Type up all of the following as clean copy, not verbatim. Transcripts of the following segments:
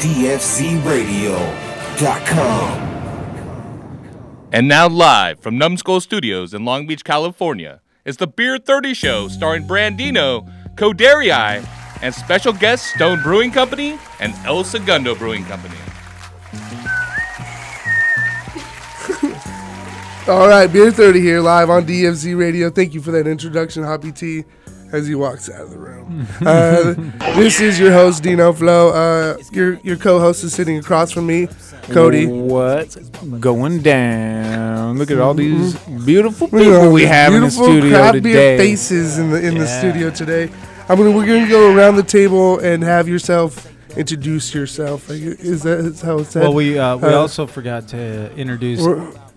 dfzradio.com. And now live from Numbskull Studios in Long Beach, California, is the Beer 30 Show starring Brandino, Coderii, and special guests Stone Brewing Company and El Segundo Brewing Company. All right, Beer 30 here, live on DFZ Radio. Thank you for that introduction, Hoppy T, as he walks out of the room. This is your host, Dino Flo. Your co-host is sitting across from me, Cody. What's going down? Look at all these beautiful people we have in the studio craft today. Beer faces in the studio today. We're going to go around the table and have yourself introduce yourself. Is that how it's said? Well, we also forgot to introduce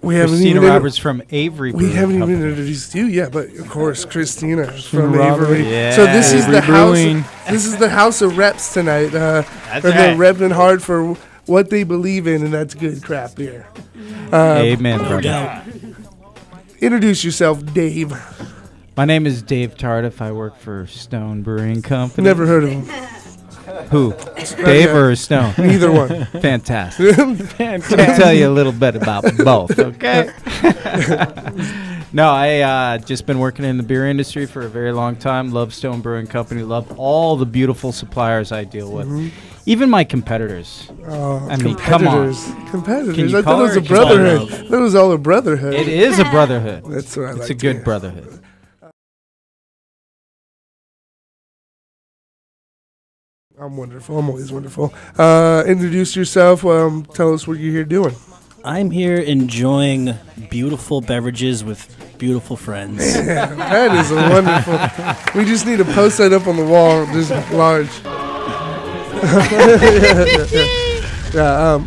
Christina Roberts from Avery Brewing. We haven't Company. even introduced you yet, but of course, Christina from Robert. Avery. Yeah. So this is the Brewing. house. This is the house of reps tonight. That's they're right. repping hard for what they believe in, and that's good craft beer. Amen, brother. Introduce yourself, Dave. My name is Dave Tardif. I work for Stone Brewing Company. Never heard of him. Who? Dave or Stone? Either one. Fantastic. I'll tell you a little bit about both, okay? No, I just been working in the beer industry for a very long time. Love Stone Brewing Company. Love all the beautiful suppliers I deal with. Even my competitors. I mean, come on. Competitors. Can you I thought it was a brotherhood. That was all a brotherhood. It is a brotherhood. That's what I like. It's a good brotherhood. I'm wonderful. I'm always wonderful. Introduce yourself. Tell us what you're here doing. I'm here enjoying beautiful beverages with beautiful friends. That is a wonderful. We just need to post that up on the wall, just large.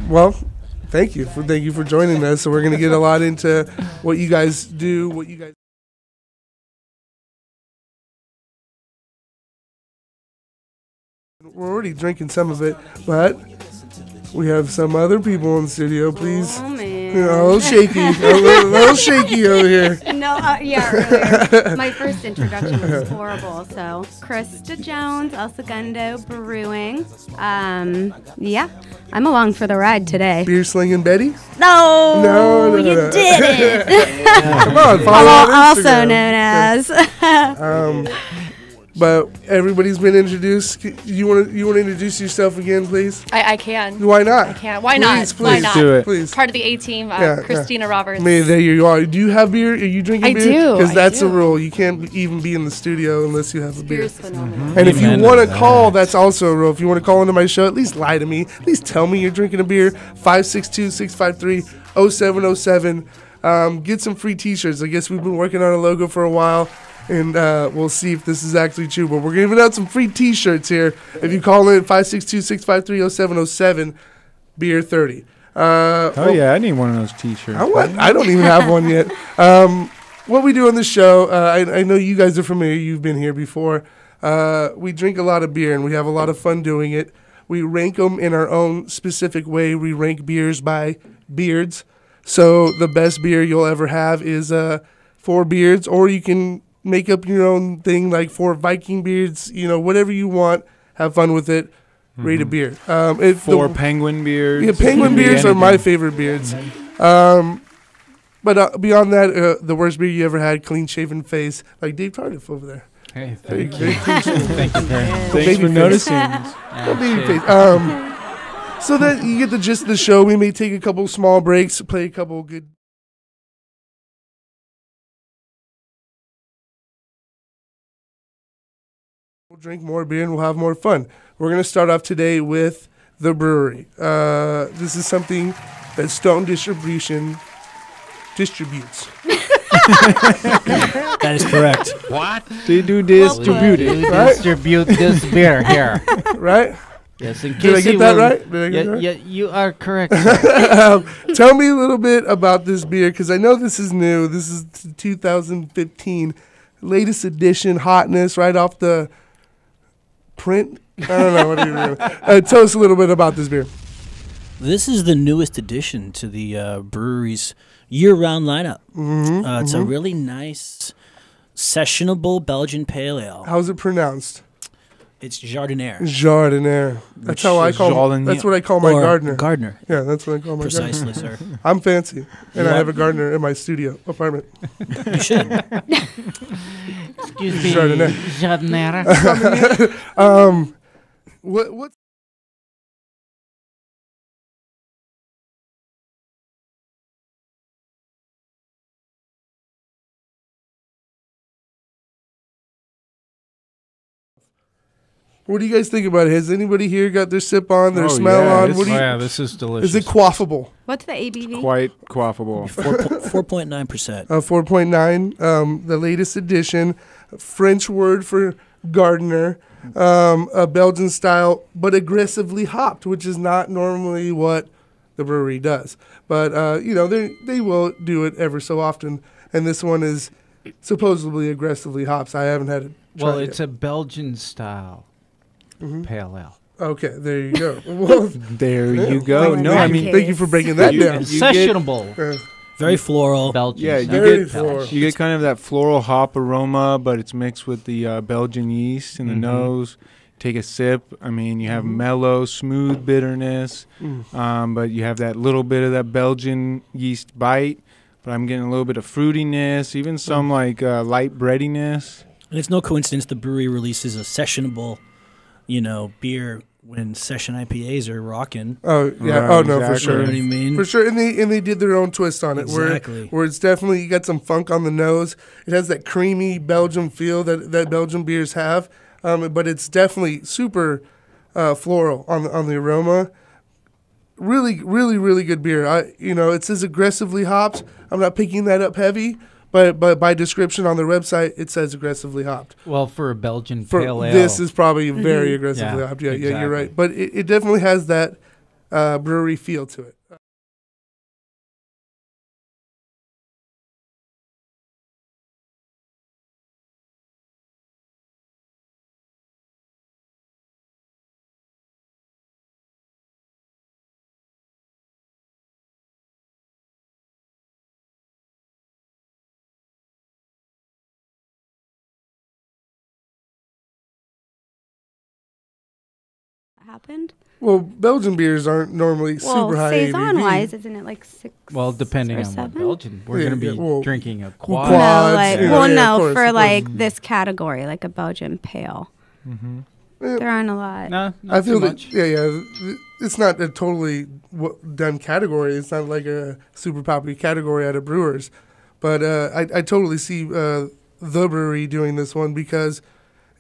Well, thank you for joining us. So we're gonna get a lot into what you guys do, what you guys. We're already drinking some of it, but we have some other people in the studio. Please, oh, man. A little shaky, a little shaky over here. No, earlier. My first introduction was horrible. So, Krista Jones, El Segundo Brewing. Yeah, I'm along for the ride today. Beer slinging Betty? No, you didn't. Come on, follow on Also Instagram. known as. But everybody's been introduced. You want to introduce yourself again, please? I can. Why not? I can. Why not? Please, Why not? do it. Please. Part of the A-team, Christina Roberts. I mean, there you are. Do you have beer? Are you drinking I beer? do, Because I that's do. a rule. You can't even be in the studio unless you have a beer. Beer's phenomenal. And if you Amen want to to call, that's also a rule. If you want to call into my show, at least lie to me. At least tell me you're drinking a beer. 562-653-0707. Get some free T-shirts. I guess we've been working on a logo for a while. And we'll see if this is actually true. But we're giving out some free T-shirts here. If you call in 562-653-0707, Beer 30. Yeah, I need one of those T-shirts. I don't even have one yet. What we do on this show, I know you guys are familiar. You've been here before. We drink a lot of beer, and we have a lot of fun doing it. We rank them in our own specific way. We rank beers by beards. So the best beer you'll ever have is 4 beards, or you can make up your own thing, like 4 Viking beards, whatever you want. Have fun with it. Rate a beer. 4 penguin beers. Yeah, penguin beers are my favorite beers. But beyond that, the worst beer you ever had, clean shaven face, like Dave Tardif over there. Hey, Very thank you. clean shaven. Thank you very much. Thanks Baby for face. noticing. Baby face. So that you get the gist of the show. We may take a couple small breaks, play a couple good. We'll drink more beer and we'll have more fun. We're going to start off today with the brewery. This is something that Stone Distribution distributes. That is correct. What? They do distribute it. You Right? distribute this beer here. Right? Yes, in case Did I get you that will- right? Did I get that right? Yeah, you are correct. Sir. Tell me a little bit about this beer, because I know this is new. This is 2015, latest edition, hotness, right off the print. I don't know. What are you doing? Tell us a little bit about this beer. This is the newest addition to the brewery's year-round lineup. It's a really nice, sessionable Belgian pale ale. How's it pronounced? It's jardiniere. Jardiniere. That's how I call. Jardiniere. That's what I call my Or gardener. Gardener. Yeah, that's what I call my Precisely, gardener. sir. I'm fancy, and I have a gardener in my studio apartment. You should. Excuse me, Jardiniere. jardiniere. What? What do you guys think about it? Has anybody here got their sip on, their smell on? What do you? This is delicious. Is it quaffable? What's the ABV? Quite quaffable. 4.9%. 4.9, the latest edition, French word for gardener, a Belgian style, but aggressively hopped, which is not normally what the brewery does. But, they will do it ever so often, and this one is supposedly aggressively hops. I haven't had it. Well, it's a Belgian style pale ale. Okay, there you go. Well, There you go. Well, No, in I that mean, case- thank you for breaking that down. Sessionable Very floral. Belgian yeah, style. Very you floral. get you get kind of that floral hop aroma, but it's mixed with the Belgian yeast in the nose. Take a sip. I mean, you have mellow, smooth bitterness, but you have that little bit of that Belgian yeast bite. But I'm getting a little bit of fruitiness, even some like light breadiness. And it's no coincidence the brewery releases a sessionable, beer when session IPAs are rocking. Oh yeah. Right, Oh no, for exactly. sure. You know what I mean? For sure, and they did their own twist on it, Exactly. where it's definitely, you got some funk on the nose. It has that creamy Belgian feel that Belgian beers have, but it's definitely super floral on the aroma. Really, really, really good beer. It says aggressively hopped. I'm not picking that up heavy, but by description on their website, it says aggressively hopped. Well, for a Belgian For pale ale. this is probably very aggressively Yeah, hopped. Yeah, exactly. you're right. But it definitely has that brewery feel to it. Happened. Well, Belgian beers aren't normally Well, super high saison ABV. wise, isn't it like 6? Well, depending or on what 7? Belgian. We're Yeah, going to be yeah, well, drinking a well, quad. No, quads, like yeah, well, yeah, of no, course, for of like this category, like a Belgian pale. There aren't a lot. No, I not feel too that, much. it's not a totally done category. It's not like a super popular category out of brewers. But I totally see the brewery doing this one because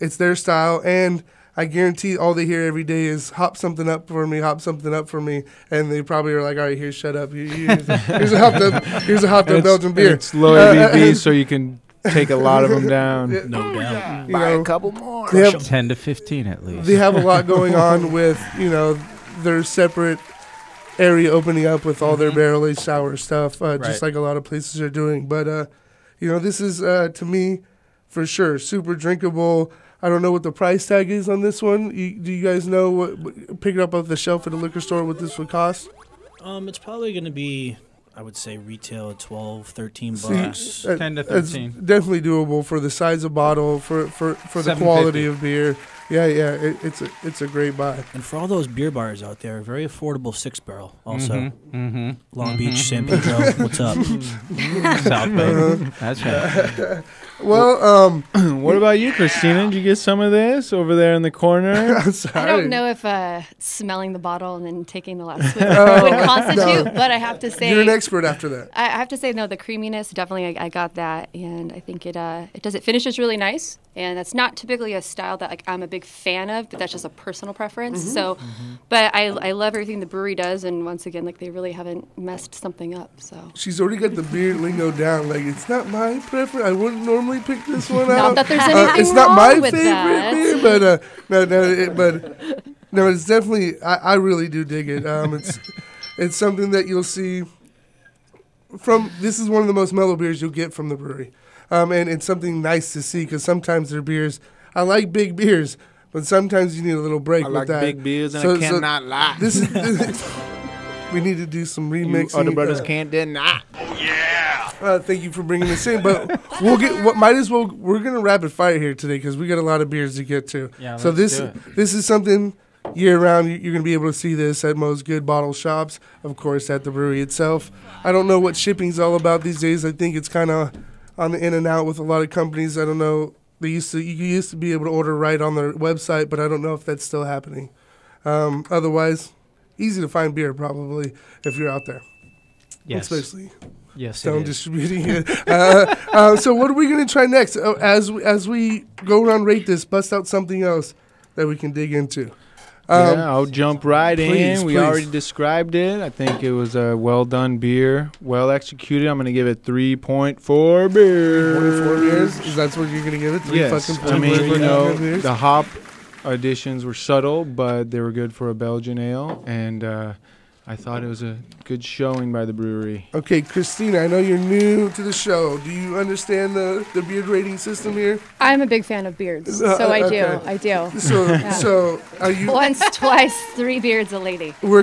it's their style, and I guarantee all they hear every day is hop something up for me, and they probably are like, all right, here, shut up. Here's a hopped up Belgian beer. It's low ABV, so you can take a lot of them down. No doubt. Buy a couple more. They have, 10 to 15 at least. they have a lot going on with, their separate area opening up with all their barrel-aged sour stuff, just like a lot of places are doing. But, this is, to me, for sure, super drinkable. I don't know what the price tag is on this one. Do you guys know what, pick it up off the shelf at a liquor store, what this would cost? It's probably going to be, I would say, retail at 12, 13 bucks. 10 to It's 13. definitely doable for the size of bottle, for the quality of beer. Yeah, it's a great buy. And for all those beer bars out there, very affordable 6-barrel also. Long Beach, San Pedro, what's up? South Bay. That's right. Well, What about you, Christina? Did you get some of this over there in the corner? I'm sorry. I don't know if smelling the bottle and then taking the last swig would constitute, but I have to say, You're an expert after that. I have to say, no, the creaminess, definitely I got that, and I think it finishes really nice, and that's not typically a style that like I'm a big fan of, but that's just a personal preference. So, but I love everything the brewery does, and once again, like they really haven't messed something up. So She's already got the beer lingo down. Like, it's not my preference. I wouldn't normally pick this one not out. that there's anything It's not my wrong with favorite that. beer, but it's definitely. I really do dig it. It's something that you'll see from. This is one of the most mellow beers you'll get from the brewery, and it's something nice to see because sometimes their beers. I like big beers, but sometimes you need a little break I with like that. big beers, and I cannot lie. This is. We need to do some remixing. Other brothers can't deny. Thank you for bringing this in, but we're gonna rapid fire here today because we got a lot of beers to get to. Yeah, so let's do it. this is something year round. You're gonna be able to see this at most good bottle shops, of course, at the brewery itself. I don't know what shipping's all about these days. I think it's kind of on the in and out with a lot of companies. I don't know. You used to be able to order right on their website, but I don't know if that's still happening. Otherwise, easy to find beer probably if you're out there. Yes. Especially Yes, Stone it is. distributing it. So what are we going to try next? As we go around rate this, bust out something else that we can dig into. Yeah, I'll jump right please, in. We please. already described it. I think it was a well-done beer, well executed. I'm going to give it 3.4 beers. 24 beers? Is that what you're going to give it? Yes. Fucking I mean, you know, beers? the hop additions were subtle, but they were good for a Belgian ale, and I thought it was a good showing by the brewery. Okay, Christina, I know you're new to the show. Do you understand the beard rating system here? I'm a big fan of beards, so I do. okay. I do. So are you? Once, twice, 3 beards a lady. We're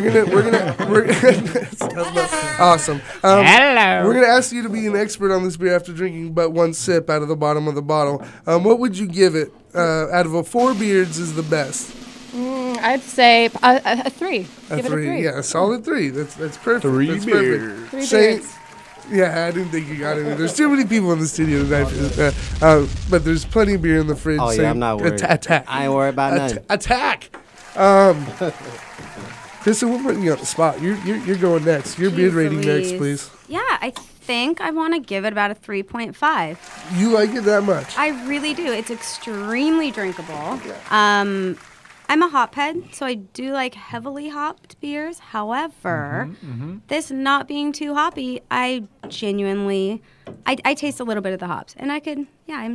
awesome. Hello. We're gonna ask you to be an expert on this beer after drinking but one sip out of the bottom of the bottle. What would you give it? Out of a 4 beards is the best. I'd say a 3. Give it a 3. Yeah, a solid 3. That's perfect. Three That's beers. perfect. 3 Say- beards. Yeah, I didn't think you got it. There's too many people in the studio tonight, but there's plenty of beer in the fridge. Oh, yeah, Say I'm not worried. Attack. I ain't worried about nothing. Attack. Kristen, we're putting you on the spot. You're going next. Your beer Jeez rating next, Louise. please. Yeah, I think I want to give it about a 3.5. You like it that much? I really do. It's extremely drinkable. I'm a hophead, so I do like heavily hopped beers. However, this not being too hoppy, I genuinely, I taste a little bit of the hops, and I'm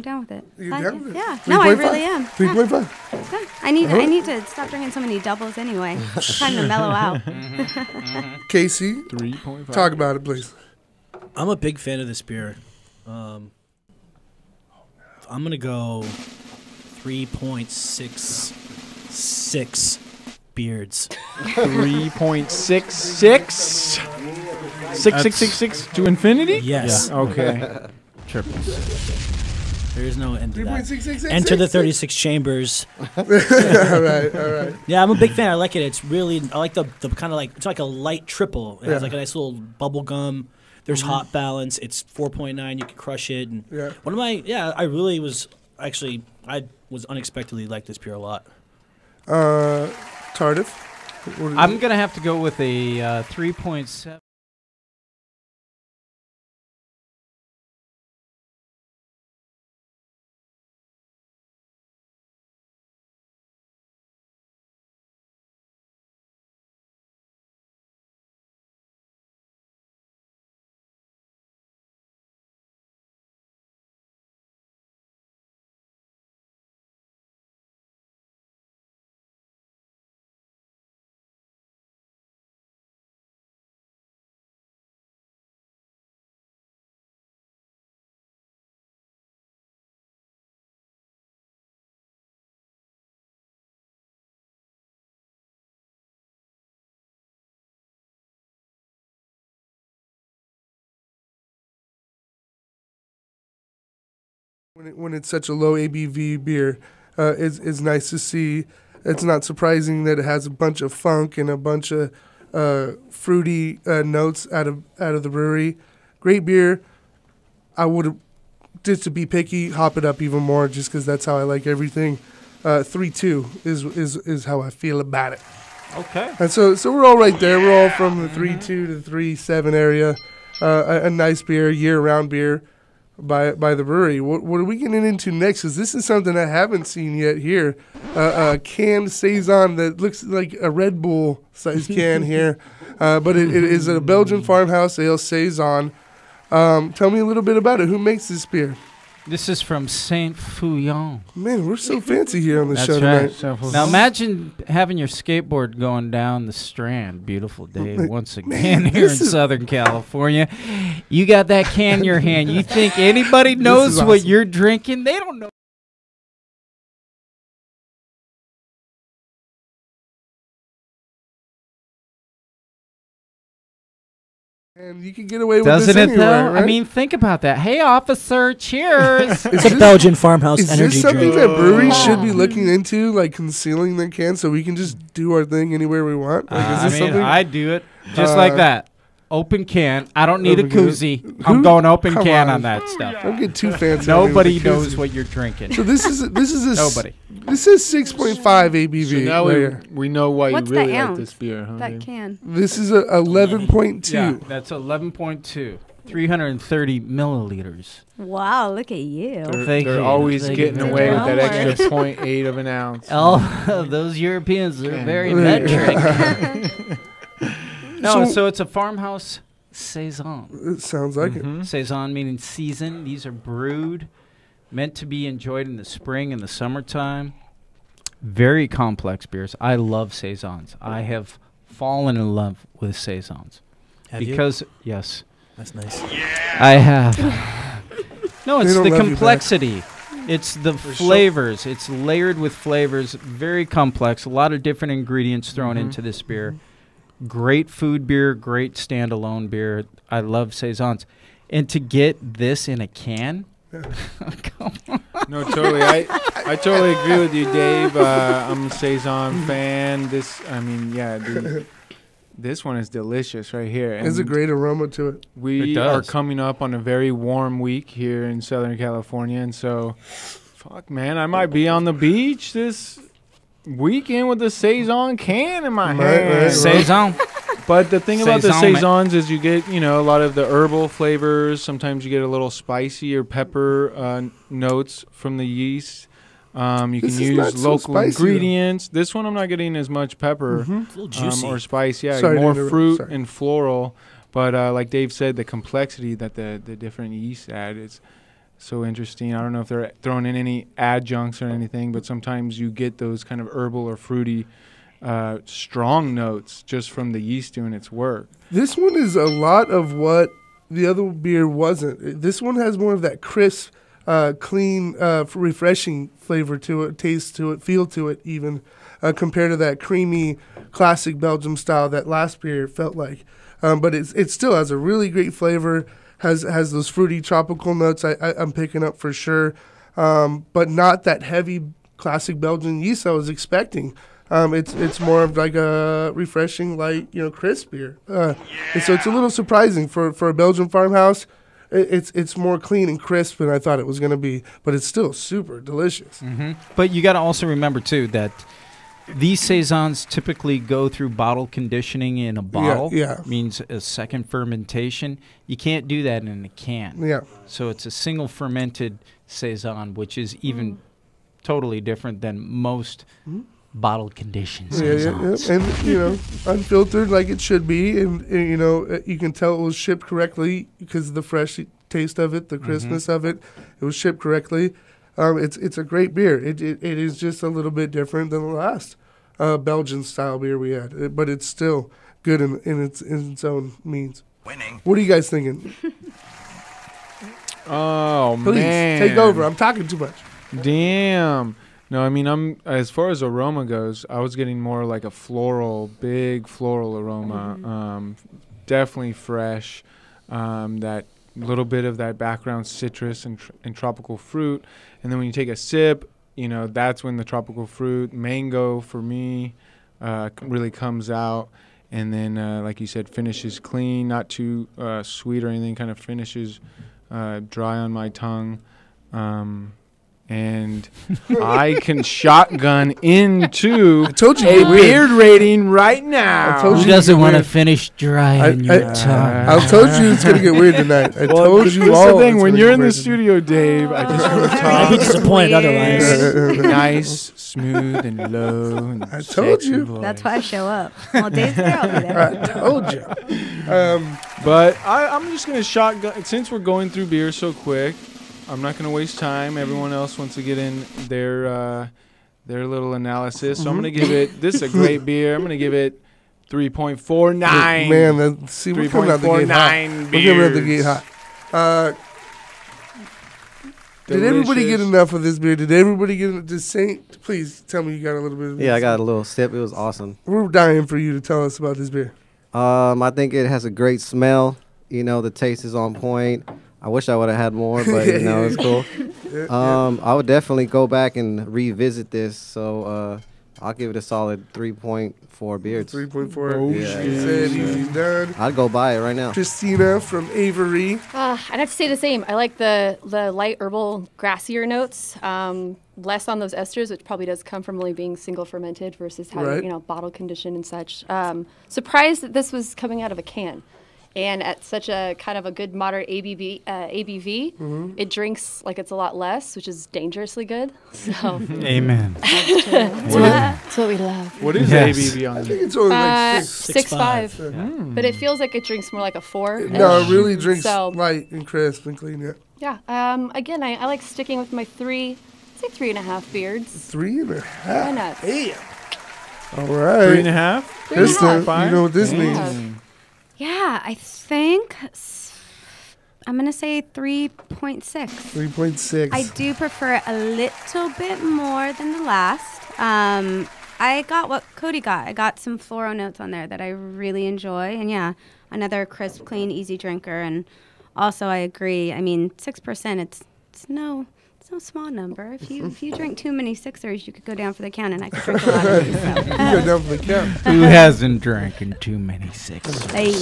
down with it. You're down with it? Yeah, no, I 3.5? really am. 3.5. Yeah. I need to stop drinking so many doubles anyway. It's time to mellow out. Casey, 3.5. talk about it, please. I'm a big fan of this beer. I'm gonna go 3.66 beards. 3.66? 6666 to infinity? Yes. Okay. There is no end to that. 3.66. Enter the 36 chambers. All right. Yeah, I'm a big fan. I like it. It's really, I like the kind of like, it's like a light triple. It has Yeah. like a nice little bubble gum. There's hop balance. It's 4.9. You can crush it. And Yeah. I really was actually, I was unexpectedly like this beer a lot. Tardif. What I'm going to have to go with a 3.7. when it's such a low ABV beer, it's nice to see. It's not surprising that it has a bunch of funk and a bunch of fruity notes out of the brewery. Great beer. I would, just to be picky, hop it up even more, just because that's how I like everything. 3.2 is how I feel about it. Okay. And so we're all right there. We're all from the 3.2 to 3.7 area. A nice beer, year-round beer by the brewery. What are we getting into next? Because this is something I haven't seen yet here. A canned Saison that looks like a Red Bull size can here. But it is a Belgian farmhouse ale Saison. Tell me a little bit about it. Who makes this beer? This is from Saint Fouillon. Man, we're so fancy here on the That's show right. tonight. Now imagine having your skateboard going down the Strand. Beautiful day once again here in Southern California. You got that can in your hand. You think anybody knows awesome. what you're drinking? They don't know. And you can get away with Doesn't this it though? anywhere, right? I mean, think about that. Hey, officer, cheers. It's a Belgian farmhouse Is energy this something drink. that breweries should be looking into, like concealing their cans so we can just do our thing anywhere we want? Like, is I this mean, something? I do it just like that. Open can. I don't need a Open can. koozie. I'm going open Come can on. on that stuff. Don't get too fancy. on me with Nobody the knows koozie. what you're drinking. So this is a Nobody. This is 6.5 ABV. So now right here. we know why What's you really the like ounce? this beer, huh? That Dave? can. This is a 11.2. Yeah, that's 11.2. 330 milliliters. Wow, look at you. Thank They're you. always Thank getting you. away with that Homework. extra 0.8 of an ounce. All of those Europeans are very metric. No, so it's a farmhouse saison. It sounds like it. Saison meaning season. These are brewed, meant to be enjoyed in the spring and the summertime. Very complex beers. I love saisons. I have fallen in love with saisons. Have you? Because yes, That's nice. I have. No, They it's don't the love you back. complexity. It's the flavors. It's layered with flavors. Very complex. A lot of different ingredients thrown into this beer. Great food beer. Great standalone beer. I love saisons. And to get this in a can. Come on. No, totally. I totally agree with you, Dave. I'm a saison fan. This one is delicious right here. There's a And great aroma to it. we It are does. coming up on a very warm week here in Southern California, and so, fuck, man, I might be on the beach this weekend with a saison can in my hand. right. Saison. But the thing about the Saison, saisons is you get, a lot of the herbal flavors. Sometimes you get a little spicy or pepper notes from the yeast. You This can is not use so local spicy, though. ingredients. This one I'm not getting as much pepper It's a little juicy. or spice. Yeah, Sorry to more interrupt. fruit Sorry. and floral. But like Dave said, the complexity that the different yeasts add is so interesting. I don't know if they're throwing in any adjuncts or anything, but sometimes you get those kind of herbal or fruity strong notes just from the yeast doing its work. This one is a lot of what the other beer wasn't. This one has more of that crisp, clean, refreshing flavor to it, taste to it, feel to it even, compared to that creamy, classic Belgium style that last beer felt like. But it still has a really great flavor, has those fruity tropical notes I'm picking up for sure, but not that heavy classic Belgian yeast I was expecting. It's more of like a refreshing, light, crisp beer. And so it's a little surprising for a Belgian farmhouse. It's more clean and crisp than I thought it was going to be, but it's still super delicious. But you got to also remember, too, that these saisons typically go through bottle conditioning in a bottle. yeah. Means a second fermentation. You can't do that in a can. Yeah. So it's a single fermented saison, which is even totally different than most bottle conditioned Yeah, saisons. and unfiltered like it should be, and you can tell it was shipped correctly because of the fresh taste of it, the crispness of it. It was shipped correctly. It's a great beer. It is just a little bit different than the last Belgian style beer we had, but it's still good in its own means. Winning. What are you guys thinking? Oh, Please man. take over. I'm talking too much. Damn. No, I mean, I'm as far as aroma goes, I was getting more like a big floral aroma. Definitely fresh. That little bit of that background citrus and tropical fruit. And then when you take a sip, that's when the tropical fruit, mango for me, really comes out. And then, like you said, finishes clean, not too sweet or anything, kind of finishes dry on my tongue. And I can shotgun into I told you a you're weird. beard rating right now. I told Who you doesn't you're want to weird. finish dry on your tongue? I told you it's gonna get weird tonight. I Well, told this you is all. the thing. it's When gonna you're get in the weird studio, Dave, I just want to I'd be talk disappointed otherwise. nice, smooth, and low. And I told sexy you. voice. That's why I show up. Well, Dave's there, I'll be there. I told you. But I'm just going to shotgun. Since we're going through beer so quick, I'm not going to waste time. Everyone else wants to get in their little analysis. So I'm going to give it, this is a great beer. I'm going to give it 3.49. Man, see, we're coming out the gate hot. 3.49 We're coming out the beers. gate hot. Did everybody get Delicious. enough of this beer? Did everybody get it? Just Saint, please tell me you got a little bit of this. Yeah, I got a little sip. It was awesome. We're dying for you to tell us about this beer. I think it has a great smell. You know, the taste is on point. I wish I would have had more, but you know, it's cool. I would definitely go back and revisit this. So I'll give it a solid 3.4 beards. 3.4. Oh, Yeah, shit. easy done. I'd go buy it right now. Christina from Avery. I'd have to say the same. I like the light herbal, grassier notes. Less on those esters, which probably does come from only being single fermented versus having, Right. bottle conditioned and such. Surprised that this was coming out of a can. And at such a kind of a good moderate ABV, it drinks like it's a lot less, which is dangerously good. So Amen. that's what we love. What is Yes. ABV on I this? think it's only like 6. 6.5. But it feels like it drinks more like a 4. No, it really drinks So- light and crisp and clean. Yeah. Yeah. Again, I like sticking with my 3.5 beards. 3.5. Why not? Damn. All right. 3.5? Krista, 3.5? you know what this means. Yeah, I think I'm going to say 3.6. 3.6. I do prefer it a little bit more than the last. I got what Cody got. I got some floral notes on there that I really enjoy. And yeah, another crisp, clean, easy drinker. And also I agree. I mean, 6%, it's no small number. If you drink too many sixers, you could go down for the count, and I could drink a lot of these. So. You go down for the count. Who hasn't drinking too many sixes? Hey.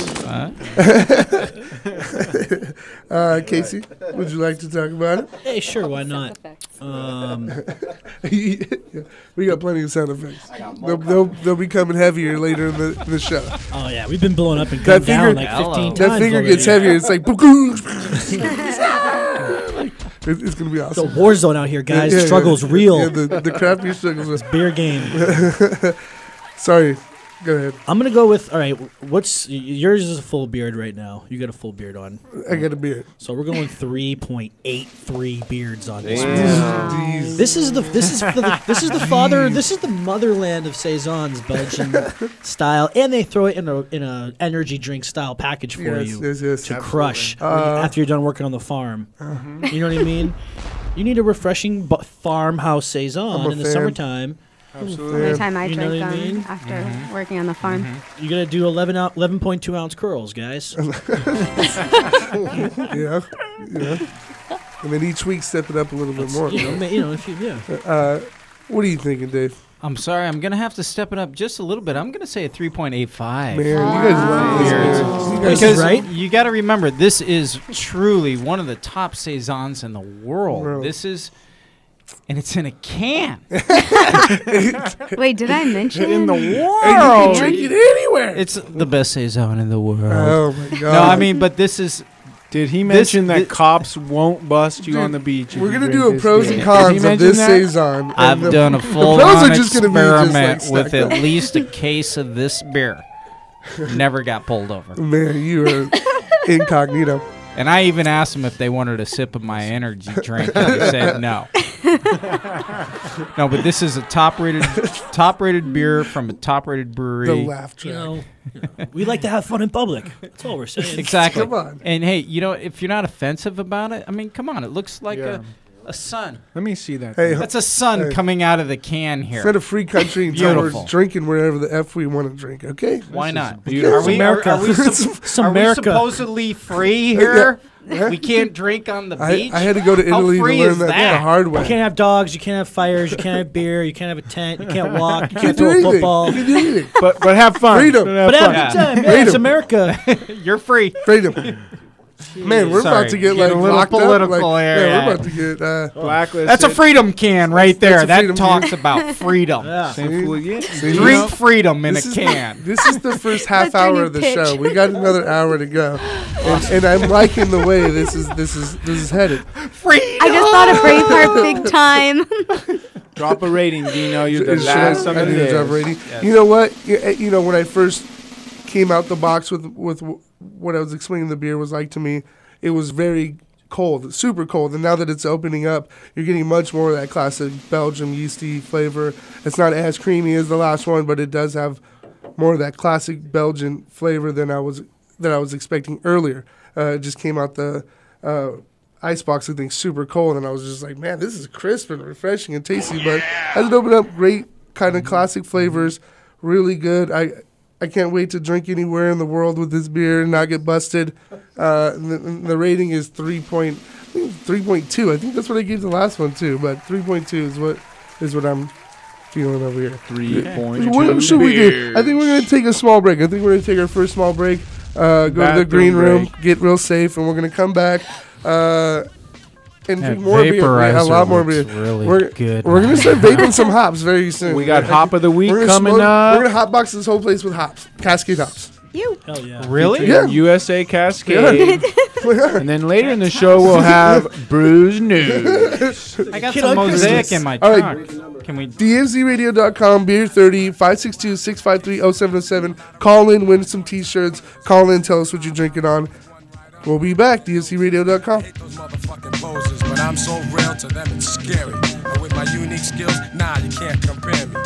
Casey, would you like to talk about it? Hey, sure, why not? We got plenty of sound effects. They'll be coming heavier later in the show. Oh yeah, we've been blowing up and That going down finger- like 15 times. That finger already. gets heavier. It's like, it's going to be It's a awesome. war zone out here, guys. Yeah, The struggle's real. Yeah, the craft beer struggles. Beer game. Sorry. Go ahead. I'm gonna go with all right. What's yours is a full beard right now. You got a full beard on. I got a beer. So we're going 3.83 beards on this one. Jeez. This is the motherland of saisons, Belgian style, and they throw it in a energy drink style package for you Yes. to crush after you're done working on the farm. You know what I mean? You need a refreshing farmhouse saison I'm a in the fan. summertime. Absolutely. Every time I You know drink what I them mean? after working on the farm. You gotta do 11.2 ounce curls, guys. Yeah. And then each week step it up a little bit more. If you What are you thinking, Dave? I'm sorry, I'm going to have to step it up just a little bit. I'm going to say a 3.85. Man, you guys love this beer. You guys Because right? you got to remember, this is truly one of the top saisons in the world. World. This is, and it's in a can. Wait, did I mention? in the And you world. can drink it anywhere. It's the best saison in the world. Oh my god. No, I mean, but this is. Did he mention that thi- cops won't bust you Dude, on the beach? if we're you gonna drink do a this pros beer? and Did cons he of mention this that? saison. I've and done a pros full are on just gonna be just, like, experiment with stacked up. at least a case of this beer. Never got pulled over. Man, you are incognito. And I even asked them if they wanted a sip of my energy drink, and they said no. No, but this is a top-rated beer from a top-rated brewery. The laugh track. we like to have fun in public. That's all we're saying. Exactly. Come on. And hey, if you're not offensive about it, I mean, come on, it looks like a sun. Let me see that. Hey, That's a sun Hey. coming out of the can here. it's not a free country until we're Beautiful. drinking wherever the F we want to drink, okay? Why not? beautiful. Are we, America. are we It's are we America. supposedly free here? Yeah. We can't drink on the beach? I had to go to How Italy to free learn is that the that? hard You way. can't have dogs. You can't have fires. You can't have beer. You can't have a tent. You can't walk. You You can't do throw a anything. football. You can do anything. But have fun. Freedom. But have a good time. Yeah, it's Freedom. America. You're free. Freedom. Man, we're Sorry, about to get get like a little locked political up. Like, here, yeah, yeah. we're about to get. Blacklisted. That's a freedom can right there. a That freedom talks can. about freedom. Yeah. Same fool again. Drink freedom in a This is- can. This is the first half That's our hour new of the pitch. show. We got another hour to go, and I'm liking the way this is headed. Freedom. I just thought of Braveheart big time. Drop a rating, Dino. You're the Should last I on the need to drop list. rating? You know what? You know when I first came out the box with what I was explaining the beer was like to me, it was very cold, super cold. And now that it's opening up, you're getting much more of that classic Belgium yeasty flavor. It's not as creamy as the last one, but it does have more of that classic Belgian flavor than I was expecting earlier. It just came out the icebox, I think, super cold, and I was just like, man, this is crisp and refreshing and tasty. But as it opened up, great kind of classic flavors, really good. I can't wait to drink anywhere in the world with this beer and not get busted. The rating is 3.2. I think that's what I gave the last one too, but 3.2 is what I'm feeling over here. 3.2. What should we do? I think we're going to take a small break. I think we're going to take our first small break, go to the green room, get real safe, and we're going to come back and drink more beer. Yeah, a lot more beer. Really good. We're going to start vaping some hops very soon. We got Hop of the Week coming up. We're going to hotbox this whole place with hops. Cascade hops. Hell yeah. Really? Yeah. USA Cascade. And then later in the show, we'll have Brews News. I got some mosaic in my All trunk. right. Can we? DFZRadio.com, Beer 30, 562-653-0707. Call in, win some t-shirts. Call in, tell us what you're drinking on. We'll be back. DFZRadio.com. Those motherfucking poses, but I'm so real to them it's scary. And with my unique skills, nah, you can't compare me.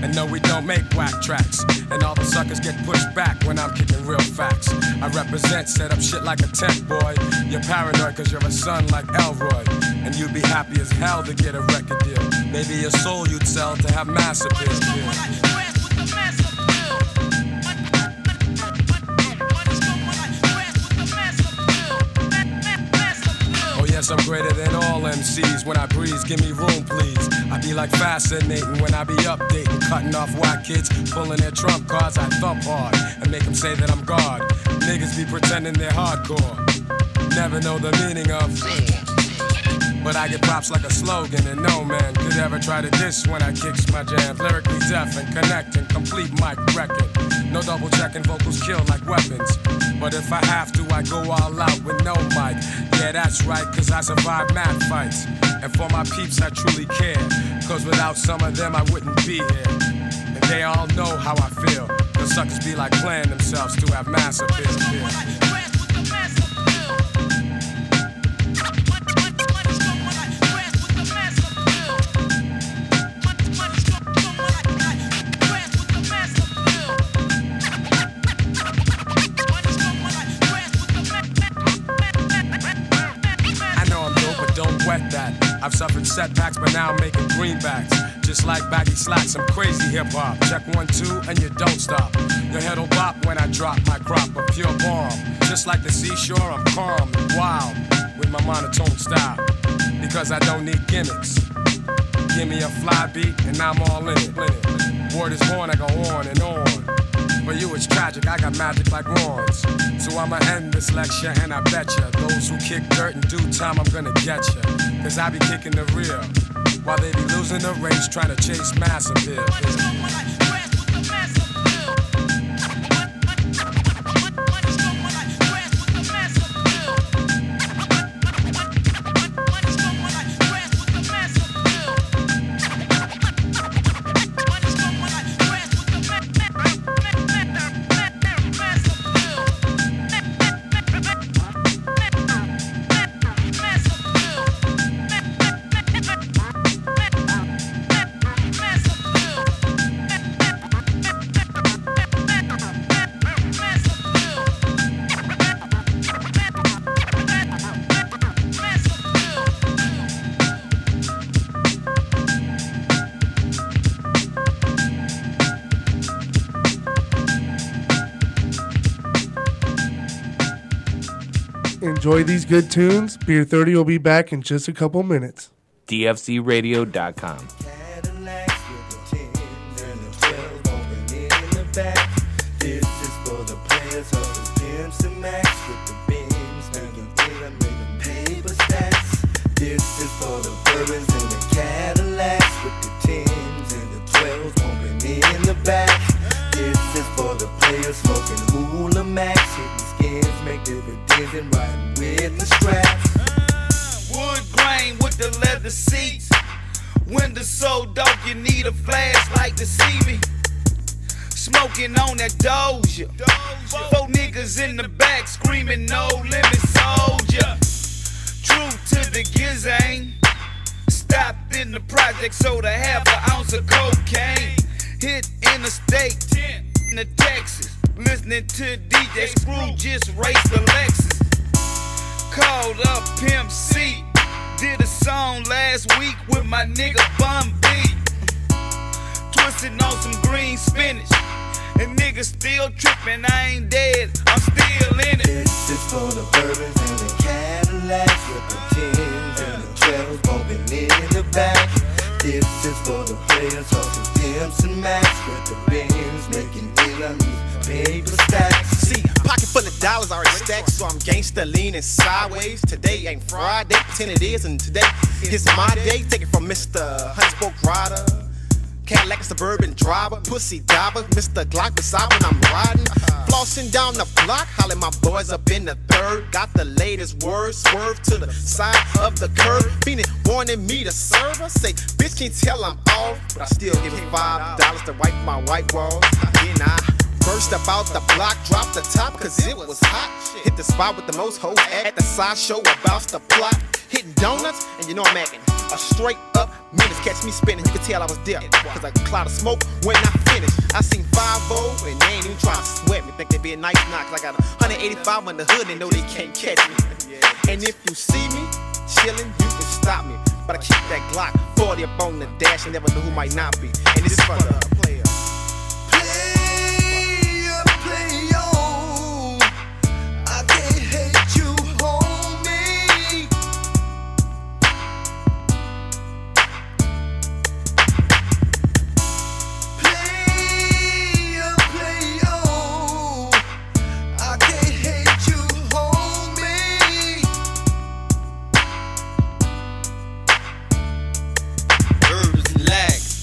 And no, we don't make whack tracks. And all the suckers get pushed back when I'm kicking real facts. I represent, set up shit like a tent boy. You're paranoid cause you're a son like Elroy. And you'd be happy as hell to get a record deal. Maybe your soul you'd sell to have mass appeal. Yes, I'm greater than all MCs. When I breeze, give me room, please. I be like fascinating when I be updating, cutting off whack kids, pulling their trump cards. I thump hard and make them say that I'm God. Niggas be pretending they're hardcore, never know the meaning of. But I get props like a slogan, and no man could ever try to diss when I kicks my jam. Lyrically deaf and connecting, complete mic record. No double checking, vocals kill like weapons. But if I have to, I go all out with no mic. Yeah, that's right, cause I survive mad fights. And for my peeps, I truly care. Cause without some of them, I wouldn't be here. And they all know how I feel. The suckers be like playing themselves to have mass appeal. I've suffered setbacks, but now I'm making greenbacks. Just like baggy slacks, I'm crazy hip-hop. Check 1, 2, and you don't stop. Your head'll bop when I drop my crop of pure bomb. Just like the seashore, I'm calm and wild with my monotone style. Because I don't need gimmicks. Give me a fly beat, and I'm all in it. Word is born, I go on and on. For you it's tragic, I got magic like wands. So I'ma end this lecture and I betcha those who kick dirt in due time, I'm gonna get ya. Cause I be kicking the real while they be losing the race trying to chase mass appeal. Enjoy these good tunes. Beer 30 will be back in just a couple minutes. DFZRadio.com. This is for the players of the Pimps and Max with the beams, making paper stacks. This is for the bourbons and the Cadillacs with the 10s and the 12s bumping in the back. This is for the players smoking Hula Max, hitting skins, make dividends and riding with the straps. Wood grain with the leather seats. Windows so dark you need a flashlight to see me. Smoking on that Doja. 4 niggas in the back screaming no limit soldier. True to the gizang. Stopped in the project, sold a ½ ounce of cocaine. Hit interstate, in the Texas. Listening to DJ Screw just raced the Lexus. Called up Pimp C. Did a song last week with my nigga Bun B. Twisting on some green spinach And niggas still tripping, I ain't dead, I'm still in it. This is for the bourbons and the Cadillacs with the 10s and the 12s bumping in the back. This is for the players of the Pimps and Max with the Benz making enemies, paper stacks. See, pocket full of dollars already stacked, so I'm gangsta leaning sideways. Today ain't Friday, pretend it is, and today is my day. Take it from Mr. Huntspoke Rider, Cadillac Suburban driver, pussy diver, Mr. Glock beside when I'm riding. Flossing down the block, hollering my boys up in the third. Got the latest word, swerve to the side of the curb. Meaning wanting me to serve her. Say, bitch can't tell I'm off, but I still give it $5 to wipe my white walls. Then I burst about the block, dropped the top cause it was hot. Hit the spot with the most hoes at the side show about the plot. Hitting donuts, and you know I'm acting a straight up minutes. Catch me spinning, you can tell I was there cause like a cloud of smoke when I finished. I seen 5-0 and they ain't even trying to sweat me. Think they be a nice knock cause I got 185 on the hood, they know they can't catch me. And if you see me chilling, you can stop me. But I keep that Glock 40 up on the dash, and never know who might not be. And this is for the players.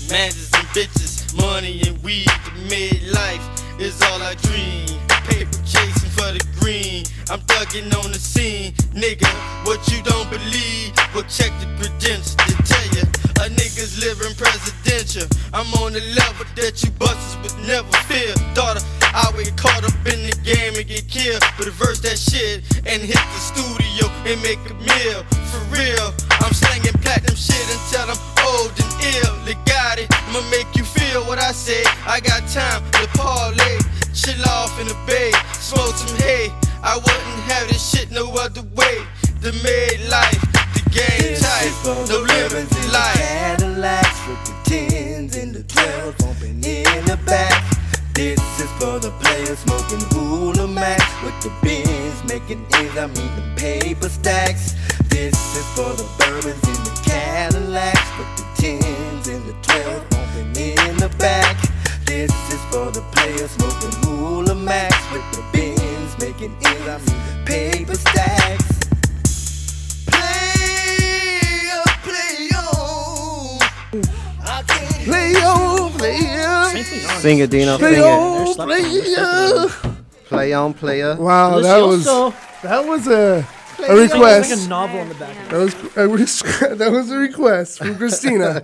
Mansions and bitches, money and weed, the midlife is all I dream. Paper chasing for the green, I'm thugging on the scene. Nigga, what you don't believe, well check the credentials to tell ya. A nigga's living presidential. I'm on the level that you busters would never feel. Daughter, I would get caught up in the game and get killed. But reverse that shit and hit the studio and make a meal. For real, I'm slanging platinum shit until I'm old and ill. Legati, I'ma make you feel what I say. I got time to parlay, chill off in the bay, smoke some hay. I wouldn't have this shit no other way. The made life, the game tight, no living life. Cadillacs with the 10s and the 12s bumping in the back. This is for the players smoking Hula Max with the Benz making ends, I mean the paper stacks. This is for the bourbons in the Cadillacs with the 10s and the 12s bumping in the back. This is for the players smoking Hula Max with the Benz making ends, I mean the paper stacks. Play on, play on. Sing it, Dino. Sing it. Play on, player. Wow, that was a request. Like a novel in the back. That was a request from Christina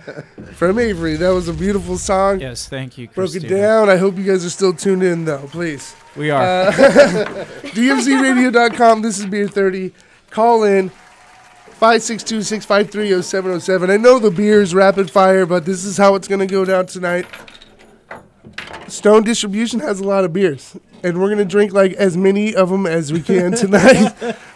from Avery. That was a beautiful song. Yes, thank you, Broke Christina. it down. I hope you guys are still tuned in, though. Please. We are. DMCRadio.com. This is Beer 30. Call in 562-653-0707. I know the beer is rapid fire, but this is how it's going to go down tonight. Stone Distribution has a lot of beers, and we're going to drink like as many of them as we can tonight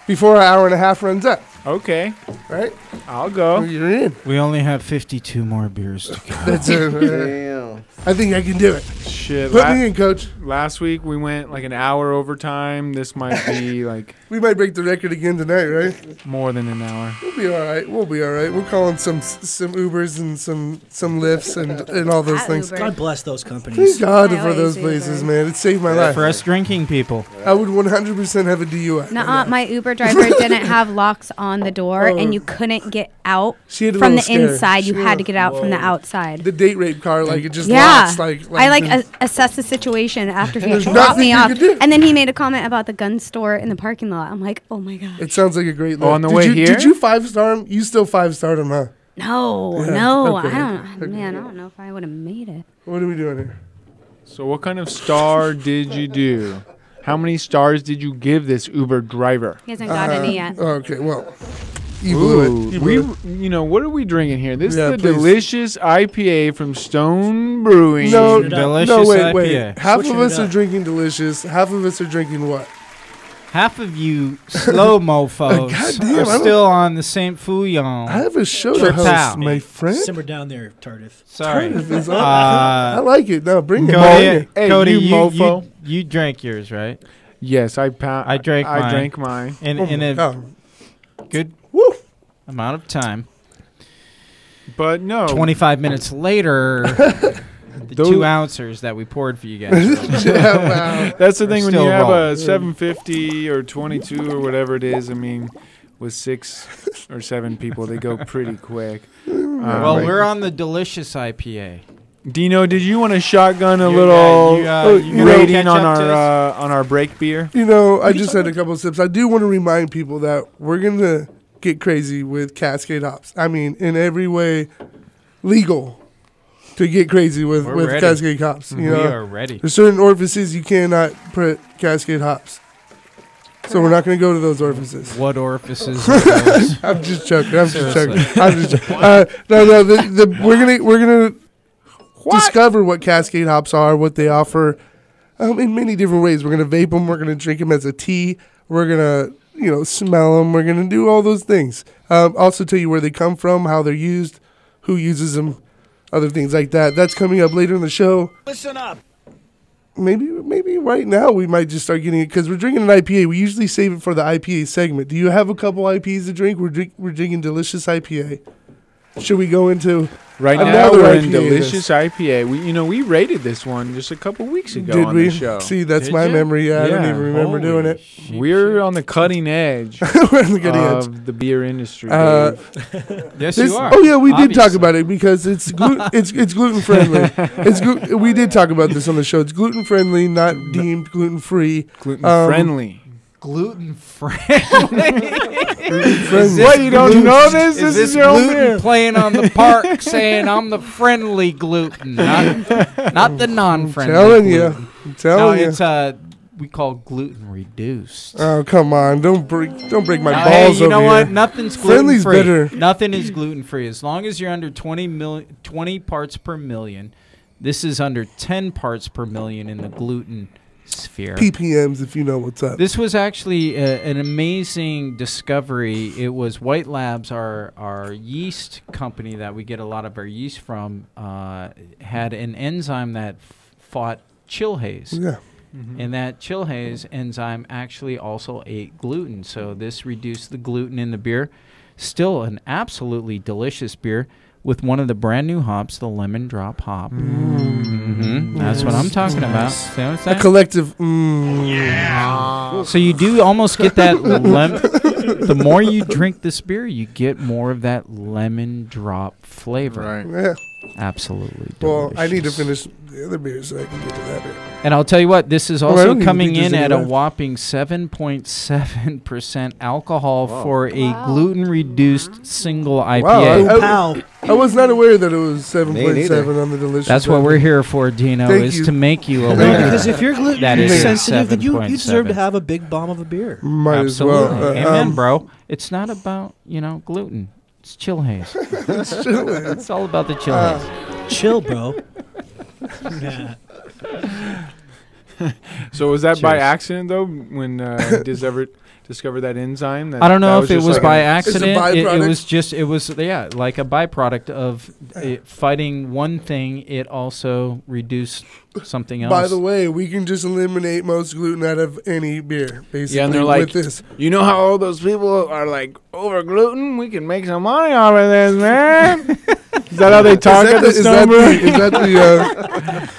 before our hour and a half runs up. Okay. Right? I'll go. You're in. We only have 52 more beers to go. That's it. Damn. I think I can do it. Shit. Put me in, coach. Last week we went like an hour overtime. This might be like We might break the record again tonight, right? more than an hour. We'll be all right. We'll be all right. We're calling some Ubers and some Lyfts and all those things. Uber. God bless those Thank companies. God I for those always places, Uber. man. It saved my life. For us drinking people. I would 100% have a DUI. Nuh-uh, my Uber driver didn't have locks on the door, Oh. and you couldn't get out She had a from the little scare. inside. You She had to had- get out from the outside. The date rape car, like it just Yeah, locks. Like I the- assessed the situation after he There's dropped nothing me you off, could do. and then he made a comment about the gun store in the parking lot. I'm like, oh my god. It sounds like a great Oh, lift. on the Did way you, here? Did you 5-star him? You still 5-starred him, huh? No, Yeah, no, okay, I don't. okay. Man, I don't know if I would have made it. What are we doing here? So what kind of star did you do? How many stars did you give this Uber driver? He hasn't got any yet. Okay, well, you blew it. You blew it. What are we drinking here? This Yeah, is the please. delicious IPA from Stone Brewing. No, Switch it up. no, Delicious wait. IPA. Half Switching of it us are up. drinking delicious. Half of us are drinking what? Half of you slow mofos Goddamn, are still on the St. Fouillon. I have a show to host, my friend. Simmer down there, Tardif. Sorry. I like it. No, bring it. Cody, Hey, Cody, you you mofo. you drank yours, right? Yes, I drank mine. I drank mine. In a good amount of time. But no. 25 minutes later, the 2 ouncers that we poured for you guys. That's the thing when you still have raw. a 750 or 22 or whatever it is. I mean, with 6 or 7 people, they go pretty quick. Well, we're on the delicious IPA. Dino, did you want to shotgun a You rating know, on our break beer? You know, I just had a couple of sips. I do want to remind people that we're gonna get crazy with Cascade hops. I mean, in every way legal to get crazy with ready. Cascade hops. You We know, are ready. There's certain orifices you cannot put Cascade hops. So we're not going to go to those orifices. What orifices are those? I'm just joking. I'm just Seriously. joking. I'm just joking. No. We're gonna discover what Cascade hops are, what they offer, in many different ways. We're gonna vape them. We're gonna drink them as a tea. We're gonna, smell them. We're gonna do all those things. Also tell you where they come from, how they're used, who uses them, other things like that. That's coming up later in the show. Listen up. Maybe right now we might just start getting it because we're drinking an IPA. We usually save it for the IPA segment. Do you have a couple IPAs to drink? We're drinking delicious IPA. Should we go into Right now another we're in IPA delicious IPA. We rated this one just a couple weeks ago Did on we? the show. See, that's Did my you? memory. Yeah, I don't even remember doing it. We're on the cutting edge We're on the cutting edge. of the beer industry. Dave. Yes, This- you are. Oh yeah, we did talk Obviously. about it because it's it's gluten friendly. We did talk about this on the show. It's gluten friendly, not deemed gluten free. Gluten friendly. Gluten friendly. What, you don't know this? Is this your own gluten beer. playing on the park saying I'm the friendly gluten, not the non-friendly Telling gluten. you, I'm telling you. It's we call gluten reduced. Oh come on! Don't break my Now, balls hey, you know over what? here. Nothing's gluten Friendly's free. better. Nothing is gluten free as long as you're under 20 parts per million. This is under 10 parts per million in the gluten sphere. ppms, if you know what's up. This was actually an amazing discovery. It was White Labs, our yeast company that we get a lot of our yeast from, had an enzyme that fought chill haze. Yeah. And that chill haze enzyme actually also ate gluten. So this reduced the gluten in the beer. Still an absolutely delicious beer with one of the brand new hops, the lemon drop hop. That's what I'm talking about. See what I'm A saying? collective. So you do almost get that the more you drink this beer, you get more of that lemon drop flavor. Right. Yeah. Absolutely Well, delicious. I need to finish the other beer so I can get to that beer. And I'll tell you what, this is I also don't even coming think in there's at any a left. whopping 7.7% alcohol for a gluten-reduced single IPA. Wow, I was not aware that it was 7.7 on the delicious. That's what we're here for, Dino, Thank is you. to make you No, aware. because if you're gluten that it is sensitive, then you 7.7. deserve to have a big bomb of a beer. Might Absolutely. as well. Amen, bro. It's not about, gluten. It's chill haze. It's chill haze. It's all about the chill haze. Chill, bro. Yeah. So was that by Cheers. accident though? When discovered that enzyme? I don't know if it just was like by a- accident. It byproduct? was like a byproduct of it fighting one thing. It also reduced something else. By the way, we can just eliminate most gluten out of any beer, basically. Yeah, and they're like, with this. you know how all those people are like over gluten? We can make some money off of this, man. Is that how they talk at the Stone Brewery? Is that the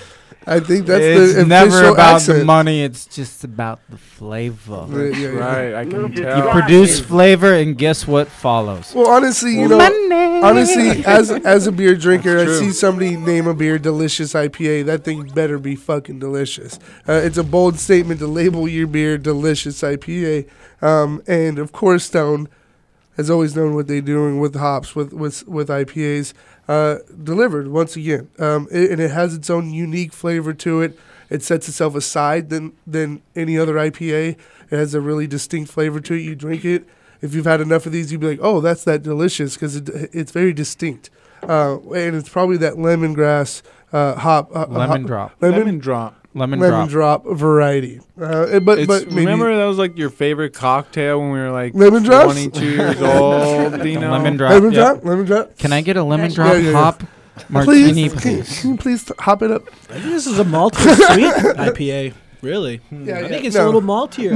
I think that's it's the never official about accent. the money. It's just about the flavor. Yeah. Right, I can tell. You produce flavor, and guess what follows? Well, honestly, as a beer drinker, I see somebody name a beer delicious IPA. That thing better be fucking delicious. It's a bold statement to label your beer delicious IPA. And of course, Stone has always known what they're doing with hops, with IPAs. Delivered once again, and it has its own unique flavor to it. It sets itself aside than any other IPA. It has a really distinct flavor to it. You drink it, if you've had enough of these, you'd be like, "Oh, that's that delicious," because it's very distinct, and it's probably that lemongrass hop. Lemon drop. Lemon drop. Lemon drop variety. But maybe remember that was like your favorite cocktail when we were like lemon drops? 22 years old. Dino? Lemon drop. Lemon drop. Lemon drop. Can I get a lemon drop hop martini, please? Can you please hop it up? I think this is a malty sweet IPA. Really? I think it's a little maltier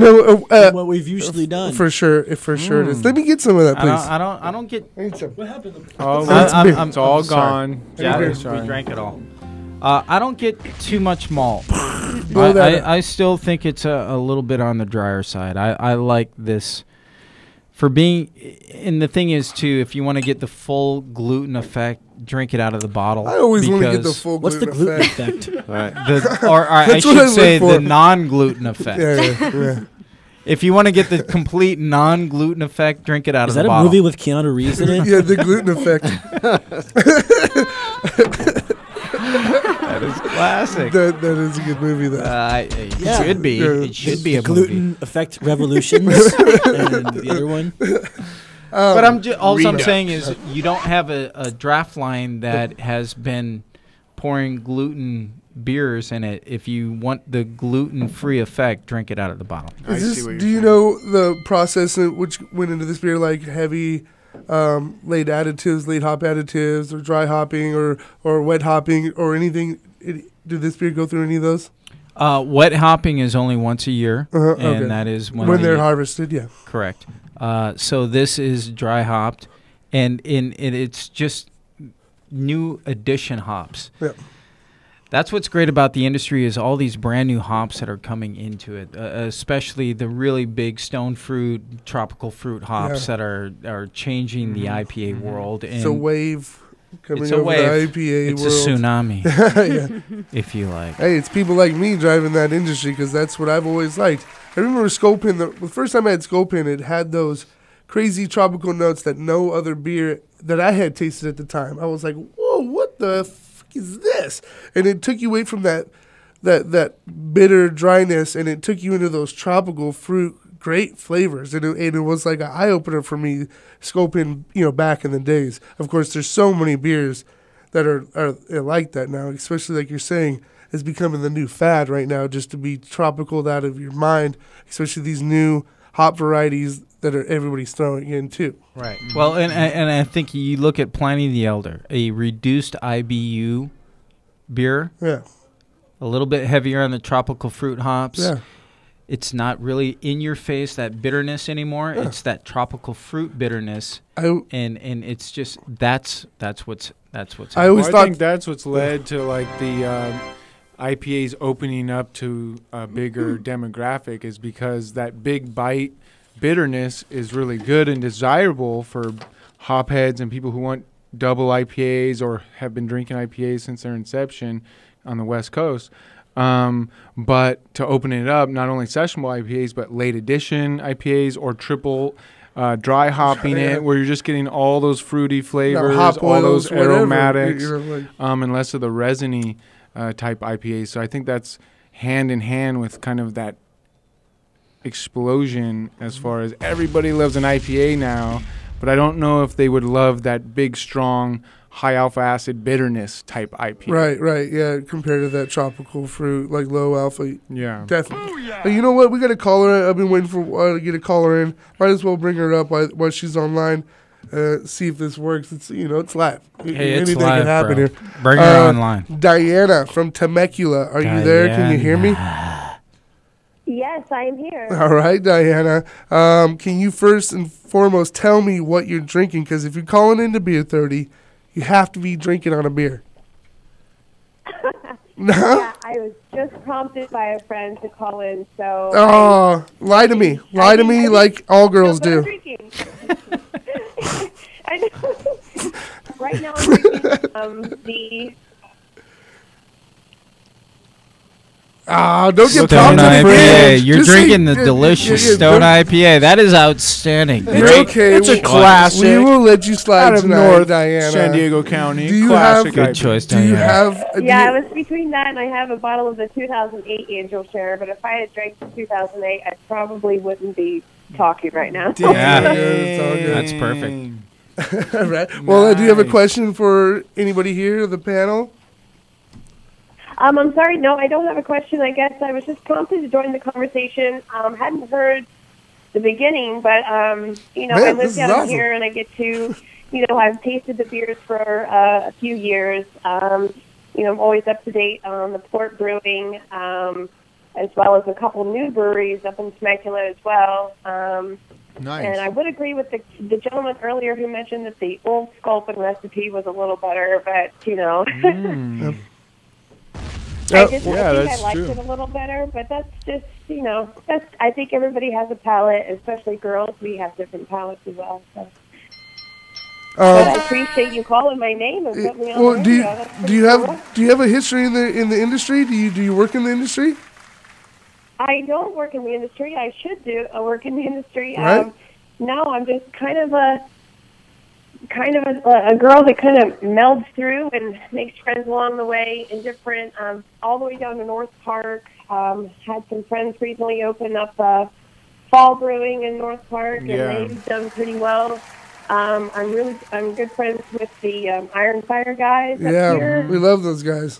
than what we've usually done. For sure. For sure it is. Let me get some of that, please. I don't get. I need some. What happened? It's all gone. Yeah, we drank it all. I don't get too much malt. I still think it's a little bit on the drier side. I like this for being, and the thing is too, if you want to get the full gluten effect, drink it out of the bottle. I always want to get the full what's gluten the gluten effect. effect? Right. I should say the non-gluten effect. Yeah. If you want to get the complete non-gluten effect, drink it out of the bottle. Is that a movie with Keanu Reeves in it? Yeah, the gluten effect. That is classic. That is a good movie, though. It should be. It should be a gluten movie. effect revolutions. And the other one. But I'm saying is you don't have a draft line that has been pouring gluten beers in it. If you want the gluten-free effect, drink it out of the bottle. Do you know the process which went into this beer, like heavy late additives, late hop additives, or dry hopping, or wet hopping, or anything? Did this beer go through any of those? Wet hopping is only once a year, and that is when they're harvested. Yeah, correct. So this is dry hopped, and it's just new addition hops. Yeah. That's what's great about the industry is all these brand new hops that are coming into it, especially the really big stone fruit, tropical fruit hops that are changing the IPA world. And it's a wave coming it's a over wave. the IPA it's world. It's a tsunami, if you like. Hey, it's people like me driving that industry because that's what I've always liked. I remember Sculpin, the first time I had Sculpin, it had those crazy tropical notes that no other beer that I had tasted at the time. I was like, whoa, what the is this? And it took you away from that bitter dryness, and it took you into those tropical fruit great flavors, and it was like an eye opener for me scoping back in the days. Of course, there's so many beers that are like that now, especially like you're saying, is becoming the new fad right now, just to be tropical out of your mind, especially these new hop varieties that everybody's throwing in too. Right. Well, and I think you look at Pliny the Elder, a reduced IBU beer. Yeah. A little bit heavier on the tropical fruit hops. Yeah. It's not really in your face, that bitterness anymore. Yeah. It's that tropical fruit bitterness. And it's just that's what's I always thought I think that's what's led to like the IPAs opening up to a bigger demographic, is because that big bite bitterness is really good and desirable for hopheads and people who want double IPAs or have been drinking IPAs since their inception on the West Coast. But to open it up, not only sessionable IPAs, but late edition IPAs or triple dry hopping it, where you're just getting all those fruity flavors, all those aromatics, and less of the resiny type IPAs. So I think that's hand in hand with kind of that explosion as far as everybody loves an IPA now, but I don't know if they would love that big, strong, high alpha acid bitterness type IPA. Right, yeah, compared to that tropical fruit, like low alpha. Yeah. Definitely. Oh, yeah. You know what? We got a caller. I've been waiting for a while to get a caller in. Might as well bring her up while she's online. See if this works. It's it's live. Hey, it's anything live, can happen bro. here. Bring her online. Diana from Temecula. Are you there? Can you hear me? Yes, I am here. All right, Diana. Can you first and foremost tell me what you're drinking? Because if you're calling into Beer 30, you have to be drinking on a beer. No? Yeah, I was just prompted by a friend to call in, so... Oh, lie to me. Lie to me like all girls do. I'm drinking. I know. Right now I'm drinking the... Don't get Stone IPA. You're just drinking the delicious Stone IPA. That is outstanding. Great. Okay, it's a classic. We will let you slide out of tonight, North Diana. San Diego County. Do you classic have good choice, Do you have? Yeah, I was between that and I have a bottle of the 2008 Angel Share, but if I had drank the 2008, I probably wouldn't be talking right now. Yeah, that's perfect. All right. Well, do you have a question for anybody here, the panel? I'm sorry. No, I don't have a question. I guess I was just prompted to join the conversation. Hadn't heard the beginning, but you know, Man, I this live is down awesome. here, and I get to, you know, I've tasted the beers for a few years. You know, I'm always up to date on the port brewing, as well as a couple new breweries up in Temecula as well. Nice. And I would agree with the gentleman earlier who mentioned that the old Sculpin recipe was a little better, but you know. I think I liked it a little better, but that's just, you know, I think everybody has a palate, especially girls. We have different palates as well. So. But I appreciate you calling my name and putting me on the radio. Do you have a history in the industry? Do you work in the industry? I don't work in the industry. I should work in the industry. Right. No, I'm just kind of a girl that kind of melds through and makes friends along the way in different, all the way down to North Park. Had some friends recently open up Fall Brewing in North Park, and they've done pretty well. I'm good friends with the Iron Fire guys up here. We love those guys.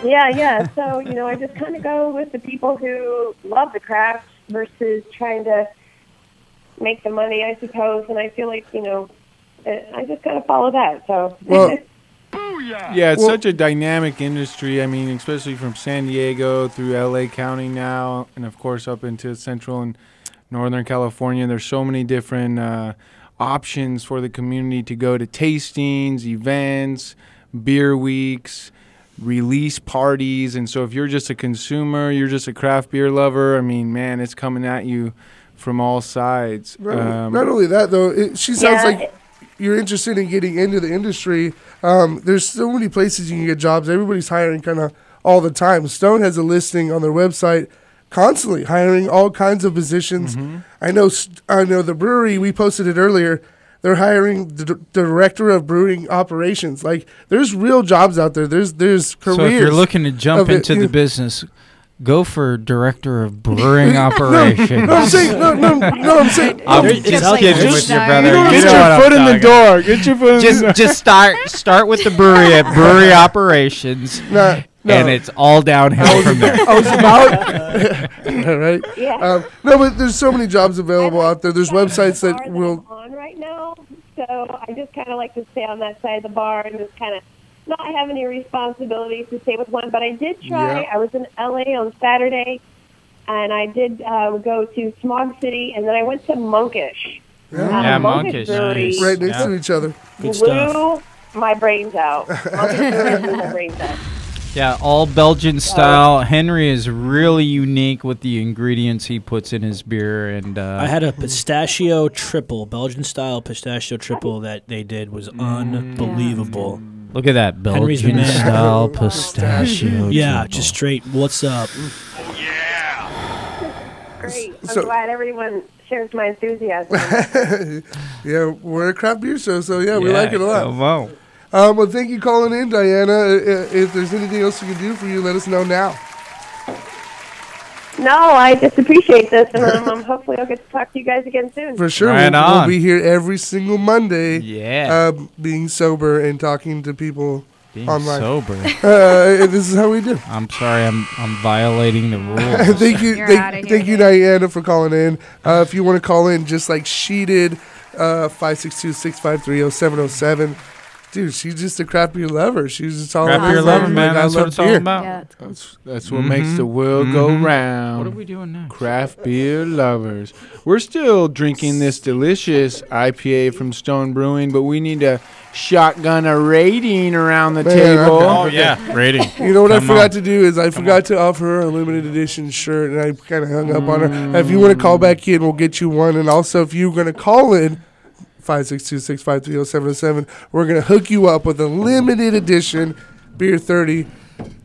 Yeah. So, you know, I just kind of go with the people who love the craft versus trying to make the money, I suppose. And I feel like, you know, I just kind of follow that. So. Well, yeah, it's such a dynamic industry. I mean, especially from San Diego through LA County now, and of course up into Central and Northern California. There's so many different options for the community to go to: tastings, events, beer weeks, release parties. And so if you're just a consumer, you're just a craft beer lover, I mean, man, it's coming at you from all sides. Not only that, though, she sounds like you're interested in getting into the industry. There's so many places you can get jobs. Everybody's hiring kind of all the time. Stone has a listing on their website constantly hiring all kinds of positions. I know the brewery, we posted it earlier, they're hiring the director of brewing operations. Like, there's real jobs out there. There's careers. So if you're looking to jump into the business, go for director of brewing operations. I'm saying. I'm just kidding with you, brother. Get your foot in the door. Get your foot in the door. Just start with the brewery at brewery operations. No. And it's all downhill from there. I was about right. Yeah. No, but there's so many jobs available out there. There's websites that will. I'm on right now, so I just kind of like to stay on that side of the bar and just kind of not have any responsibilities to stay with one. But I did try. Yeah. I was in LA on Saturday, and I did go to Smog City, and then I went to Monkish. Monkish. Brewery Right next to each other. Good stuff. blew my brains out. Monkish Brewery blew my brains out. Yeah, all Belgian style. Henry is really unique with the ingredients he puts in his beer, and I had a pistachio triple, Belgian style pistachio triple that they did was unbelievable. look at that Henry's the Belgian man. style pistachio. Yeah, triple. just straight. What's up? Great. I'm So- glad everyone shares my enthusiasm. Yeah, we're a craft beer show, so yeah, we like it a lot. Wow. Well, thank you calling in, Diana. If there's anything else we can do for you, let us know now. No, I just appreciate this, and hopefully I'll get to talk to you guys again soon. For sure. Right we'll on. be here every single Monday. Yeah. Being sober and talking to people Being online. sober. This is how we do. I'm sorry, I'm violating the rules. Thank you, You're outta here, thank you, Diana, for calling in. If you want to call in, just like she did, 562-653-0707. Dude, she's just a craft beer lover. She's just all Craft over beer the lover, place. man. Like, I That's what love it's all beer. about. Yeah, it's cool. That's what makes the world go round. What are we doing now? Craft beer lovers. We're still drinking this delicious IPA from Stone Brewing, but we need a shotgun a rating around the Man, table. Oh, yeah. Rating. You know what Come I forgot on. to do is I forgot to offer her a limited edition shirt, and I kind of hung up on her. If you want to call back in, we'll get you one. And also, if you're going to call in, 562-653-0707, we're going to hook you up with a limited edition Beer 30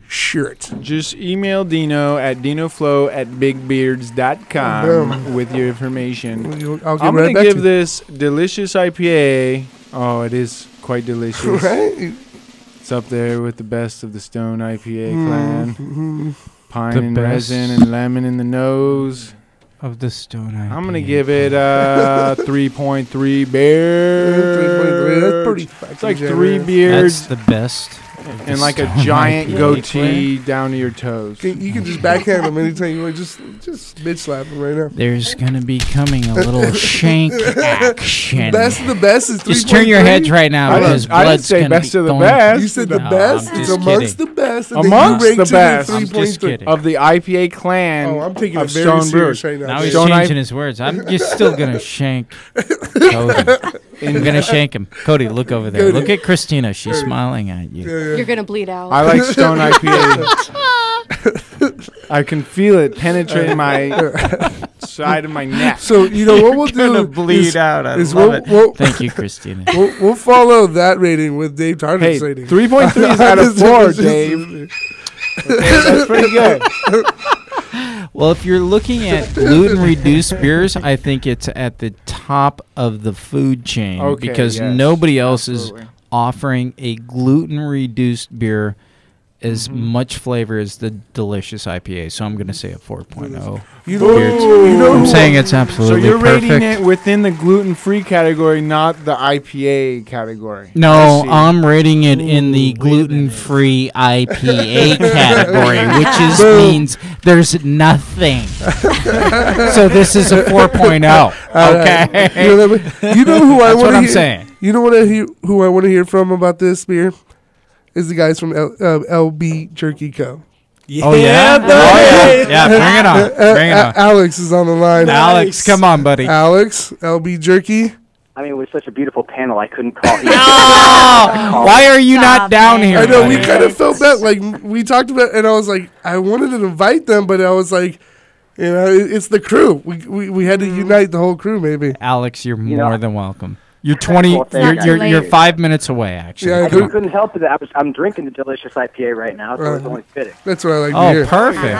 shirt. Just email Dino at dinoflow@bigbeards.com Boom. with your information. I'll get I'm right going back to to give you. this delicious IPA. Oh, it is quite delicious. Right? It's up there with the best of the Stone IPA clan. Pine The and best. resin and lemon in the nose. Of the Stone IPA. I'm going to give it a 3.3 beer. 3.3. That's pretty It's like fucking 3 generous. beers. That's the best. and like a giant goatee down to your toes. You can just backhand him anytime you want. Just bitch slap him right now. There's gonna be coming a little shank action. Best of the best is 3.3. Just turn your heads right now because I didn't blood's say gonna best be of the going. best. You said the No, best. I'm It's just amongst kidding. the best. And Amongst then you the ranked it at best. I'm just 3.3. kidding. Of the IPA clan. Oh, I'm taking it of very Stone serious Brewers. right now. Now he's Stone changing his words. I'm just still gonna shank Cody. I'm gonna shank him. Cody, look over there. Cody. Look at Christina. She's smiling at you. You're gonna bleed out. I like Stone IPA. I can feel it penetrating my side of my neck. So you know what we'll do? Gonna bleed out. I is love we'll- it. we'll- Thank you, Christina. We'll follow that rating with Dave Tarnick's Hey, rating. 3.3 is out of 4, Dave. That's pretty good. Well, if you're looking at gluten-reduced beers, I think it's at the top of the food chain because yes, nobody else absolutely. is offering a gluten-reduced beer as much flavor as the delicious IPA. So I'm going to say a 4.0. You know, I'm saying it's absolutely So you're perfect. rating it within the gluten-free category, not the IPA category. No, I see. I'm rating it in the gluten-free IPA category, which means there's nothing. So this is a 4.0. Okay. You know who I That's want what to I'm hear. saying. You know who I want to hear from about this beer is the guys from LB Jerky Co. Oh yeah, yeah. Bring it on. Bring it on. Alex is on the line. Alex, come on, buddy. Alex, LB Jerky. I mean, it was such a beautiful panel. I couldn't call. Why are you not down here? I know we buddy? kind of felt bad. Like we talked about, and I was like, I wanted to invite them, but I was like, you know, it's the crew. We had to unite the whole crew, maybe. Alex, you're You more know- than welcome. You're 20. Well, thank You're 5 minutes away, actually. Yeah, I couldn't help it. I'm drinking the delicious IPA right now, so it's only fitting. That's what I like to Oh, hear. perfect.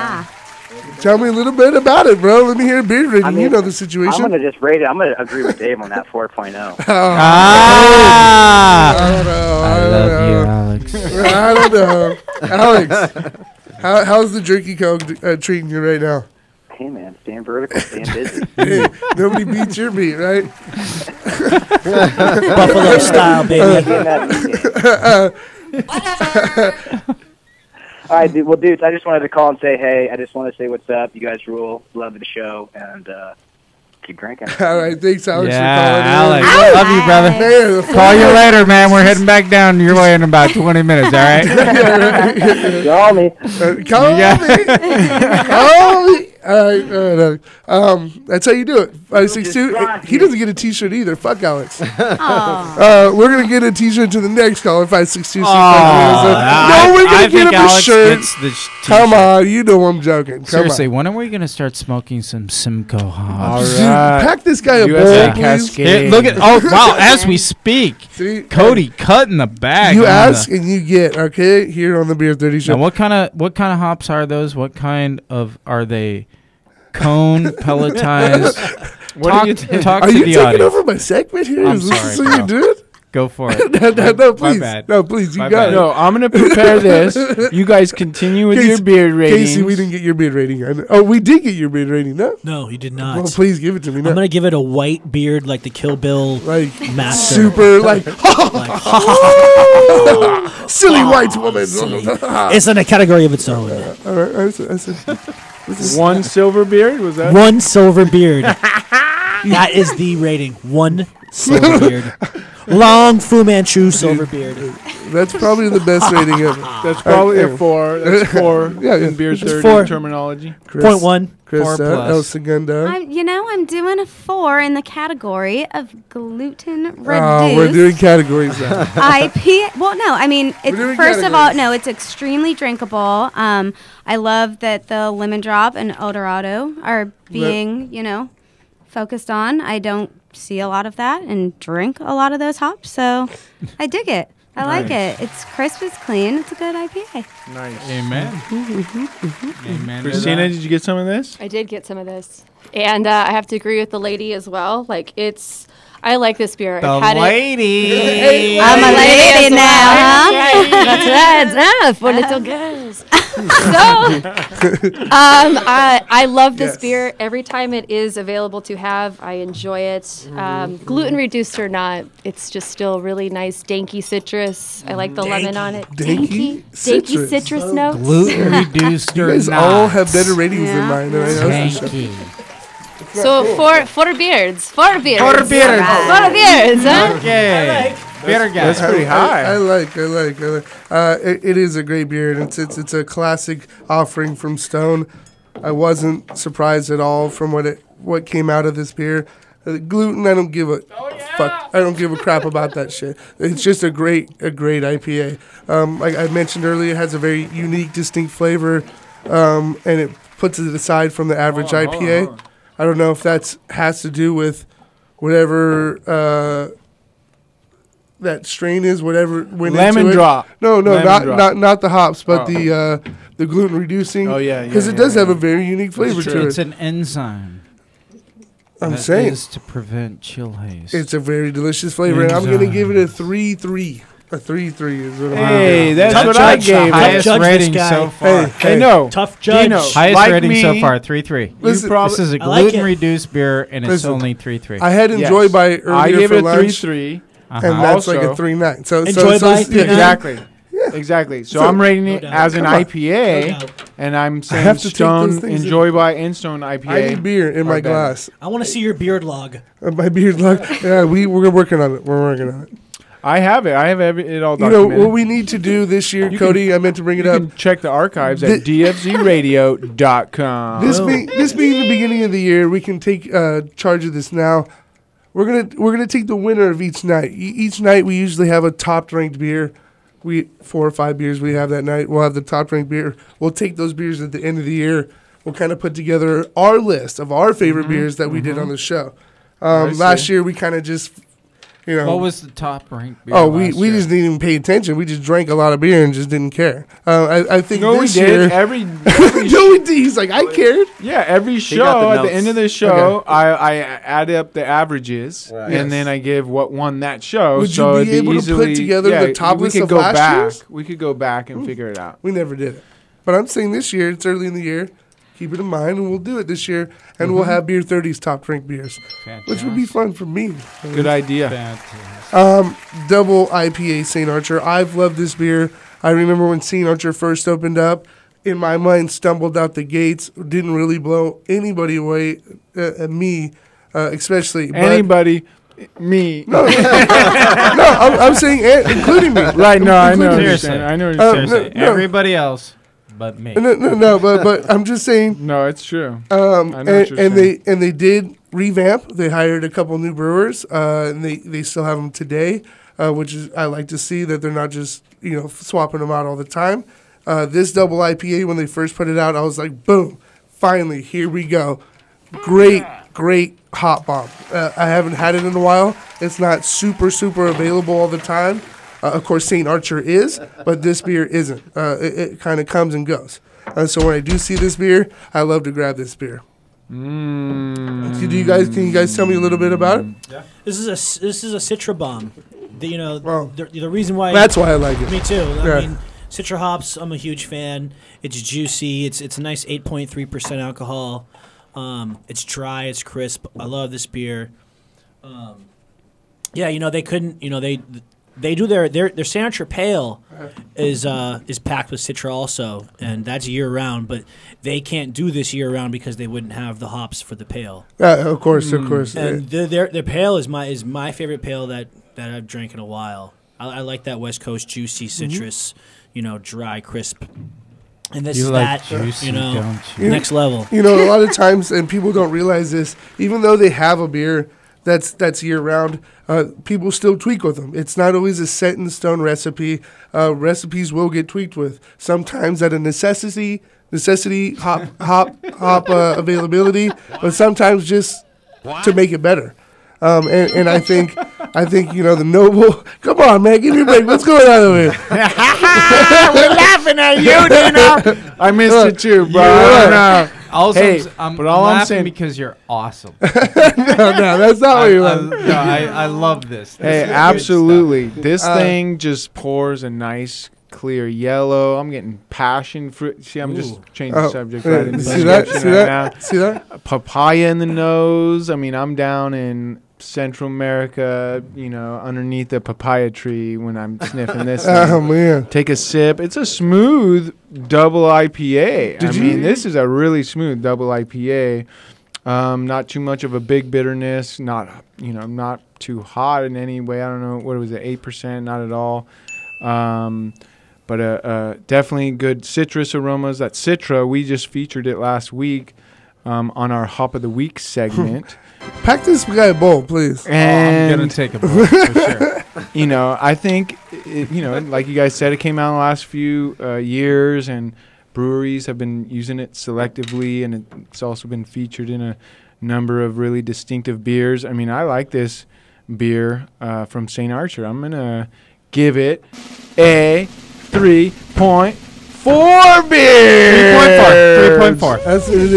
Tell me a little bit about it, bro. Let me hear a beer rating. I mean, you know the situation. I'm going to just rate it. I'm going to agree with Dave on that 4.0. Ah! I don't know. I love you, Alex. I don't know. Alex, how's the Jerky Co. Treating you right now? Hey, man, staying vertical, staying busy. Hey, nobody beats your beat, right? Buffalo style, baby. All right, dude. Well, dudes, I just wanted to call and say, hey, I just want to say what's up. You guys rule. Love the show, and keep drinking. All right, thanks, Alex, Yeah, for calling Alex. in. Love you, brother. Man, the Call you later, man. We're heading back down your way in about 20 minutes, all right? Call me. Call me. Call me. All right, that's how you do it. 562. He doesn't get a T-shirt either. Fuck Alex. We're gonna get a T-shirt to the next caller. 562. No, we're gonna get him a shirt. Come on, you know I'm joking. Come Seriously, on. when are we going to start smoking some Simcoe hops? Dude, pack this guy a USA bowl, please. Cascade. Here, look at wow! As we speak, See, Cody cutting the bag. you on ask the- and you get. Okay, here on the Beer 30 show. Now, what kind of hops are those? What kind of are they? Cone, pelletized. Talk Are to you the taking audience. over my segment here? I'm Is sorry, this what bro. you doing? Go for it. No, My please. bad. No, please. You My got bad. it. No, I'm going to prepare this. You guys continue with your beer ratings. Casey, we didn't get your beard rating. Oh, we did get your beard rating, no? No, you did not. Well, please give it to me. No. I'm gonna give it a white beard like the Kill Bill Like, master. super, like, silly white woman. It's in a category of its own. All right, I said, One silver beard? Was that? One silver beard. That is the rating. One silver beard. Long Fu Manchu silver beard. that's probably the best rating ever. That's probably a 4. That's 4 Yeah, in beer It's 30 4. terminology. Chris, 0.1. 4 Krista, plus. El Segundo. I'm doing a 4 in the category of gluten reduced. Oh, we're doing categories now. IPA. Well, no, I mean, it's doing first of all, categories. no, it's extremely drinkable. I love that the lemon drop and Eldorado are being, focused on. I don't see a lot of that and drink a lot of those hops, so I dig it. I like it. It's crisp, it's clean, it's a good IPA. Nice. Amen. Amen. to Christina, that. did you get some of this? I did get some of this, and I have to agree with the lady as well. Like I like this beer. The I've had lady. It. I'm a lady now, huh? That's right. For little girls. I love this beer. Every time it is available to have, I enjoy it. Gluten reduced or not, it's just still really nice, danky citrus. I like the lemon on it. Danky citrus notes. Gluten reduced You or guys not. all have better ratings than mine. And I know this is- Danky. So four beards. Four beards. Four beards. Four beards, huh? Okay. Beer guy. That's pretty high. I like. It is a great beer, and it's a classic offering from Stone. I wasn't surprised at all from what came out of this beer. Gluten, I don't give a fuck. I don't give a crap about that shit. It's just a great IPA. Like I mentioned earlier, it has a very unique, distinct flavor, and it puts it aside from the average IPA. I don't know if that has to do with whatever that strain is, whatever went Lemon into it. drop. No, Lemon drop. not the hops, but the gluten reducing. Oh, yeah, because it does have a very unique flavor to It's it. an enzyme. I'm that saying is to prevent chill haze. it's a very delicious flavor, and I'm gonna give it a 3-3. A 3-3 is what I'm Hey, that's Tough what I judge. gave. Tough Highest judge this rating guy. so far. Hey, no. Tough judge. Dino, Highest like rating me, so far, 3-3. Listen, This is a I like it. gluten-reduced beer, and it's Listen, only 3-3. I had Yes. Enjoy By earlier I gave for it a lunch, 3-3. and that's like a Also- 3-9. So Enjoy By 3-9? Exactly. Exactly. So I'm rating it doubt. as an Come on. IPA, No doubt. and I'm have saying to take Stone those things Enjoy by and Stone IPA. I need beer in are my better. glass. I want to see your beard log. My beard luck. Yeah, we're working on it. We're working on it. I have it. I have it all You know documented. what we need to do this year, You Cody? I meant to bring it You up. can check the archives Thi- at dfzradio.com. This being the beginning of the year, we can take charge of this now. We're gonna take the winner of each night. Each night we usually have a top ranked beer. 4 or 5 beers we have that night. We'll have the top ranked beer. We'll take those beers at the end of the year. We'll kind of put together our list of our favorite beers that we did on the show. Last year we kind of just, What was the top ranked beer? Oh, last we year? just didn't even pay attention. We just drank a lot of beer and just didn't care. I think No, we this did. year. Every no, we did. He's like, I cared. Yeah, every got show the at the notes. end of the show, I add up the averages, Right. and then I give what won that show. Would you so be it'd able to easily, put together the top we list could of go last back. year's? We could go back and figure it out. We never did it. But I'm saying this year, it's early in the year. Keep it in mind, and we'll do it this year. And we'll have Beer 30's top ranked beers, which would be fun for me. Good idea. Double IPA St. Archer. I've loved this beer. I remember when St. Archer first opened up. In my mind, stumbled out the gates. Didn't really blow anybody away, me especially. But Anybody, me. No, I'm saying including me. Right, no, I know what you're Seriously. saying. I know what you're saying. Seriously, no. everybody else but me. No, but I'm just saying. No, it's true. I know what you're saying. They did revamp. They hired a couple new brewers, and they still have them today, which is I like to see that they're not just swapping them out all the time. This double IPA, when they first put it out, I was like, boom, finally, here we go. Great hot bomb. I haven't had it in a while. It's not super available all the time. Of course, St. Archer is, but this beer isn't. It kind of comes and goes. So when I do see this beer, I love to grab this beer. Can you guys tell me a little bit about it? Yeah. This is a Citra bomb. The reason why That's why I like it. Me too. Yeah. I mean, Citra hops. I'm a huge fan. It's juicy. It's a nice 8.3% alcohol. It's dry. It's crisp. I love this beer. They couldn't. They do their signature pale is packed with Citra also, and that's year round. But they can't do this year round because they wouldn't have the hops for the pale. Of course. And their pale is my favorite pale that I've drank in a while. I like that West Coast juicy citrus, dry, crisp. And this You is like that, juicy, don't you? next level. A lot of times, and people don't realize this, even though they have a beer that's year round, people still tweak with them. It's not always a set in stone recipe. Recipes will get tweaked with. Sometimes at a necessity hop availability, but sometimes just to make it better. And I think the Noble. Come on, man, give me a break. What's going on over here? We're laughing at you, Dino. I missed it too, bro. but all I'm saying because you're awesome. No, that's not what you're like. I love this. Hey, absolutely. This thing just pours a nice, clear yellow. I'm getting passion fruit. See, I'm just changing the subject right into See that? See that? Papaya in the nose. I mean, I'm down in Central America, underneath the papaya tree when I'm sniffing this thing. Oh, man. Take a sip. It's a smooth double IPA. This is a really smooth double IPA. Not too much of a big bitterness. Not too hot in any way. I don't know. What was it? 8%? Not at all. But definitely good citrus aromas. That Citra, we just featured it last week on our Hop of the Week segment. Pack this guy a bowl, please. And I'm going to take a bowl for sure. I think, like you guys said, it came out in the last few years, and breweries have been using it selectively, and it's also been featured in a number of really distinctive beers. I mean, I like this beer from St. Archer. I'm going to give it a 3.4 beer. 3.4. That's an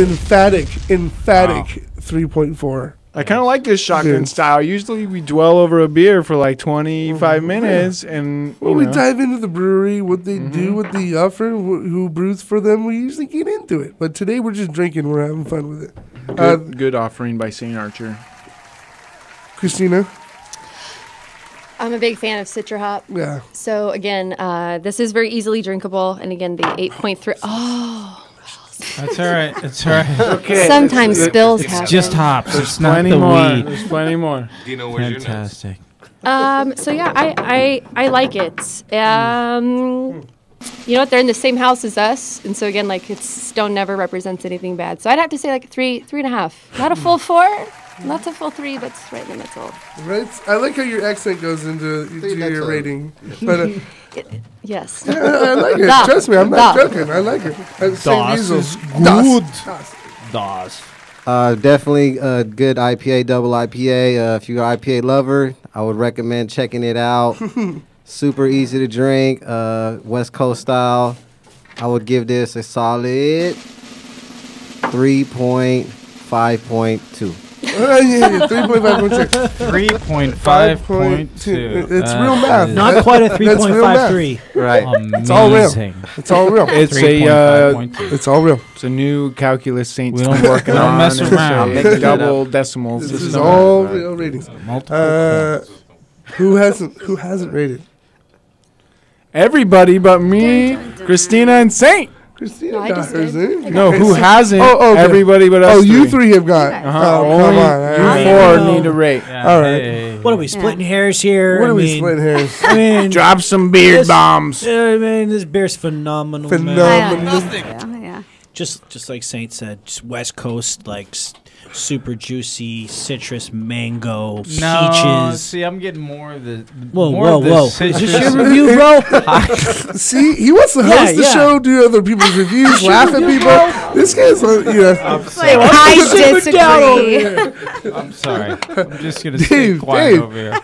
emphatic 3.4. I kind of like this shotgun style. Usually we dwell over a beer for like 25 minutes. And we dive into the brewery, what they do, what they offer, who brews for them. We usually get into it. But today we're just drinking. We're having fun with it. Good offering by St. Archer. Christina? I'm a big fan of Citra hop. Yeah. So, again, this is very easily drinkable. And, again, the 8.3. Oh. That's all right. It's all right. Okay. Sometimes spills happen. It's just hops. There's It's not plenty the more. wheat. There's plenty more. Dino, where's Fantastic. So yeah, I like it. You know what? They're in the same house as us, and so again, like Stone never represents anything bad. So I'd have to say like 3.5. Not a full 4, not a full 3, but it's right in the middle. Right. I like how your accent goes into your rating. But yes. I like it. Trust me, I'm not joking. I like it. Das ist gut. Das. Definitely a good IPA, double IPA. If you're an IPA lover, I would recommend checking it out. Super easy to drink, West Coast style. I would give this a solid 3.5.2. Yeah, 3.5.2. 3.5.2. It's real math. Not quite a 3.53. Right. It's all real. It's all real. It's It's all real. It's a new calculus Saints We don't working don't on. mess It's around. a double decimals. This is all real ratings. Multiple Who hasn't rated? Everybody but me, Christina, and Saint. Christina I got just hers did. in. No, who hasn't? Oh, okay. Everybody but us. Oh, you three have got. Oh, Only come on. you four need to rate. All right. What are we splitting hairs here? What are we splitting hairs? I mean, Drop some beard bombs. I mean, this beer's phenomenal. Phenomenal. Yeah. Just like Saint said, just West Coast, like super juicy citrus, mango, No, peaches. see, I'm getting more of the. Whoa. Is this citrus. your review, bro? See, he wants to host the show, do other people's reviews, laugh at people. This guy's, I disagree. I'm sorry. I'm just gonna stay quiet over here.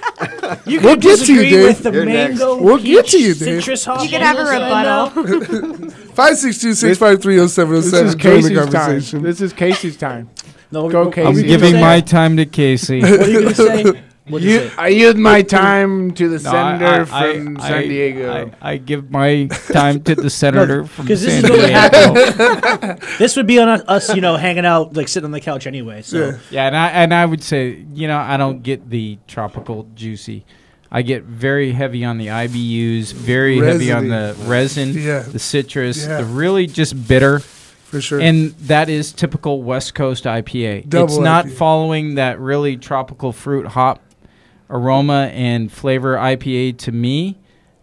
You We'll can get to you, disagree Dave. with the You're mango. We'll get to peach, you, Dave. Citrus hop. You could have a rebuttal. 562-653-0707. This is Join the Casey's time. conversation. This is Casey's time. No, Go, what Casey. were I'm you giving gonna my say? time to Casey. What are you gonna say? What is it? I yield my time to the No, senator from San Diego. I give my time to the senator from Because this San is what would Diego. happen. This would be on us, hanging out, like sitting on the couch anyway. So Yeah, and I would say, I don't get the tropical juicy. I get very heavy on the IBUs, very heavy on the resin, the citrus, the really just bitter. For sure. And that is typical West Coast IPA. Double it's not IPA. following that really tropical fruit hop aroma and flavor IPA to me,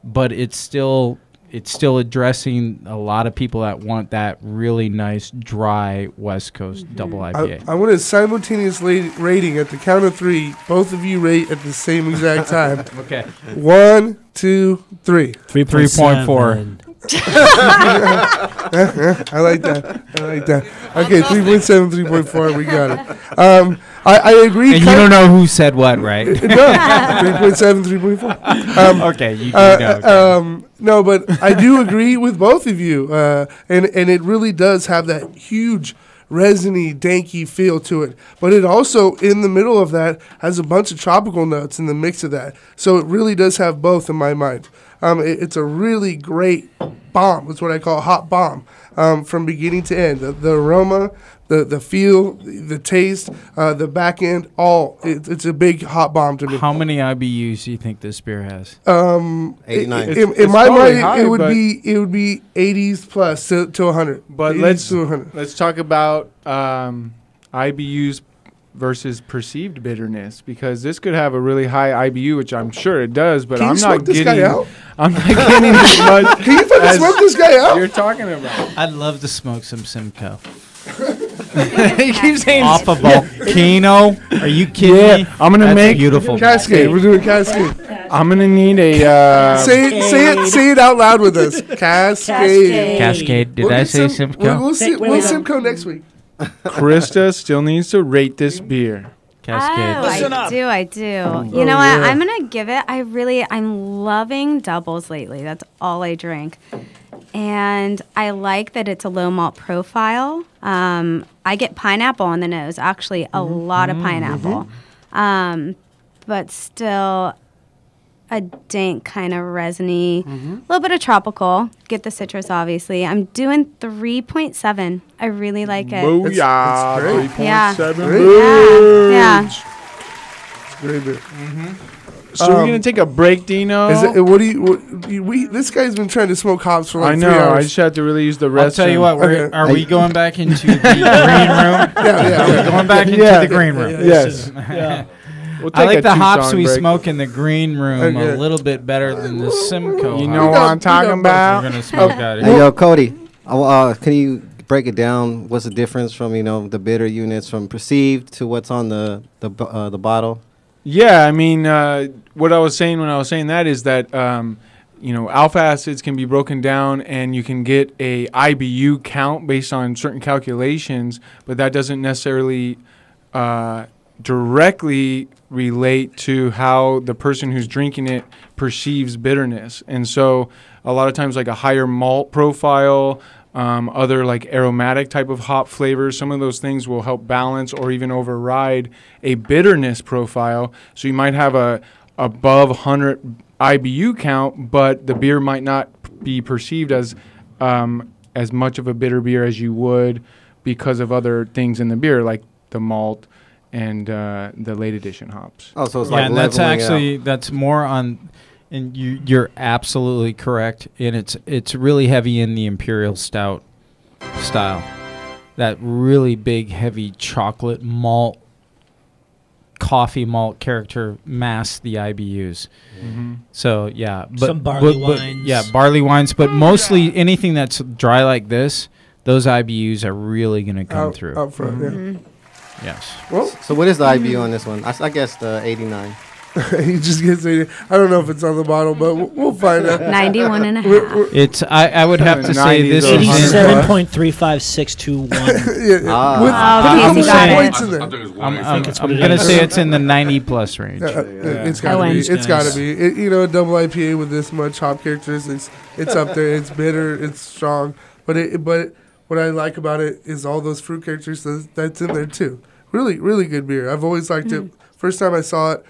but it's still addressing a lot of people that want that really nice dry West Coast double IPA. I want a simultaneous rating at the count of 3. Both of you rate at the same exact time. Okay. 1, 2, 3. 3.4. I like that. Okay, 3.7, 3.4, we got it. I agree. And you don't know who said what, right? No, 3.7, 3.4. Okay, you do know. No, but I do agree with both of you, and it really does have that huge resiny, danky feel to it. But it also, in the middle of that, has a bunch of tropical notes in the mix of that. So it really does have both in my mind. It's a really great bomb. It's what I call a hot bomb from beginning to end. The aroma, the feel, the taste, the back end, it's a big hot bomb to me. How many IBUs do you think this beer has? 89. In my mind, it would be 80s plus to 100. But let's talk about IBUs versus perceived bitterness, because this could have a really high IBU, which I'm sure it does, but I'm not getting as much. Can you fucking smoke this guy out? You're talking about. I'd love to smoke some Simcoe. He keeps saying off a volcano. Are you kidding me? I'm gonna make beautiful Cascade. We're doing Cascade. I'm gonna need a say it out loud with us. Cascade. Cascade. Did I say Simcoe? We'll Simcoe next week. Krista still needs to rate this beer. Cascade. I do. You know what? I'm going to give it, I'm loving doubles lately. That's all I drink. And I like that it's a low malt profile. I get pineapple on the nose, actually a lot of pineapple. But still a dank kind of resiny, a little bit of tropical. Get the citrus, obviously. I'm doing 3.7. I really like it. Booyah! 3.7. Yeah. It's great beer. So we're gonna take a break, Dino. This guy's been trying to smoke hops for like 3 I know. hours. I just have to really use the rest. I'll tell you what. Are we going back into the green room? Yeah. Are we going back into the green room? Yes. Yeah. We'll I like a the hops two-song we break. smoke in the green room a little bit better than the Simcoe. You know what I'm talking about? We're gonna smoke out of Hey, here. yo, Cody, can you break it down? What's the difference from the bitter units from perceived to what's on the bottle? Yeah, I mean, what I was saying when I was saying that is that alpha acids can be broken down, and you can get a IBU count based on certain calculations, but that doesn't necessarily directly relate to how the person who's drinking it perceives bitterness. And so a lot of times, like a higher malt profile, other like aromatic type of hop flavors, some of those things will help balance or even override a bitterness profile. So you might have a above 100 IBU count, but the beer might not be perceived as much of a bitter beer as you would because of other things in the beer, like the malt and the late edition hops. Oh, so it's like and that's more on. And you're absolutely correct, and it's really heavy in the imperial stout style. That really big, heavy chocolate malt, coffee malt character masks the IBUs. So yeah, but some barley wines. Yeah, barley wines, but mostly anything that's dry like this, those IBUs are really going to come through. Up front, yeah. Yes. Well, so what is the IBU on this one? I guess the 89. He just gets 80. I don't know if it's on the bottle, but we'll find out. 91 and a half. It's I would have to say this is 87.35621. With points in there. I'm going to say it's in the 90 plus range. It's got to be. It's got to be. A double IPA with this much hop characteristics, it's up there. It's bitter. It's strong. But what I like about it is all those fruit characteristics that's in there too. Really, really good beer. I've always liked it. First time I saw it,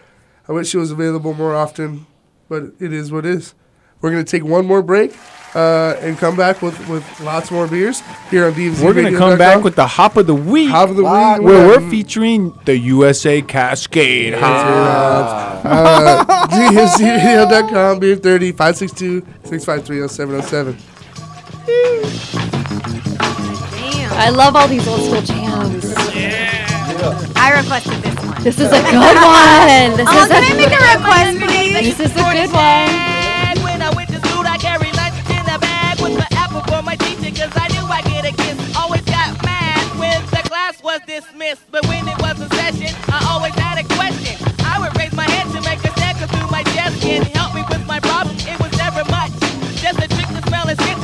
I wish it was available more often, but it is what it is. We're going to take one more break and come back with lots more beers here on DFZ. We're going to come back with the Hop of the Week. Hop of the Week. Where we're featuring the USA Cascade Hops. DFZradio.com, Beer 30, 562-653-0707. I love all these old school jams. I requested this one. This is a good one. Can I make a request, please? This is a good one. When I went to school, I carried lunch in a bag with the apple for my teacher, cause I knew I'd get a kiss. Always got mad when the class was dismissed, but when it was a session, I always had a question. I would raise my hand to make a step through my desk and help me with my problem. It was never much, just a trick to smell and spit.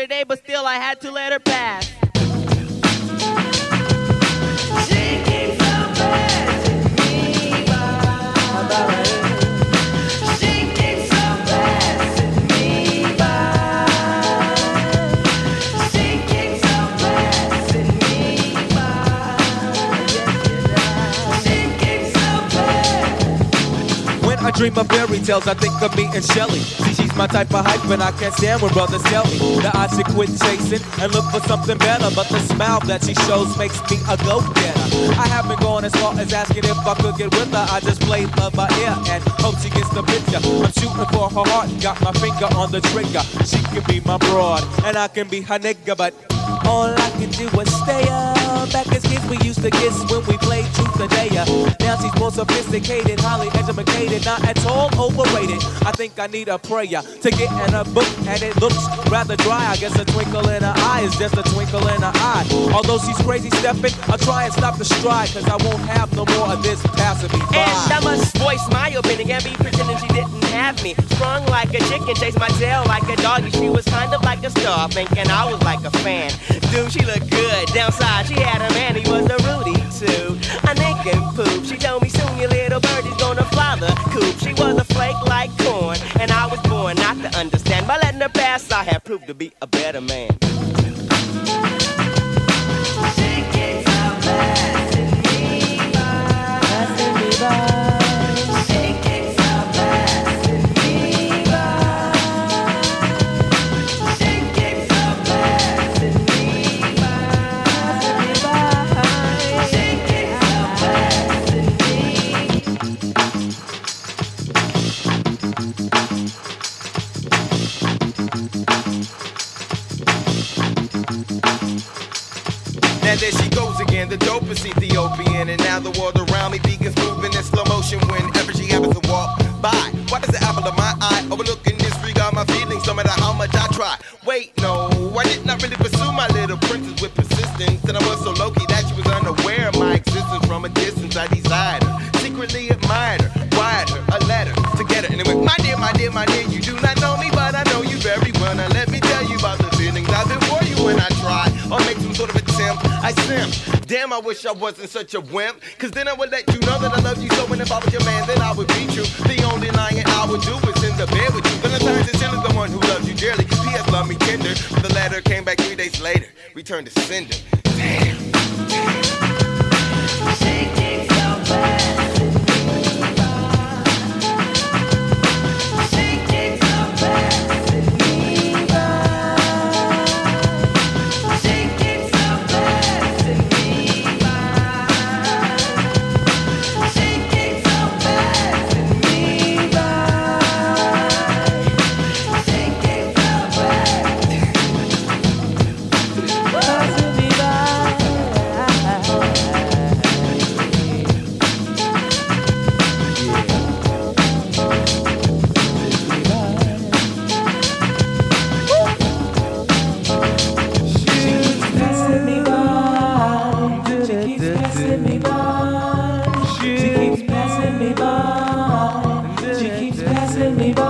today, but still I had to let her pass. I dream of fairy tales, I think of me and Shelly. See, she's my type of hype, and I can't stand when brothers tell me that I should quit chasing and look for something better. But the smile that she shows makes me a go-getter. I haven't gone as far as asking if I could get with her. I just play love by ear and hope she gets the picture. I'm shooting for her heart, got my finger on the trigger. She can be my broad, and I can be her nigga, but all I can do is stay up. Back as kids we used to kiss when we played truth or dare. Now she's more sophisticated, highly educated, not at all overrated. I think I need a prayer to get in a book, and it looks rather dry. I guess a twinkle in her eye is just a twinkle in her eye. Although she's crazy stepping, I'll try and stop the stride, cause I won't have no more of this passing me by. And I must voice my opinion and be pretending she didn't have me. Sprung like a chicken, chased my tail like a doggy. She was kind of like a star, thinking I was like a fan. Dude, she looked good. Downside, she had a man, he was a Rudy too. A naked poop. She told me soon your little birdie's gonna fly the coop. She was a flake like corn, and I was born not to understand. By letting her pass, I have proved to be a better man. She keeps on passing me by. Passing me by. She keeps on passing me by. She keeps on passing me by. She keeps on passing Now there she goes again, the dopest Ethiopian. And now the world around me begins moving in slow motion whenever she happens to walk by. Why does the apple of my eye overlook and disregard my feelings no matter how much I try? Wait, no, I did not really pursue my little princess with persistence. And I was so low-key that she was unaware of my existence. From a distance I desired her, secretly admired her, wired her a letter to get her. And it went, my dear, my dear, my dear, you do not know me, but I know you very well. Now let me tell you about the feelings I've been for you when I try or make some sort of attempt. I simp. Damn, I wish I wasn't such a wimp, cause then I would let you know that I love you so. And if I was your man, then I would beat you. The only lying I would do is in the bed with you. Then I turned to Silly, the one who loves you dearly. P.S. love me tender. The letter came back 3 days later, returned to sender. Damn. She keeps on passing me by. She keeps on passing me by. She keeps on passing me by. She keeps on passing me by. She keeps on passing me by.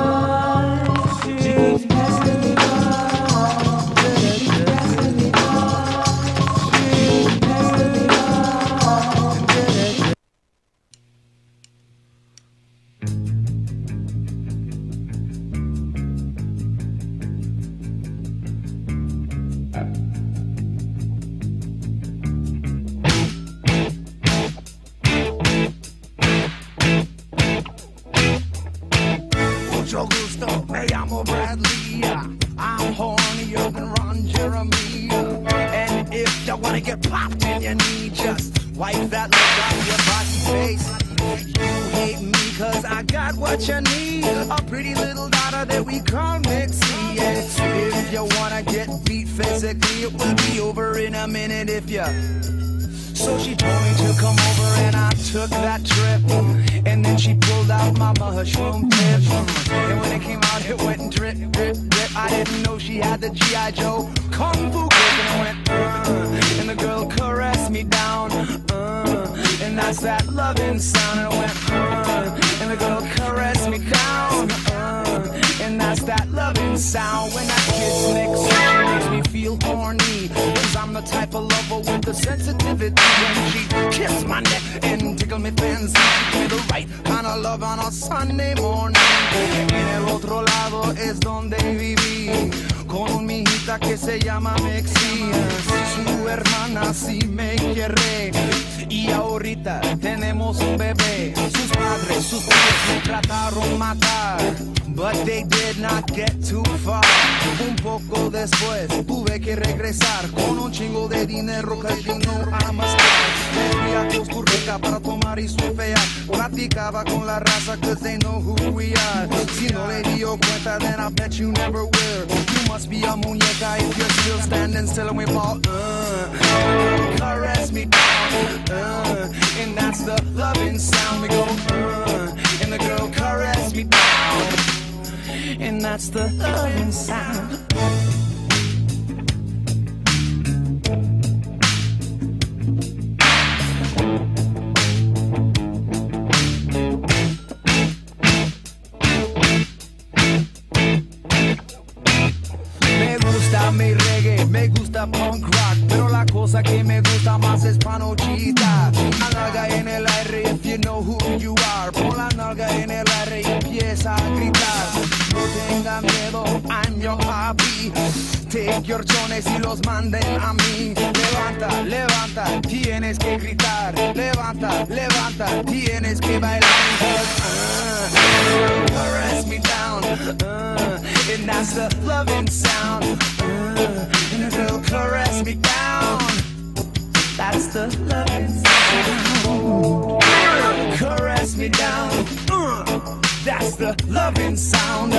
Mucho gusto, me llamo Bradley. I'm hornier than Ron Jeremy. And if you wanna get popped in your knee, just wipe that look off your bossy face. You hate me cause I got what you need. A pretty little daughter that we call Mixie. And if you wanna get beat physically, it will be over in a minute if you... So she told me to come over and I took that trip. And then she pulled out my mushroom tip. And when it came out, it went drip, drip, drip. I didn't know she had the G.I. Joe Kung Fu grip. And it went, and the girl caressed me down. And that's that loving sound. And it went, and the girl caressed me down. And that's that's that loving sound. When that kiss next to she makes me feel horny. Cause I'm the type of lover with the sensitivity. When she kiss my neck and tickle me fancy, give me the right kind of love on a Sunday morning. En el otro lado es donde viví, con un mijita que se llama Mexi. Su hermana sí me quiere, y ahorita tenemos un bebé. Sus padres, sus tíos me trataron matar, but they did not get too far. Un poco después tuve que regresar con un chingo de dinero, cause you know I'm a star. Me fui a Costa Rica para tomar y surfear, platicaba con la raza cause they know who we are. Si no le dio cuenta, then I bet you never will. You must be a muñeca if you're still standing still and we ball. Caress me down, and that's the loving sound. We go, and the girl caress me down, and that's the loving sound. Me gusta mi reggae, me gusta punk rock, pero la cosa que me gusta más es panochita. La nalga en el aire, if you know who you are. Pon la nalga en el aire y empieza a gritar. No tenga miedo, I'm your happy. Take your chones y los manden a mí. Levanta, levanta, tienes que gritar. Levanta, levanta, tienes que bailar. Caress me down, and that's the loving sound. And the girl caress me down, that's the loving sound. Caress me down, that's the loving sound.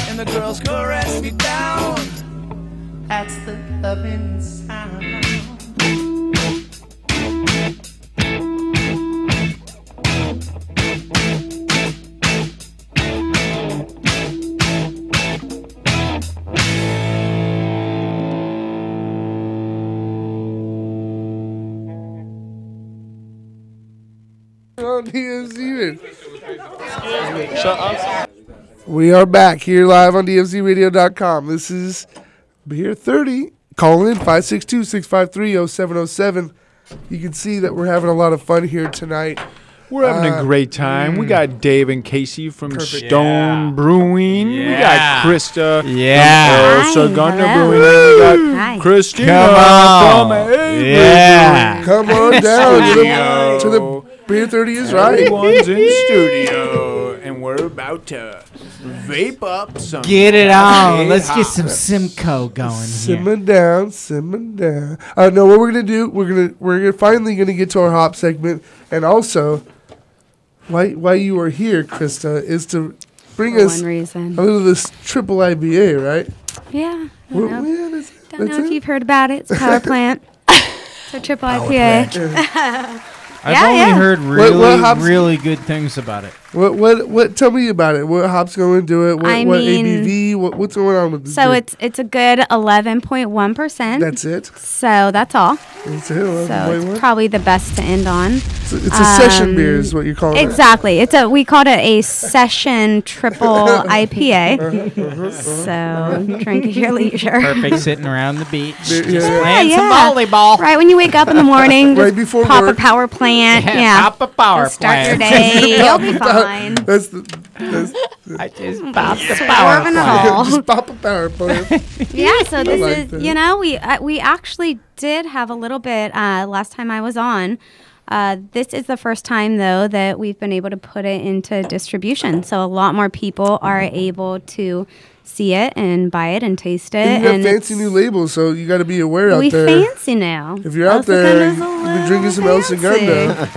And the girls caress me down, that's the loving sound. On DMC We are back here live on DMCRadio.com. This is Beer 30. Call in 562-653-0707. You can see that we're having a lot of fun here tonight. We're having a great time. We got Dave and Casey from Stone Brewing. Yeah. We got Krista Yeah. from Segundo Brewing. And we got Christina from Avery Brewing. Come on down to the Beer 30 is right. Everyone's in studio, and we're about to vape up some. Get it on. Let's get some Simcoe going Simmer down, simmer down. No, what we're gonna do? We're finally gonna get to our hop segment, and also, why you are here, Krista, is to bring For us one reason. a little of this triple IBA, right? Yeah. Well, Don't know, yeah, don't that's know if it? you've heard about it. It's a power plant. It's a triple IPA. I've only heard really, What hops- really good things about it. What? Tell me about it. What hops going into it? What I mean- ABV? What's going on with this? So beer? it's a good 11.1%. That's it. So that's all. That's it. So 11.1? it's probably the best to end on. It's a session beer, is what you're calling it. Exactly. We called it a session triple IPA. So drink at your leisure. Perfect sitting around the beach. Just Yeah. playing Yeah. some volleyball. Right when you wake up in the morning, Right just before pop work. a power plant. Yeah. Pop a power Just start your plant. day. You'll be fine. That's I just popped the Swerving power it plant. all. just pop a power plant. Yeah, so this like is, that. we actually did have a little bit last time I was on. This is the first time, though, that we've been able to put it into distribution. So a lot more people are able to see it and buy it and taste it. And you got and fancy new labels, so you got to be aware out we there. fancy now. If you're out El there, Seguindo's a you've been drinking some El little Segundo.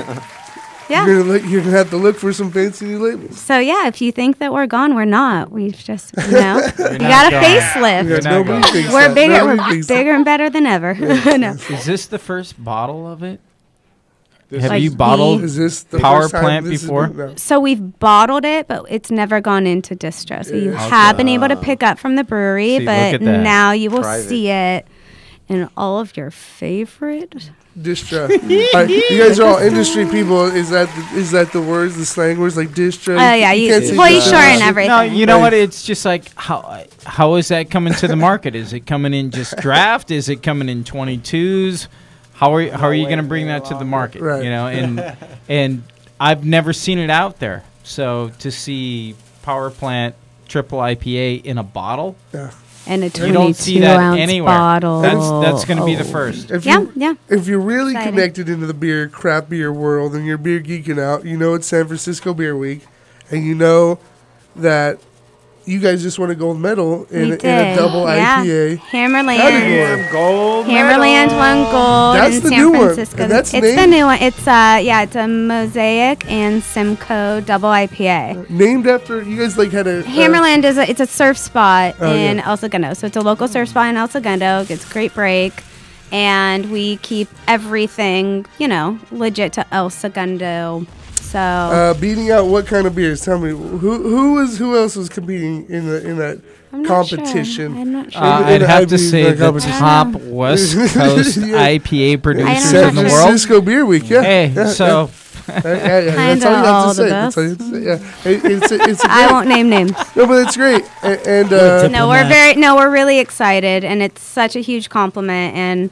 Yeah. You're gonna have to look for some fancy new labels. So yeah, if you think that we're gone, we're not. We've just, you got a not gone. facelift. Yeah, nobody thinks We're that. bigger. Nobody We're thinks bigger and better than ever. No. Is this the first bottle of it? This Have Like you bottled Is this the power first time plant this is before? no. So we've bottled it, but it's never gone into distro. So you Yeah. have been able to pick up from the brewery, See, look but at that. now you will Private. see it and all of your favorite Distra. You guys are all industry people. Is that the words, the slang words like distra? Yeah, you shorten everything. No, you know what? It's just like how is that coming to the market? Is it coming in just draft? Is it coming in 22s? How are you going to bring that to the market? Right. You know, and I've never seen it out there. So to see Power Plant Triple IPA in a bottle. Yeah. And a 22 you don't see that ounce anywhere. bottle. That's going to be the first. If Yeah. If you're really Exciting. connected into the craft beer world and you're beer geeking out, you know it's San Francisco Beer Week, and you know that you guys just won a gold medal in a double IPA Hammerland. category. Gold Hammerland won gold That's in the San new one. Francisco. And that's it's named- the new one. It's a Mosaic and Simcoe double IPA. Named after you guys had a Hammerland it's a surf spot Oh, in yeah. El Segundo. So it's a local surf spot in El Segundo. Gets great break. And we keep everything, legit to El Segundo. So beating out what kind of beers? Tell me who else was competing in that I'm not competition? Sure. I'm not sure. I'd have to IPA say the competition. top West Coast IPA producers San in the world. Francisco Beer Week, yeah. Hey, yeah, so yeah. That's all you have to say. That's all you have to say. Yeah, it's I won't name names. No, but it's great. And we're really excited, and it's such a huge compliment, and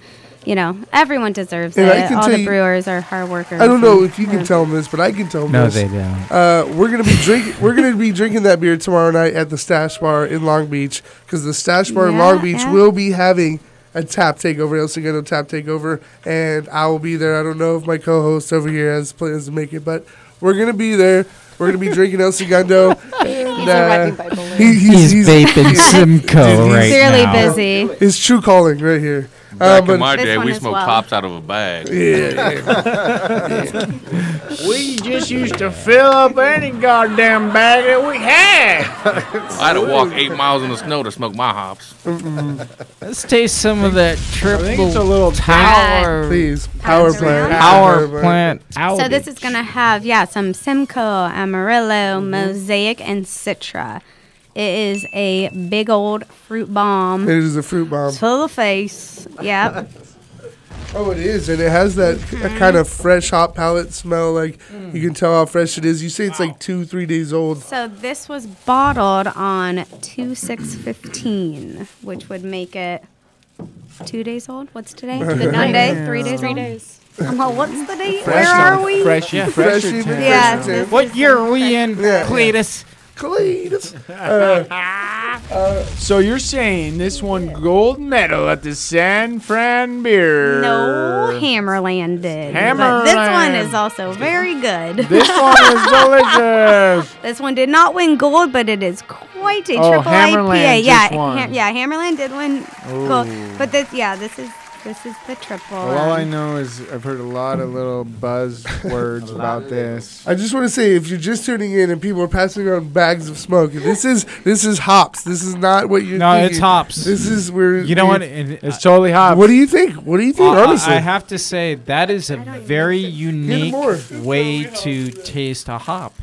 everyone deserves And I it. can All tell the you- brewers are hard workers. I don't know if you can tell them this, but I can tell them No, this. they don't. We're gonna be drinking. We're gonna be drinking that beer tomorrow night at the Stash Bar in Long Beach, because the Stash Bar in Long Beach will be having a tap takeover, El Segundo tap takeover, and I will be there. I don't know if my co-host over here has plans to make it, but we're gonna be there. We're gonna be drinking El Segundo. And, He's vaping Simcoe right Clearly now. busy. His true calling right here. Back but in my This day, one we as smoked well. tops out of a bag. We just used to fill up any goddamn bag that we had. I had to walk 8 miles in the snow to smoke my hops. Let's taste some of that triple it's a little tower. Please, power plant. Power plant. So this is gonna have some Simcoe, Amarillo, Mosaic, and Citra. It is a big old fruit bomb. It is a fruit bomb. To the face. Yep. Oh, it is, and it has that kind of fresh hop palate smell. Like you can tell how fresh it is. You say it's like 2-3 days old. So this was bottled on 2/6/15, which would make it 2 days old. What's today? The Monday. ninth. 3 days. 3 old? days. What's the date? Fresh Where are we? Fresh, yeah, Fresh fresher even, tang. Yeah. fresher tang. What year are we in, Yeah. Cletus? Cletus. So you're saying this won gold medal at the San Fran Beer? No, Hammerland did. But this one Hammerland. is also very good. This one is delicious. This one did not win gold, but it is quite a Oh, triple Hammerland IPA. just won. Hammerland did win gold. Ooh. But this is the triple. Well, all I know is I've heard a lot of little buzzwords about this. I just want to say, if you're just tuning in and people are passing around bags of smoke, this is hops. This is not what you're. No, thinking. it's hops. This is where You know what? And It's totally hops. What do you think? What do you think? Honestly, I have to say that is a very unique more. way to taste a hop.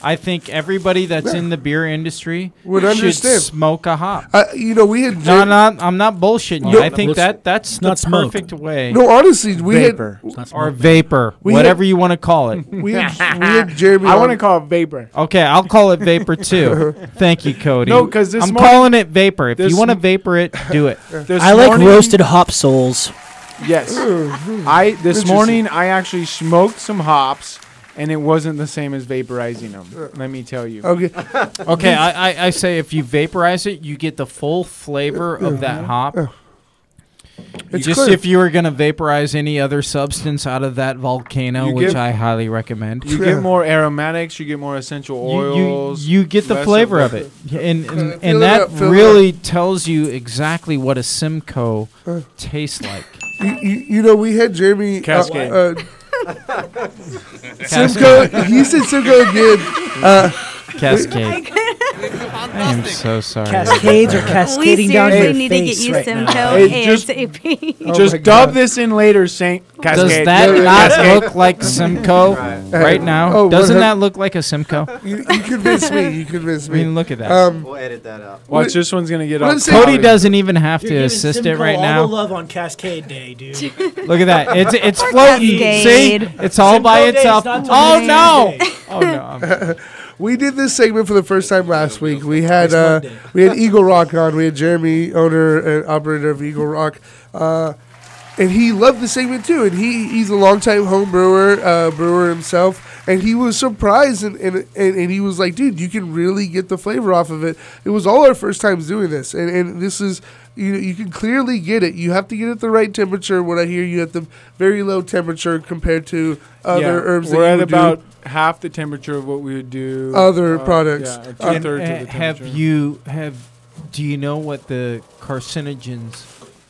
I think everybody that's in the beer industry Would should understand. smoke a hop. we had. No, I'm not bullshitting you. No, I think that's the not smoke. perfect way. No, honestly, we Vapor. Or vapor, We whatever you want to call it. we had Jeremy. I on- want to call it vapor. Okay, I'll call it vapor too. Thank you, Cody. No, 'cause this I'm morning- calling it vapor. If this you want to vapor it, do it. This I like morning- roasted hop souls. Yes. This morning I actually smoked some hops, and it wasn't the same as vaporizing them. Let me tell you. Okay. Okay, I say if you vaporize it, you get the full flavor of that hop. It's Just clear. if you were going to vaporize any other substance out of that volcano, You which get- I highly recommend. You get more aromatics. You get more essential oils. You get the less flavor of the- it, and Fill it and that up, fill it really tells you exactly what a Simcoe tastes like. We had Jeremy. Cascade. Simcoe. He said Simcoe again. Cascade. I am so sorry. Cascades are cascading down your seriously need to get face you right Simcoe now. Hey, just- ASAP. Just dub this in later, Saint Does Cascade. that not Cascade. look like Simcoe right now? Oh, Doesn't 100 that look like a Simcoe? You convinced me. You convinced I me. mean, look at that. We'll edit that out. Watch, this one's gonna get What off. I'm saying- Cody doesn't even have You're to giving assist it Simcoe right all now. the love on Cascade Day, dude. Look at that. It's Poor floating. See? Cascade. It's all by Simcoe Day is itself. not till Oh New no. Year's Day. Oh no. We did this segment for the first time last week. We had Monday. Eagle Rock on. We had Jeremy, owner and operator of Eagle Rock, and he loved the segment too. And he's a longtime home brewer himself. And he was surprised, and he was like, "Dude, you can really get the flavor off of it." It was all our first times doing this, and this is you can clearly get it. You have to get it at the right temperature. What I hear, you at the very low temperature compared to other herbs. We're that you at would about half the temperature of what we would do Other products. Yeah, And, 2/3 of the temperature. do you know what the carcinogens?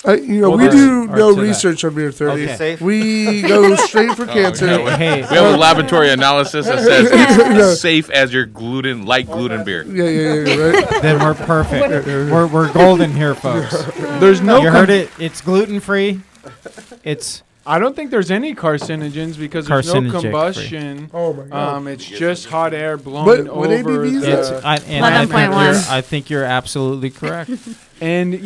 We Well, do or no to that. research on Beer 30. Okay. We go straight for cancer. Hey, We have a laboratory analysis that says it's safe as your light gluten beer. Yeah, right. Then we're perfect. We're golden here, folks. There's no. You heard it. It's gluten free. It's. I don't think there's any carcinogens because there's no Carcinogenic-free. combustion. Oh my god. It's just hot air blowing Would over. ABVs the- I think you're absolutely correct. And let's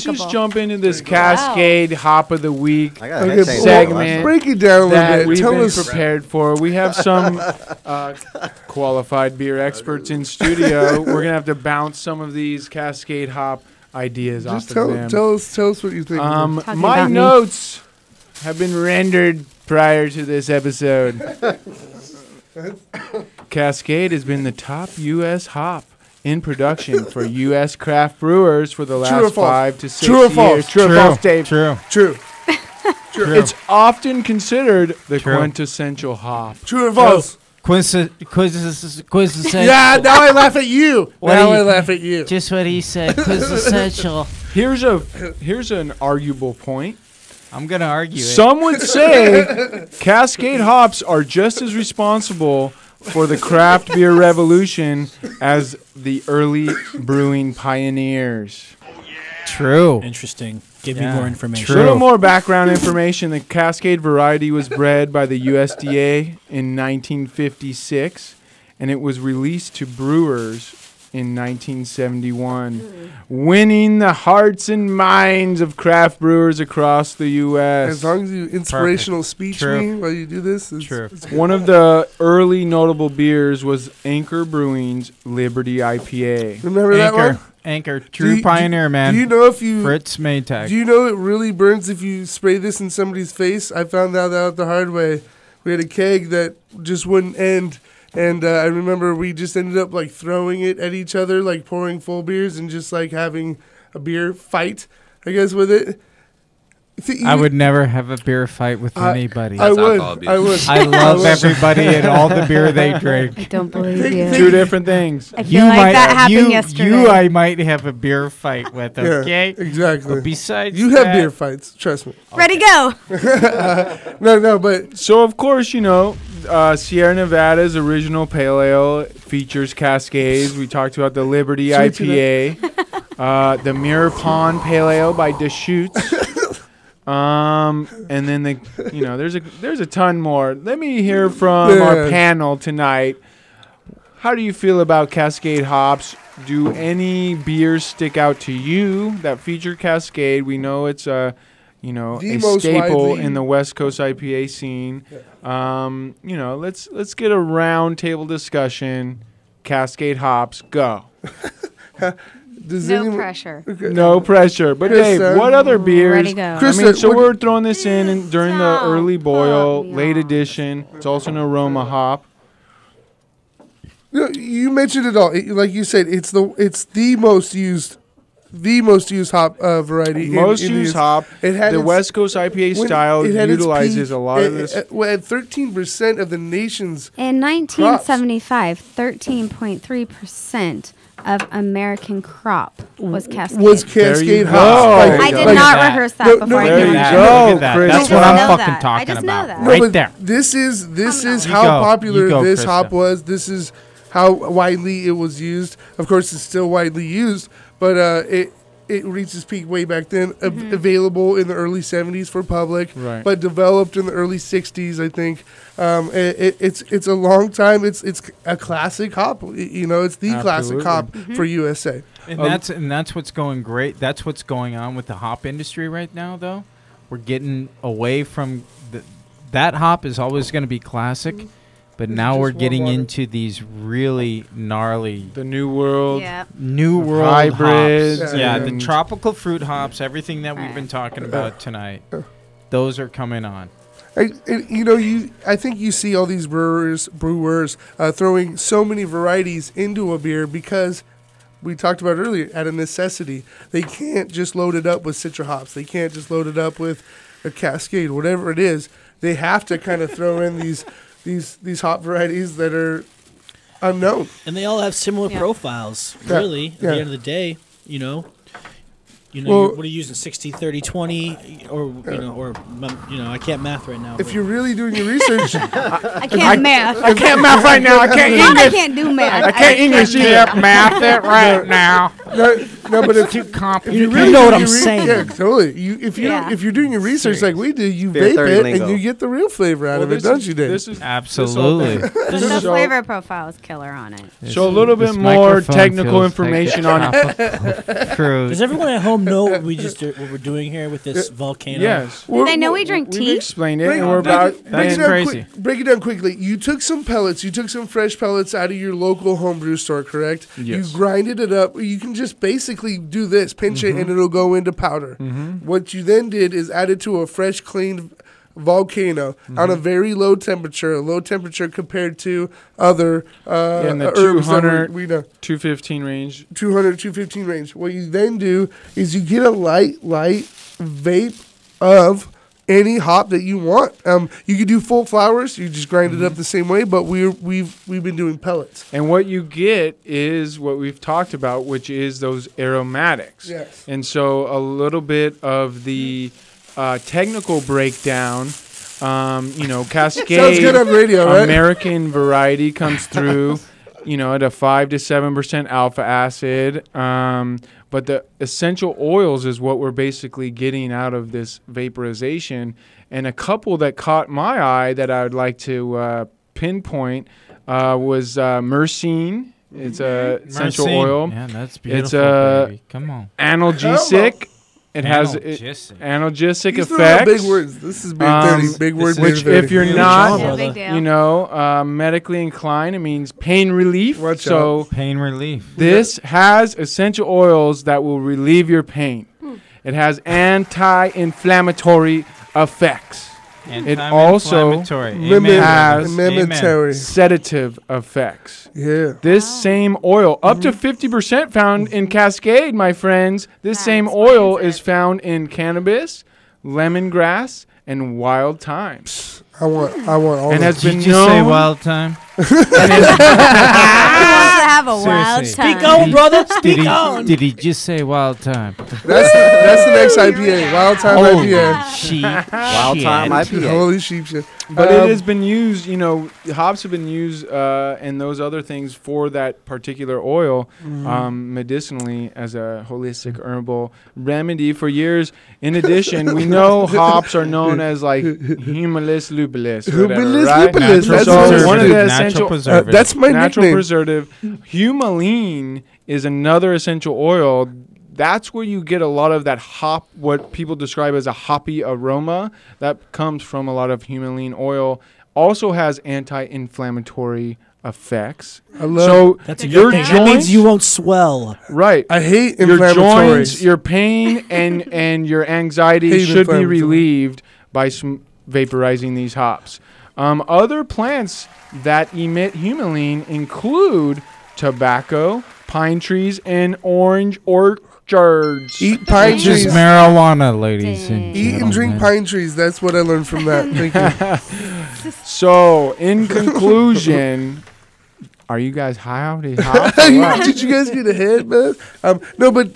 Drinkable. just jump into this Cascade Hop of the Week I got Okay, segment. break it down a little that bit. we've Tell been us. prepared for. We have some qualified beer experts in studio. We're gonna have to bounce some of these Cascade Hop ideas Just off of them. tell us what you think. Talking My about me. notes have been rendered prior to this episode. Cascade has been the top U.S. hop in production for U.S. craft brewers for the True or last false? 5 to 6 True or years. false? True or false, Dave? True. True. It's often considered the True. quintessential hop. True or false? Quintessential. Yeah, now I laugh at you. What Now do I you- laugh at you. Just what he said. Quintessential. Here's an arguable point. I'm gonna argue it. Some would say Cascade hops are just as responsible for the craft beer revolution as the early brewing pioneers. True. Interesting. Give Yeah. me more information. True. A little more background information. The Cascade variety was bred by the USDA in 1956, and it was released to brewers in 1971, winning the hearts and minds of craft brewers across the U.S. As long as you inspirational speech True. me while you do this. True. One of the early notable beers was Anchor Brewing's Liberty IPA. Remember that one? Anchor. Do True you- pioneer, man. Do you know if you Fritz Maytag. Do you know it really burns if you spray this in somebody's face? I found out that the hard way. We had a keg that just wouldn't end, and I remember we just ended up like throwing it at each other, like pouring full beers and just like having a beer fight, I guess, with it. I would never have a beer fight with anybody. I would. alcohol I would. I love everybody and all the beer they drink. I don't believe you. Two different things. I feel like that happened yesterday. You, I might have a beer fight with. Okay. Yeah, exactly. But besides, You have that- beer fights, trust me. Ready, go. No, but So, of course, Sierra Nevada's original pale ale features Cascades. We talked about the Liberty Switch it IPA, the Mirror Pond Pale Ale by Deschutes. And then there's a ton more. Let me hear from our Yeah. panel tonight. How do you feel about Cascade hops? Do any beers stick out to you that feature Cascade? We know it's a most staple widely- in the West Coast IPA scene. Let's get a round table discussion. Cascade hops, go. does No anyone- pressure. Okay. No pressure. But Chris, Dave, what other beers? Ready, go. Chris, So what- we're throwing this in during the No, early boil, fuck me late off. edition. It's also an aroma hop. You mentioned it all. Like you said, it's the most used hop variety. Most in used the- hop. It had The its- West Coast IPA when style it had its utilizes peak, a lot of this. At 13% of the nation's In 1975, 13.3% of American crop was Cascade. was There you Cascade go. hops. There I you did go. not Look at rehearse that. that No, before no, I there came you on. go. Look at that. Chris. That's I what just I'm know fucking that. I talking just know about. that. No, Right but there. This is You how go. popular You go, this Krista. hop was. This is how widely it was used. Of course, it's still widely used, but it reached its peak way back then. Available in the early 70s for public, Right. but developed in the early 60s, I think. It's a long time. It's a classic hop. You know, it's the classic hop for USA. And that's what's going great. That's what's going on with the hop industry right now, though. We're getting away from that hop is always going to be classic, but now we're getting into these really gnarly, the new world, new world hybrids, hops. Yeah, the tropical fruit hops, everything that we've been talking about tonight. Those are coming on. I think you see all these brewers throwing so many varieties into a beer because we talked about earlier, at a necessity. They can't just load it up with Citra hops. They can't just load it up with a Cascade, whatever it is. They have to kind of throw in these hop varieties that are unknown. And they all have similar profiles, really, at the end of the day, you know. Well, what are you using, 60, 30, 20, or I can't math right now. If you're really doing your research, I can't math. I can't math right now. I can't English. I can't do math. I can't English either. Math it right now. No, but if too complicated. You really know what I'm saying. Yeah, totally. If you're doing your research like we do, you vape it and you get the real flavor out of it, don't you, Dave? Absolutely. The flavor profile is killer on it. So a little bit more technical information on Does everyone at home know what we're doing here with this volcano? Yes. Do they know we drink tea? We've explained it, and we're about. That's crazy. Break it down quickly. You took some pellets. You took some fresh pellets out of your local homebrew store, correct? Yes. You grinded it up. You can just basically do this, pinch it, and it'll go into powder. What you then did is add it to a fresh, cleaned volcano on a very low temperature compared to other in the herbs 200, we know. 215 range. 200, 215 range. What you then do is you get a light vape of any hop that you want. You could do full flowers. You just grind it up the same way, but we've been doing pellets. And what you get is what we've talked about, which is those aromatics. Yes. And so a little bit of the technical breakdown. Cascade Sounds good on radio, right? American variety comes through, at a 5 to 7% alpha acid. But the essential oils is what we're basically getting out of this vaporization. And a couple that caught my eye that I would like to pinpoint was myrcene. It's a essential oil. Yeah, that's beautiful, it's a baby. Come on. analgesic. It has analgesic effects. Big words. This is Beer 30. Big words. Which, Beer 30. if you're not, medically inclined, it means pain relief. Pain relief. This has essential oils that will relieve your pain. It has anti-inflammatory effects. It also has sedative effects. Yeah. This same oil, up to 50% found in Cascade, my friends. This same oil is found in cannabis, lemongrass, and wild thyme. I want all. And of has it. been Did you known. say wild time? Have a wild time. Speak on, brother. Speak on. Did he just say wild time? That's the next IPA. Wild Time Holy IPA. sheep. Wild Time IPA. Holy sheep shit. But it has been used, hops have been used and those other things for that particular oil medicinally as a holistic herbal remedy for years. In addition, we know hops are known as like Humulus lupulus. Humulus right? lupulus. That's So one of the Natural essential preservative. That's my natural nickname. preservative. Humulene is another essential oil. That's where you get a lot of that hop, what people describe as a hoppy aroma. That comes from a lot of humulene oil. Also has anti-inflammatory effects. That's a good thing. That means you won't swell. Right. I hate your inflammatories. joints, your pain, and your anxiety Hate should be inflammatory. relieved by vaporizing these hops. Other plants that emit humulene include tobacco, pine trees, and orange orchards. Eat pine Just trees. marijuana, ladies and Eat and drink gentlemen. pine trees. That's what I learned from that. Thank you. So, in conclusion, are you guys high on these hops? or what? Did you guys get ahead, man? No, but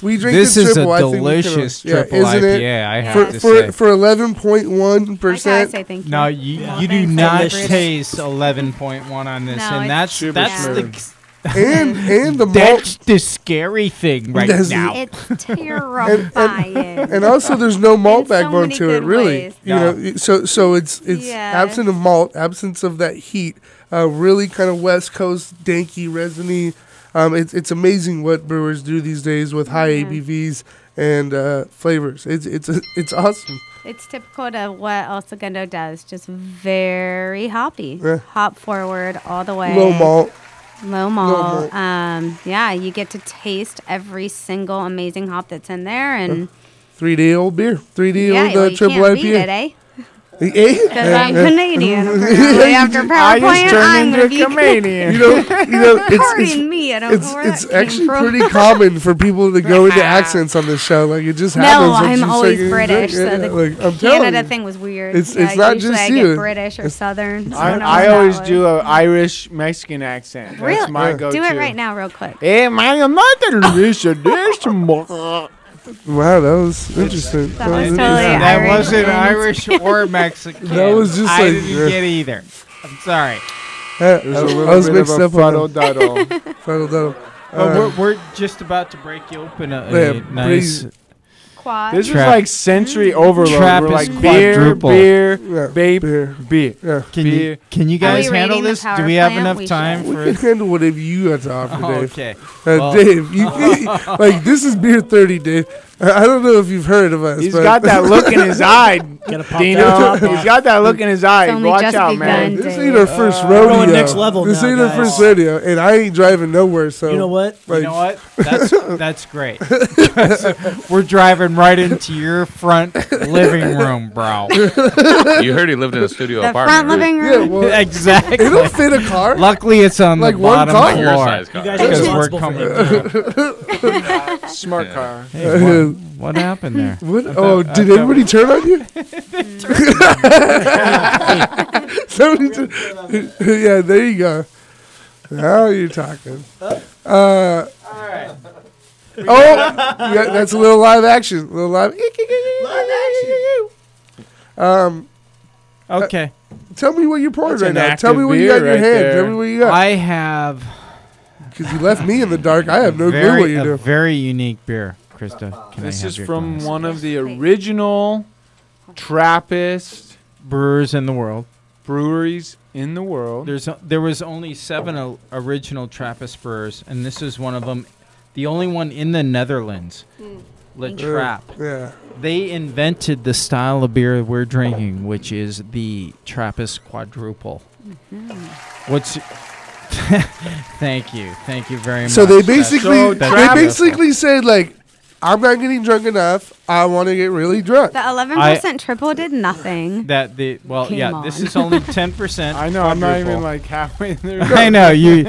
We drink This the is triple. a I think we can- delicious yeah, triple isn't it? IPA, I have to for say. for 11.1%. say thank you. No, you do Thanks, not delicious. taste 11.1 on this, No, and it's that's the and the malt. that's the scary thing right That's- now. It's terrifying. And also, there's no malt so backbone many to it, good really. ways. You know, so it's Yeah. absent of malt, absence of that heat. Really kind of West Coast danky, resiny. It's amazing what brewers do these days with high ABVs and flavors. It's awesome. It's typical to what El Segundo does. Just very hoppy, Yeah. hop forward all the way. Low malt. Low malt. Yeah, you get to taste every single amazing hop that's in there, and 3-day old beer. 3-day yeah, old well, you triple can't IPA. beat it, eh? Because I'm Canadian. Apparently, after PowerPoint, I'm gonna be Canadian. You know, Pardon me, I don't know where it's that came actually from. pretty common for people to go into accents on this show. Like it just No, happens. once I'm you always start getting British, drunk. so the like, I'm telling Canada you. thing was weird. It's Yeah, not usually just I you. get British or Southern. So I don't know I what always that do was. an Irish Mexican accent. That's Really? my go-to. Do it right now, real quick. Hey, man, I'm not the Wow, that was interesting. That was interesting. totally That Irish wasn't and- Irish or Mexican. That was just I like- didn't get either. I'm sorry. There's a little I was bit mixed of a up on fuddle-duddle. Fuddle-duddle. We're just about to break you open a Yeah, nice Quad. This was like sensory overload. Trappist We're like beer, quadruple. beer, Yeah, babe, beer. Can you Are guys we handle rating the this? power Do we have plant? enough We time We for can handle whatever you got to offer, Oh, Dave. okay. Well- Dave, you like this is beer 30, Dave. I don't know if you've heard of us. He's but got that look in his eye, Gotta pop Dino. that top He's off. got that look in his eye. It's only Watch just out, begun, man. This Dave. ain't our first We're rodeo. going next level This now, ain't our guys. first rodeo, and I ain't driving nowhere. So You know what? Like, You know what? That's great. We're driving right into your front living room, bro. You heard he lived in a studio The apartment. front living Yeah, room. well, Exactly. it'll fit a car. Luckily, it's on Like the one bottom car. Your floor. size car. You guys are Because we're responsible for coming that. through. Smart Yeah. car. Hey, what happened there? What? Oh, did everybody turn on you? Somebody yeah, there you go. Now you're talking. Oh, yeah, that's a little live action. A little live. Okay. Tell me what you're pouring That's right an now. Tell active me what you got in beer your right hand. there. Tell me what you got. I have Because you left me in the dark. I have no clue what you're a doing. very unique beer, Krista. Can This I have is your from glass? one of the original Trappist brewers in the world. breweries in the world. There was only 7 original Trappist brewers, and this is one of them. The only one in the Netherlands, Le Trap. Yeah. They invented the style of beer we're drinking, which is the Trappist quadruple. What's Thank you very much. So they basically, That's they beautiful. basically said like, I'm not getting drunk enough. I want to get really drunk. The 11% triple did nothing. That the well, Come yeah. on. This is only 10%. I know. I'm not quadruple. even like halfway there. I know you.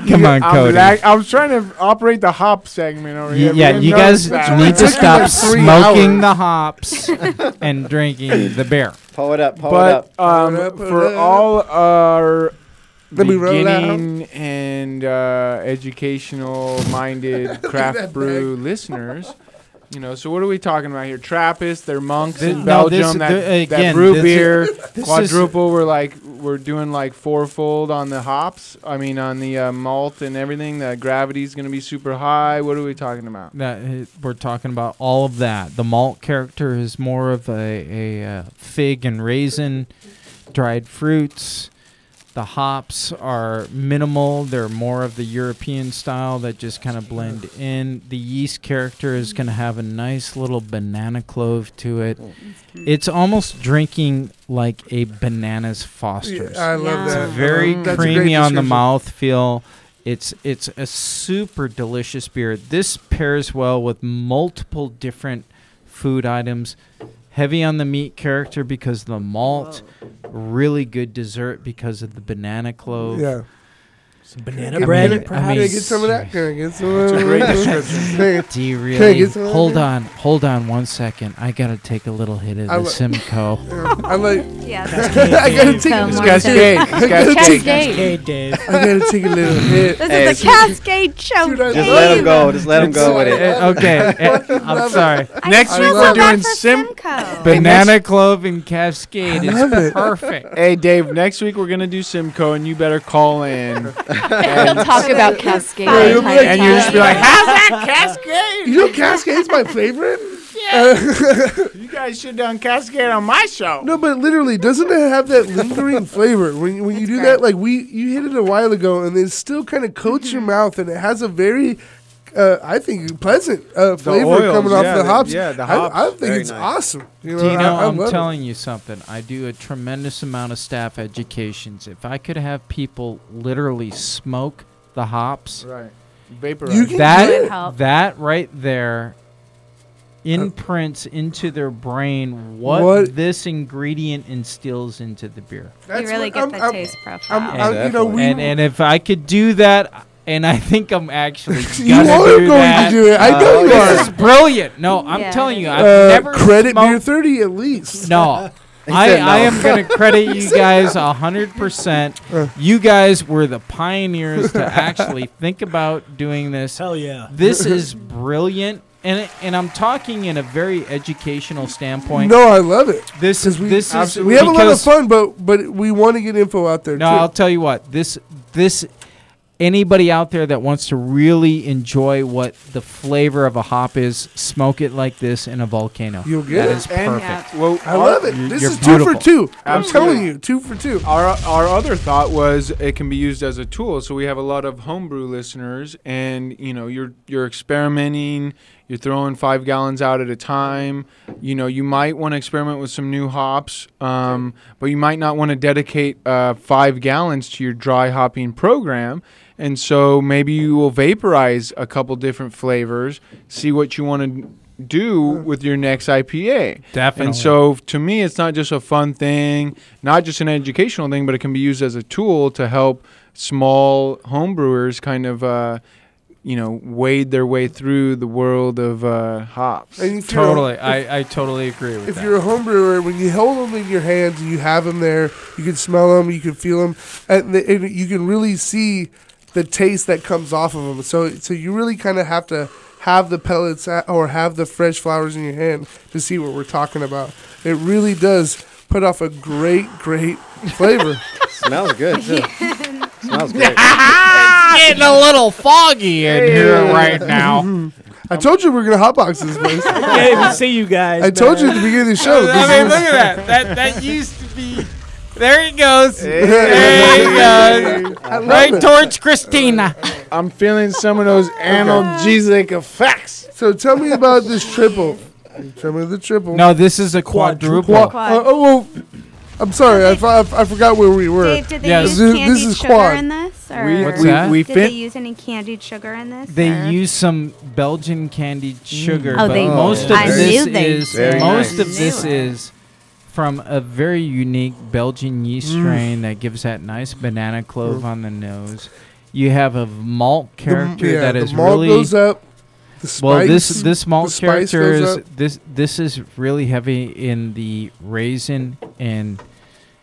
Come on, Cody. I was trying to operate the hop segment over here. Yeah, but you didn't guys notice that. need to stop like 3 smoking hours. the hops and drinking the beer. Pull it up. Pull it up. But for all our Let me roll it out. beginning and educational-minded craft that brew listeners, you know, so what are we talking about here? Trappist, they're monks Th- in no, this- Belgium that again, brew this beer. is- this Quadruple, we're doing like fourfold on the hops. I mean, on the malt and everything. The gravity's going to be super high. What are we talking about? We're talking about all of that. The malt character is more of a fig and raisin, dried fruits. The hops are minimal. They're more of the European style that just kind of blend in. The yeast character is going to have a nice little banana clove to it. It's almost drinking like a bananas Foster's. I love It's that. very That's a great creamy on the description. mouth feel. It's a super delicious beer. This pairs well with multiple different food items. Heavy on the meat character because of the malt. Really good dessert because of the banana clove. Yeah. Some banana bread, Can I perhaps? get some of that? Can I get some of that? It's a great description. Do you Can I get really? some of that? Hold on 1 second. I gotta take a little hit of the Simcoe. I like. Yeah, I gotta take It's Cascade. Cascade, Dave. I gotta take a little hit. This is a Cascade show. Dude, I Just love let him it. go. Just let him go with it. Okay, I'm sorry. Next week we're doing Simcoe. Banana Clove and Cascade is love it. perfect. Hey, Dave, next week we're going to do Simcoe, and you better call in. He'll talk about Cascade. Yeah, you'll be like, And you just be like, how's that Cascade? You know, Cascade's my favorite. You guys should have done Cascade on my show. No, but literally, doesn't it have that lingering flavor when you do that? Like you hit it a while ago, and it still kind of coats your mouth, and it has a very, I think, pleasant flavor oils, coming off yeah, the hops. the hops. I think Very it's nice. awesome. You know, Do you know, I I'm love it. telling you something. I do a tremendous amount of staff educations. If I could have people literally smoke the hops, Right. Vaporize. You can that right there imprints into their brain what What- this ingredient instills into the beer. You really get the taste profile. you know, we, And if I could do that, and I think I'm actually You gonna are do going that. to do it. I know you This are. is brilliant. No, I'm Yeah. telling you, I've never credit smoked. Beer 30 at least. No. He said no. I am going to credit you guys 100%. You guys were the pioneers to actually think about doing this. Hell yeah. This is brilliant. And I'm talking in a very educational standpoint. No, I love it. This is we have a lot of because- fun, but we want to get info out there No, too. I'll tell you what. This anybody out there that wants to really enjoy what the flavor of a hop is, smoke it like this in a volcano. You'll get That it. is And- perfect. Well, I love it. This you're is 2 for beautiful. 2. I'm Absolutely. telling you, 2 for 2. Our other thought was it can be used as a tool. So we have a lot of homebrew listeners, and you're experimenting. You're throwing 5 gallons out at a time. You might want to experiment with some new hops, but you might not want to dedicate 5 gallons to your dry hopping program. And so maybe you will vaporize a couple different flavors, see what you want to do with your next IPA. Definitely. And so to me, it's not just a fun thing, not just an educational thing, but it can be used as a tool to help small homebrewers kind of wade their way through the world of hops. And if you're a- Totally. I totally agree with If that. you're a home brewer, when you hold them in your hands and you have them there, you can smell them, you can feel them, and you can really see the taste that comes off of them. So you really kind of have to have the pellets or have the fresh flowers in your hand to see what we're talking about. It really does put off a great flavor. Smells good too. Smells great. It's getting a little foggy in here right now. I told you we're gonna hotbox this place. I can't even see you guys. I told you at the beginning of the show. I mean, look at that. That used to be. There he goes. There he goes. Right it. towards Christina. I'm feeling some of those analgesic effects. So tell me about this triple. Tell me the triple. No, this is a quadruple. Well, I'm sorry. I forgot where we were. Dave, did they Yes. use This candied is sugar quad. in this? Or What's that? we did fin- they use any candied sugar in this? They or? use some Belgian candied sugar, Oh, but they- most of I this knew they is did. most Very of nice. this Knew it. is from a very unique Belgian yeast strain that gives that nice banana clove on the nose. You have a malt character that the is malt really goes up. The spice, well. This malt the spice character goes is up. this is really heavy in the raisin and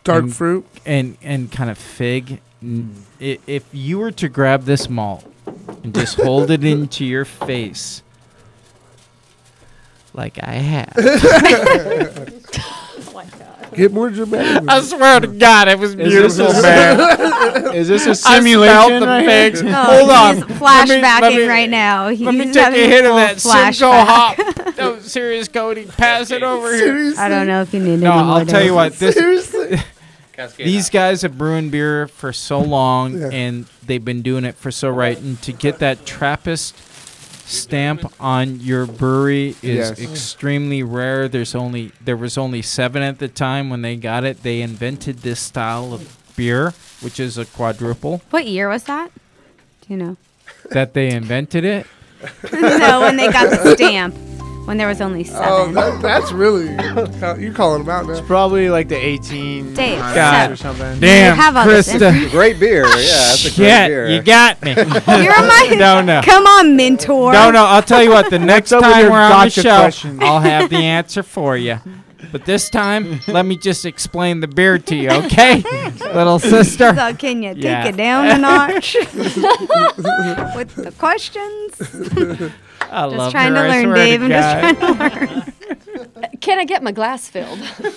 Dark and- fruit. and kind of fig. If you were to grab this malt and just hold it into your face, like I have, Get more dramatic. I swear to God, it was Is this beautiful, a- man. Is this a I simulation smelled the right figs. Oh, Hold on. he's flashbacking right now. Let me He's take having a hit of full that Simcoe flashback. hop. No, serious, Cody. Pass it over here. Seriously? I don't know if you need No, any more. I'll tell you what. This, Seriously? these guys have brewing beer for so long, Yeah. and they've been doing it for so right. And to get that Trappist stamp on your brewery is Yes. extremely rare. There was only 7 at the time when they got it. They invented this style of beer, which is a quadruple. What year was that? Do you know? That they invented it. No, when they got the stamp. when there was only 7. Oh, that's really you're calling them out now. It's probably like the 18 Dave, or something. Damn, have all this Krista. Great beer. Yeah, that's a great Shit, beer. you got me. You're my. Don't know. Come on, mentor. No, I'll tell you what. The next up with time your we're on the gotcha show, questions? I'll have the answer for you. But this time, let me just explain the beer to you, okay, little sister? So can you take Yeah. it down a notch with the questions? I Just love trying her, to I learn, swear Dave. to I'm just God. trying to learn. Can I get my glass filled? Yeah,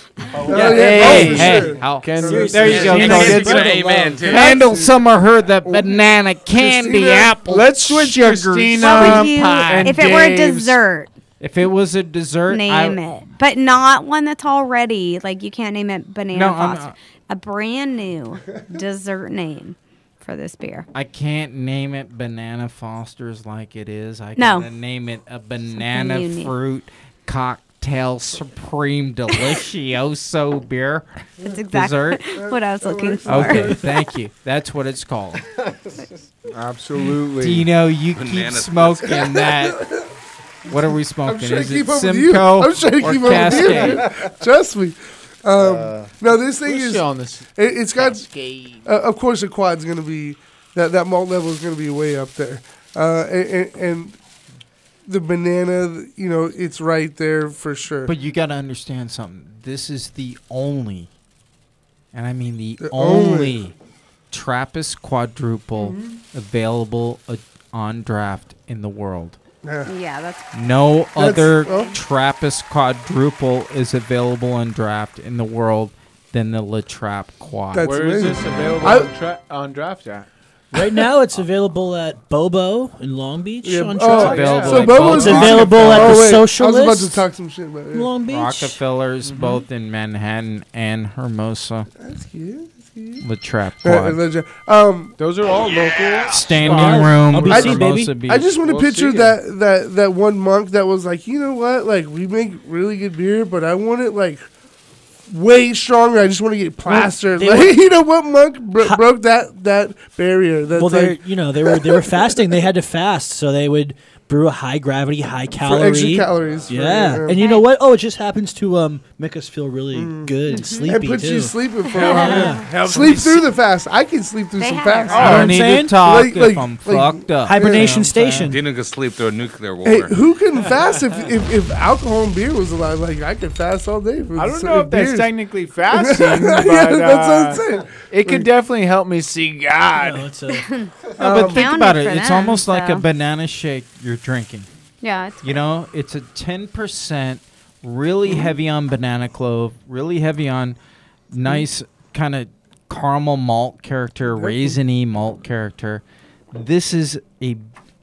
hey, how- there you go. Amen. Handle some of her the banana candy Christina, apple. Let's switch sugars. Christina What would you, and if it were a Dave's. dessert, If it was a dessert, name it. But not one that's already, like you can't name it Banana No, I'm Foster. not. A brand new dessert name for this beer. I can't name it Banana Foster's like it is. I No. gotta name it a banana unique. fruit cocktail supreme delicioso beer. That's exactly Dessert. what I was looking for. Okay, thank you. That's what it's called. Absolutely. Dino, you keep Banana smoking that. What are we I'm smoking? trying Is to it keep up with you. Simcoe I'm trying to or keep up Cascade? with you. Trust me. No, this thing is. on this It's got. Of course, the quad's going to be that malt level is going to be way up there, and the banana, it's right there for sure. But you got to understand something. This is the only, and I mean the only. only Trappist quadruple available on draft in the world. Yeah, that's No other well- Trappist quadruple is available on draft in the world than the La Trappe quad. That's Where is amazing. this available on draft at? Right now, it's available at Bobo in Long Beach Yeah, on oh, track. available So at Bobo's both It's available at Oh, the wait, I was Socialist. about to talk some shit about it. in Long Beach. Rockefellers, both in Manhattan and Hermosa. That's cute. La Trappe quad. Those are all local. Standing room, LBC, Hermosa baby. Beach. I just want to We'll picture see that one monk that was like, you know what? Like, we make really good beer, but I want it like way stronger. I just want to get plastered. they Like, were- you know what monk broke that barrier? That's Well, like they were fasting. They had to fast, so they would brew a high gravity, high for calorie. extra calories. Yeah, for, and you know what? Oh, it just happens to make us feel really good and sleepy and puts too. you sleeping for a Yeah. while. Sleep through the fast. I can sleep through They some have fast. it. I know what don't I'm need saying? to talk Like- if I'm like- fucked up. Hibernation You know what I'm station. Dino can sleep through a nuclear war. Hey, who couldn't fast if alcohol and beer was allowed? Like, I could fast all day. I don't know if that's beers. technically fasting, but Yeah, that's what I'm saying. it could definitely help me see God. No, it's a, No, but think Counted about it. for It's them, almost like a so. banana shake you're drinking. yeah. It's You know, it's a 10%, really heavy on banana clove, really heavy on nice kind of caramel malt character, raisiny malt character. This is a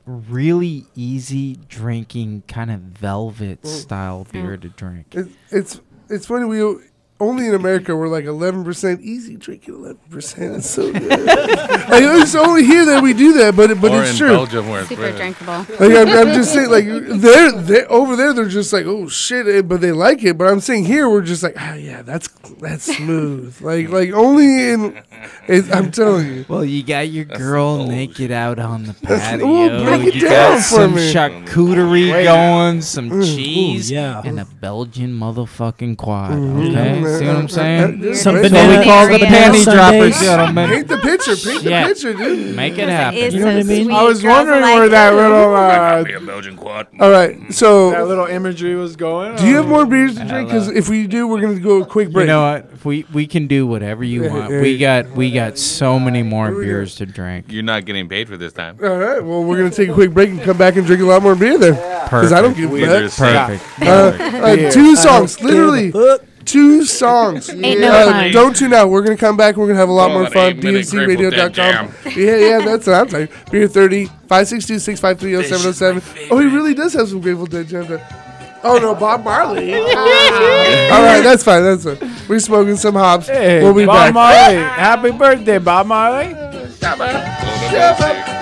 really easy drinking kind of velvet style beer to drink. It's funny. We only in America we're like 11% easy drinking 11%. It's so good. Like, it's only here that we do that, but Or it's in true. Belgium where it's super brewed. drinkable. Like, I'm just saying, like they're over there. They're just like, oh shit, but they like it. But I'm saying here we're just like, yeah, that's smooth. like only in. I'm telling you. Well, you got your girl naked out on the patio. Ooh, break it You down got for some me. charcuterie going, some cheese, yeah. and a Belgian motherfucking quad. Okay, see what I'm saying? Some That's banana what we call the panty Sundays. droppers, gentlemen. Paint the picture. Paint the Yeah. picture, dude. Make it It's happen. You know what I so mean? sweet. I was Girls wondering like where that it. little Be a Belgian quad. All right, so that little imagery was going. do you have more beers to drink? Because if we do, we're gonna go a quick break. You know what? If we can do whatever you Yeah, want. yeah, We got so many more Here we go. beers to drink. You're not getting paid for this time. All right, well, we're gonna take a quick break and come back and drink a lot more beer there. Because I don't give a We're fuck. Perfect. Two songs, literally. 2 songs. Ain't no fun. Don't tune out. We're going to come back. We're going to have a lot Oh, more that fun. 8-minute Grateful Dead DNCradio.com. Yeah, that's what I'm saying. Beer 30, 562-653-0707. Oh, he really does have some Grateful Dead jam. Oh, no, Bob Marley. All right, that's fine. We're smoking some hops. Hey, We'll be Bob back. Marley. Happy birthday, Bob Marley. Shut up.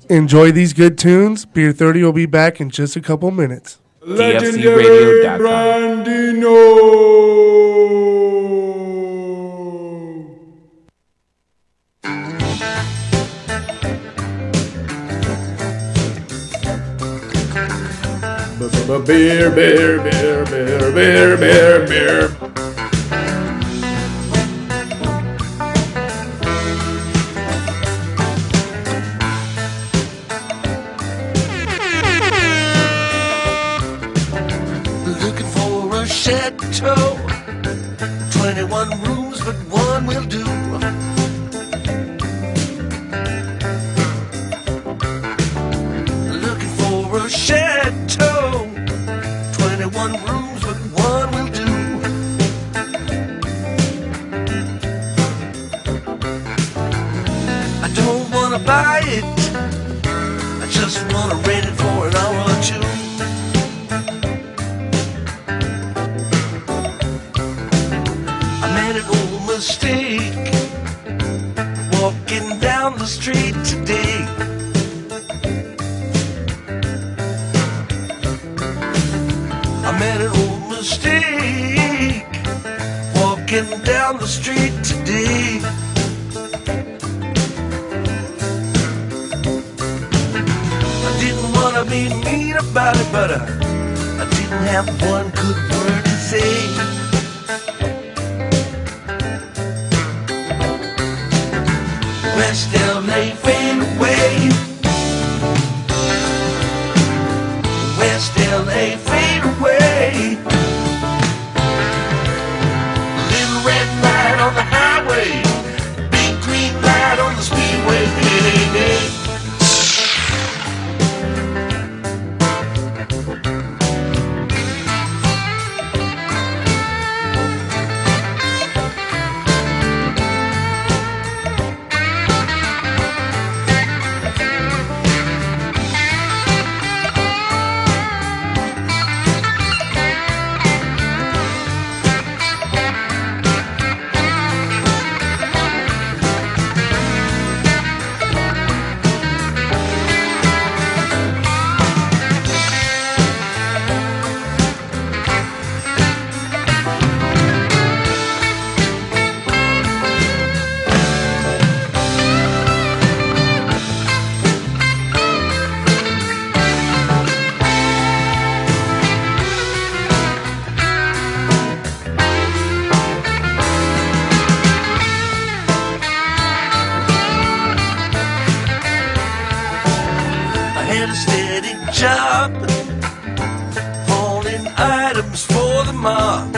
Enjoy these good tunes. Beer 30 will be back in just a couple minutes. DFCRadio.com. Brandino. Beer, beer, beer, beer, beer, beer, beer. Looking for a chateau, 21 rooms, but one will do. Looking for a chateau, 21 rooms, but one will do. I don't wanna buy it, I just wanna rent it for an hour or two. I made an old mistake walking down the street today. I made an old mistake walking down the street today. I didn't want to be mean about it, but I didn't have one good word to say. West LA fade away. West LA fade away. Little red light on the highway, big green light on the speedway. had a steady job, hauling items for the mob.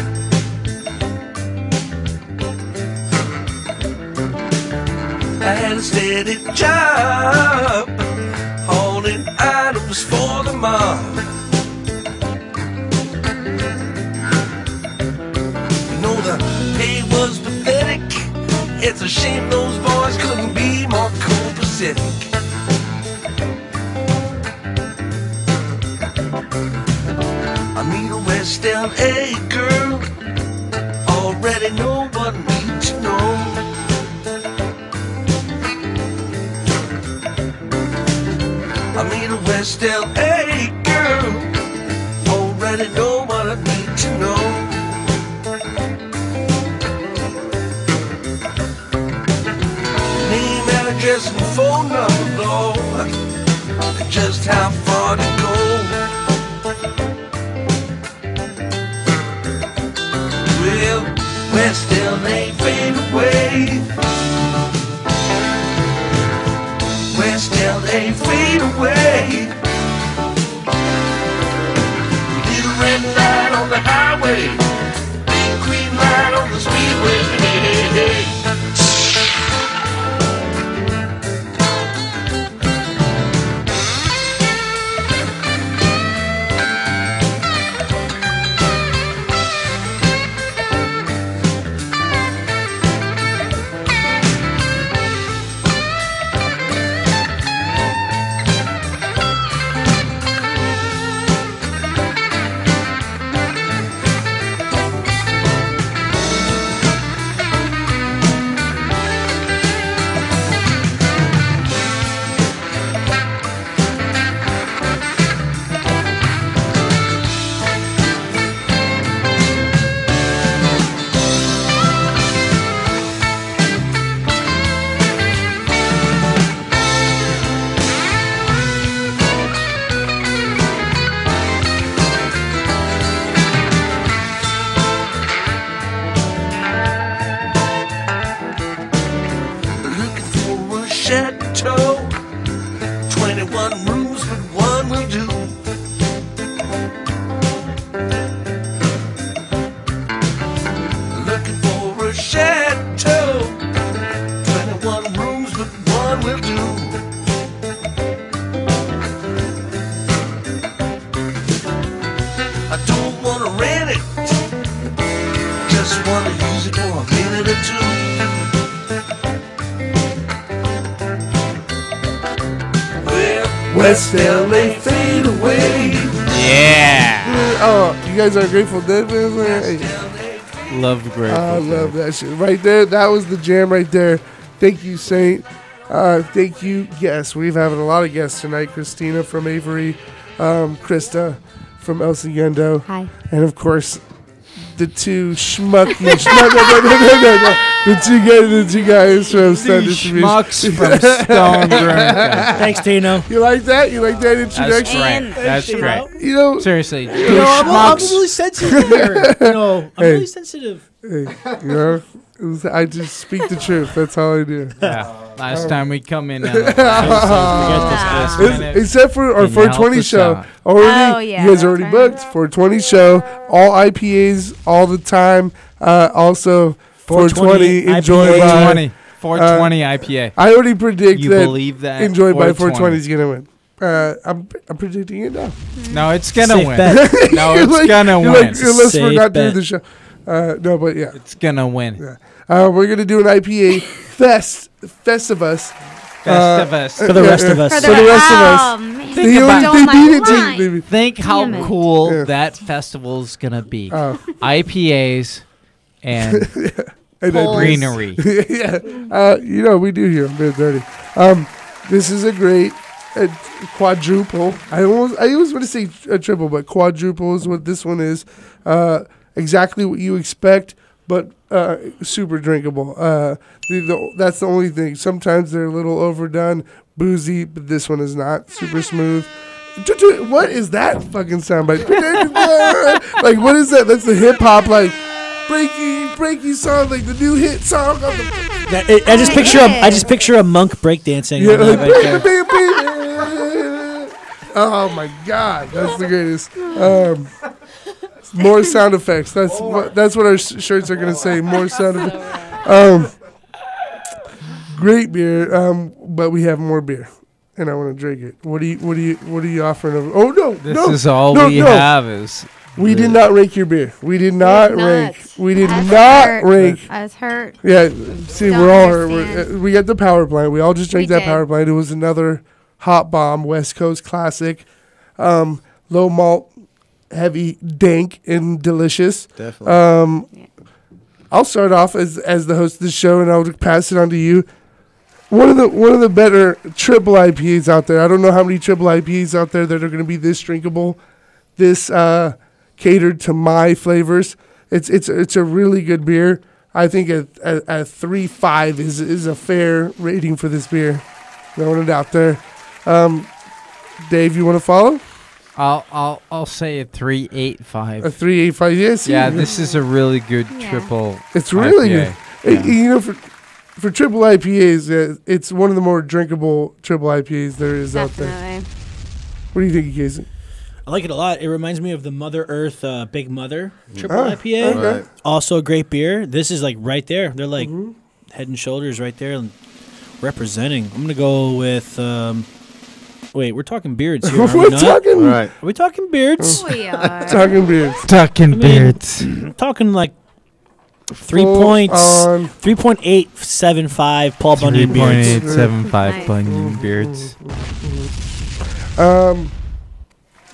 I had a steady job, hauling items for the mob. You know the pay was pathetic. It's a shame those boys couldn't be more copacetic. I meet a West LA girl, already know what I need to know. I meet a West LA girl, already know what I need to know. Name, address, and phone number, Lord, and just how far to go. Well, West LA fade away. West LA fade away. Little red light on the highway, big green light on the speedway. show. 21 rooms, but one will do. Looking for a chateau. 21 rooms, but one will do. I don't want to rent it. Just want to use it for a minute or two. West LA fade away. Yeah. Oh, you guys are Grateful Dead fans? Hey. Love Grateful I Dead. love that shit. Right there, that was the jam right there. Thank you, Saint. Thank you, guests. We're having a lot of guests tonight. Christina from Avery, Krista from El Segundo. Hi. And, of course, the two schmucky. No. The two guys from Stone Distribution. Schmucks from Stone Brewing. Thanks, Tino. You like that? You like that introduction? That's great. You know, seriously, I'm really sensitive here. I'm Hey. really sensitive. Hey, you know, I just speak the truth. That's all I do. Yeah. Last time we come in, except for our Can you help 420 us show. out? Already, you guys already booked 420 show. All IPAs all the time. Also 420 enjoyed by 420 IPA. I already predict You that believe that? enjoyed by 420 420 is gonna win. I'm predicting it now. No, it's gonna Safe win. bet. No, You're it's like- gonna you're win. like, unless we're Safe not doing bet. the show. No, but yeah. It's gonna win. We're going to do an IPA Festivus. Festivus. For the rest of us. For the rest of us. Oh, man. Think They about only- it. they beat it Don't to mind. baby. Think how Damn it. cool Yeah. that festival's gonna be. Oh. IPAs and And then- greenery. yeah. You know, we do here on Beer 30. This is a great quadruple. I always want to say a triple, but quadruple is what this one is. Exactly what you expect, but super drinkable. That's the only thing. Sometimes they're a little overdone, boozy, but this one is not. Super smooth. What is that fucking soundbite? Like, what is that? That's the hip hop, like, breaky song, like the new hit song of the. I just picture a monk breakdancing. Yeah, on that like, right there. oh my god, that's the greatest. More sound effects. That's what our shirts are gonna say. More sound effects. Great beer. But we have more beer, and I want to drink it. What are you offering? Oh no, This is all we have is. We did not rank your beer. We did not rank. We did I was not hurt. rank. I was hurt. Yeah, see, Don't we're all understand. we got the power plant. We all just drank We that did. power plant. It was another hot bomb, West Coast classic, low malt, heavy, dank, and delicious. Definitely. I'll start off as the host of the show, and I'll pass it on to you. One of the better triple IPAs out there. I don't know how many triple IPAs out there that are going to be this drinkable, this catered to my flavors. It's a really good beer. I think a 3.5 is a fair rating for this beer. Throwing it out there. Dave, you want to follow? I'll say a 3.85. A 3.85. Yes. Yeah, this is a really good triple. It's really IPA. good. You know, for triple IPAs, it's one of the more drinkable triple IPAs there is out there. Definitely. What do you think, Casey? I like it a lot. It reminds me of the Mother Earth Big Mother triple Ah, IPA. okay. Also a great beer. This is like right there. They're like head and shoulders right there and representing. I'm going to go with... wait, we're talking beards here, are we We're not? talking. Right. Are we talking beards? We are. Talking beards. Talking beards. I'm talking like 3 Full points. on. 3.875 Paul Bunyan beards. 3.875 Nice. Bunyan beards.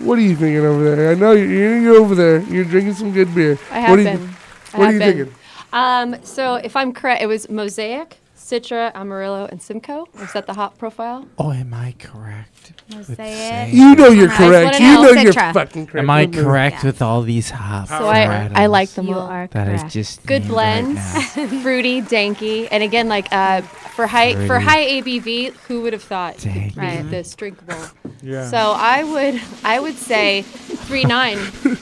What are you thinking over there? I know you're over there. You're drinking some good beer. I have what are you, been. What are you thinking? So if I'm correct, it was Mosaic, Citra, Amarillo, and Simcoe. Is that the hop profile? Oh, am I correct? Mosaic. You know you're I just correct. wanna You know. know you're Citra. fucking correct. Am I Okay. correct with all these hops? So I like them You all. are That correct. I just Good named right blends, now. fruity, danky, and again, like for high Fruity. ABV, who would have thought Danky. made this drinkable? Yeah. So I would say 3.9.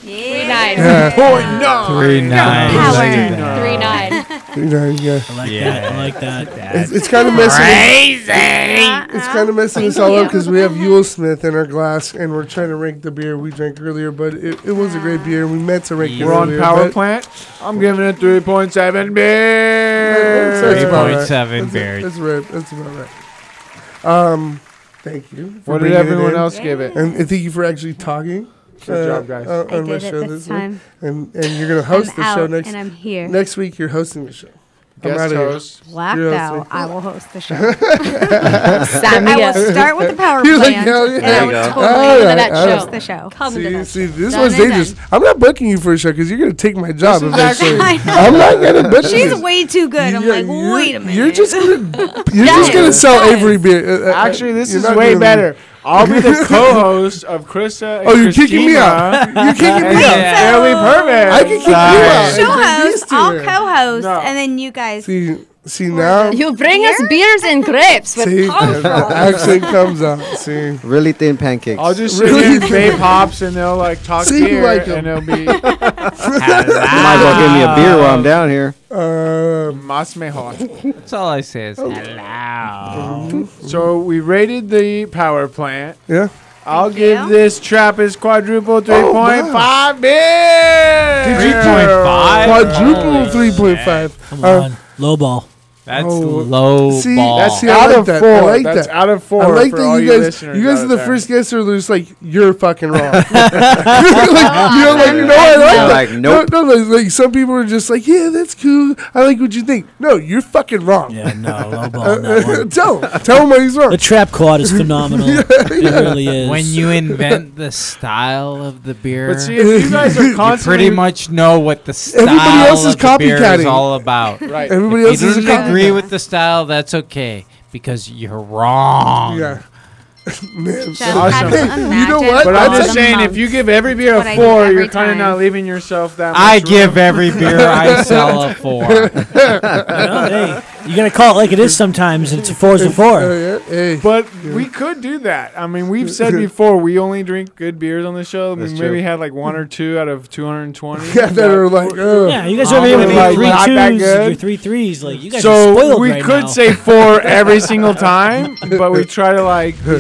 Yeah. 3.9. 3.9. Power. Look at that. 3.9. Yeah. I like that. I like that. It's kind of messing. Crazy. It's kind of messing us all up because we have Yule Smith in our glass, and we're trying to rank the beer we drank earlier. But it was a great beer. We meant to rank it We're on earlier. Power Plant. I'm giving it 3.7 beer. 3.7 beer. That's right. That's about right. Thank you. What did bringing it everyone in. else give it? And thank you for actually talking. Good job, guys. On my did it show this week. time. And you're gonna host I'm the show out, next. and I'm here. Next week. You're hosting the show. Guest outta here. host. Blacked You're out. hosting. I will host the show. I will start with the power You're like, plant, hell yeah. and There I you will go. totally All right, that all host right. the show. Come to that. See, this Done was and dangerous. I'm not booking you for a show because you're gonna take my job is eventually. actually- I'm not gonna book She's you. way too good. I'm like, wait a minute. You're just gonna sell Avery beer. Actually, this You're is not way doing better. I'll be the co-host of Krista and Oh, you're kicking me Christina. out. You're kicking me out. It'll be perfect. I can kick you out. She'll Get host, used to I'll it. co-host, No. and then you guys. See now. You bring us beers and grapes with See, palm the fronds. accent comes out. See, Really thin pancakes. I'll just sit Really? here and vape hops, and they'll like talk See, beer, like 'em. and it'll be Might as well give me a beer while I'm down here. más mejor. That's all I say is hello. So we rated the power plant. yeah. I'll Thank give you. this Trappist quadruple 3.5 wow. beer. 3.5? Quadruple Holy 3.5. Come on, low ball. That's Oh, low see, ball. That's I out like of that. 4. I like That's that. out of 4. I like for that all you you guys. listeners You guys out are the there. first guests who are just like, you're fucking wrong. like, no, I like that. Like, nope. No, like some people are just like, yeah, that's cool. I like what you think. No, you're fucking wrong. Yeah, no, low ball on that one. Tell him why he's wrong. The trap quad is phenomenal. It really is. When you invent the style of the beer, But see, if you guys are you constantly pretty much know what the style Everybody else is of the beer is copycatting. all about. right. Everybody If else you is a don't agree copycat. with the style, that's okay because you're wrong. Yeah. Man, Just Awesome. have to Hey, you know imagine what? But That's I'm just a saying, if you give every beer What a I do 4, every you're kind of time. not leaving yourself that much I room. give every beer I sell a 4. Hey, you gotta call it like it is sometimes, and it's a 4's a 4. yeah, hey. But we could do that. I mean, we've said before we only drink good beers on the show. That's We true. had like 1 or 2 out of 220. Yeah, that are like, Yeah, you guys are I'm over here with like, your not that 3 good. 2s, your 3 3s. Like, you guys are So spoiled we right could now. say 4 every single time, but we try to like be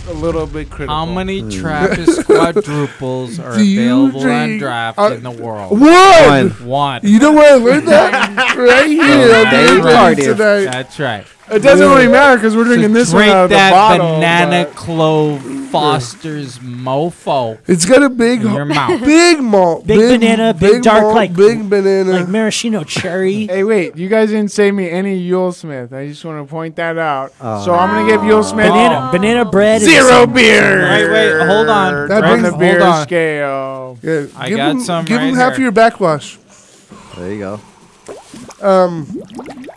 a little bit critical. How many Trappist quadruples are Do you available on drink- draft in the world? One. One. You know where I learned that? Right here. on Dave the Cardiff. tonight. That's right. It doesn't really matter because we're drinking this one Drink out of the that bottle. banana but- clove Foster's mofo It's got a big, in your mouth. big malt. Big banana, big dark, malt, like- big banana. Like maraschino cherry. Hey, wait! You guys didn't say me any Yule Smith. I just want to point that out. Oh. So I'm gonna give Yule Smith Banana bread. and 0 some- beer. Wait, hold on. That on brings- the beer hold on. scale. Yeah, I give got him, some Give him right half of here. your backwash. There you go.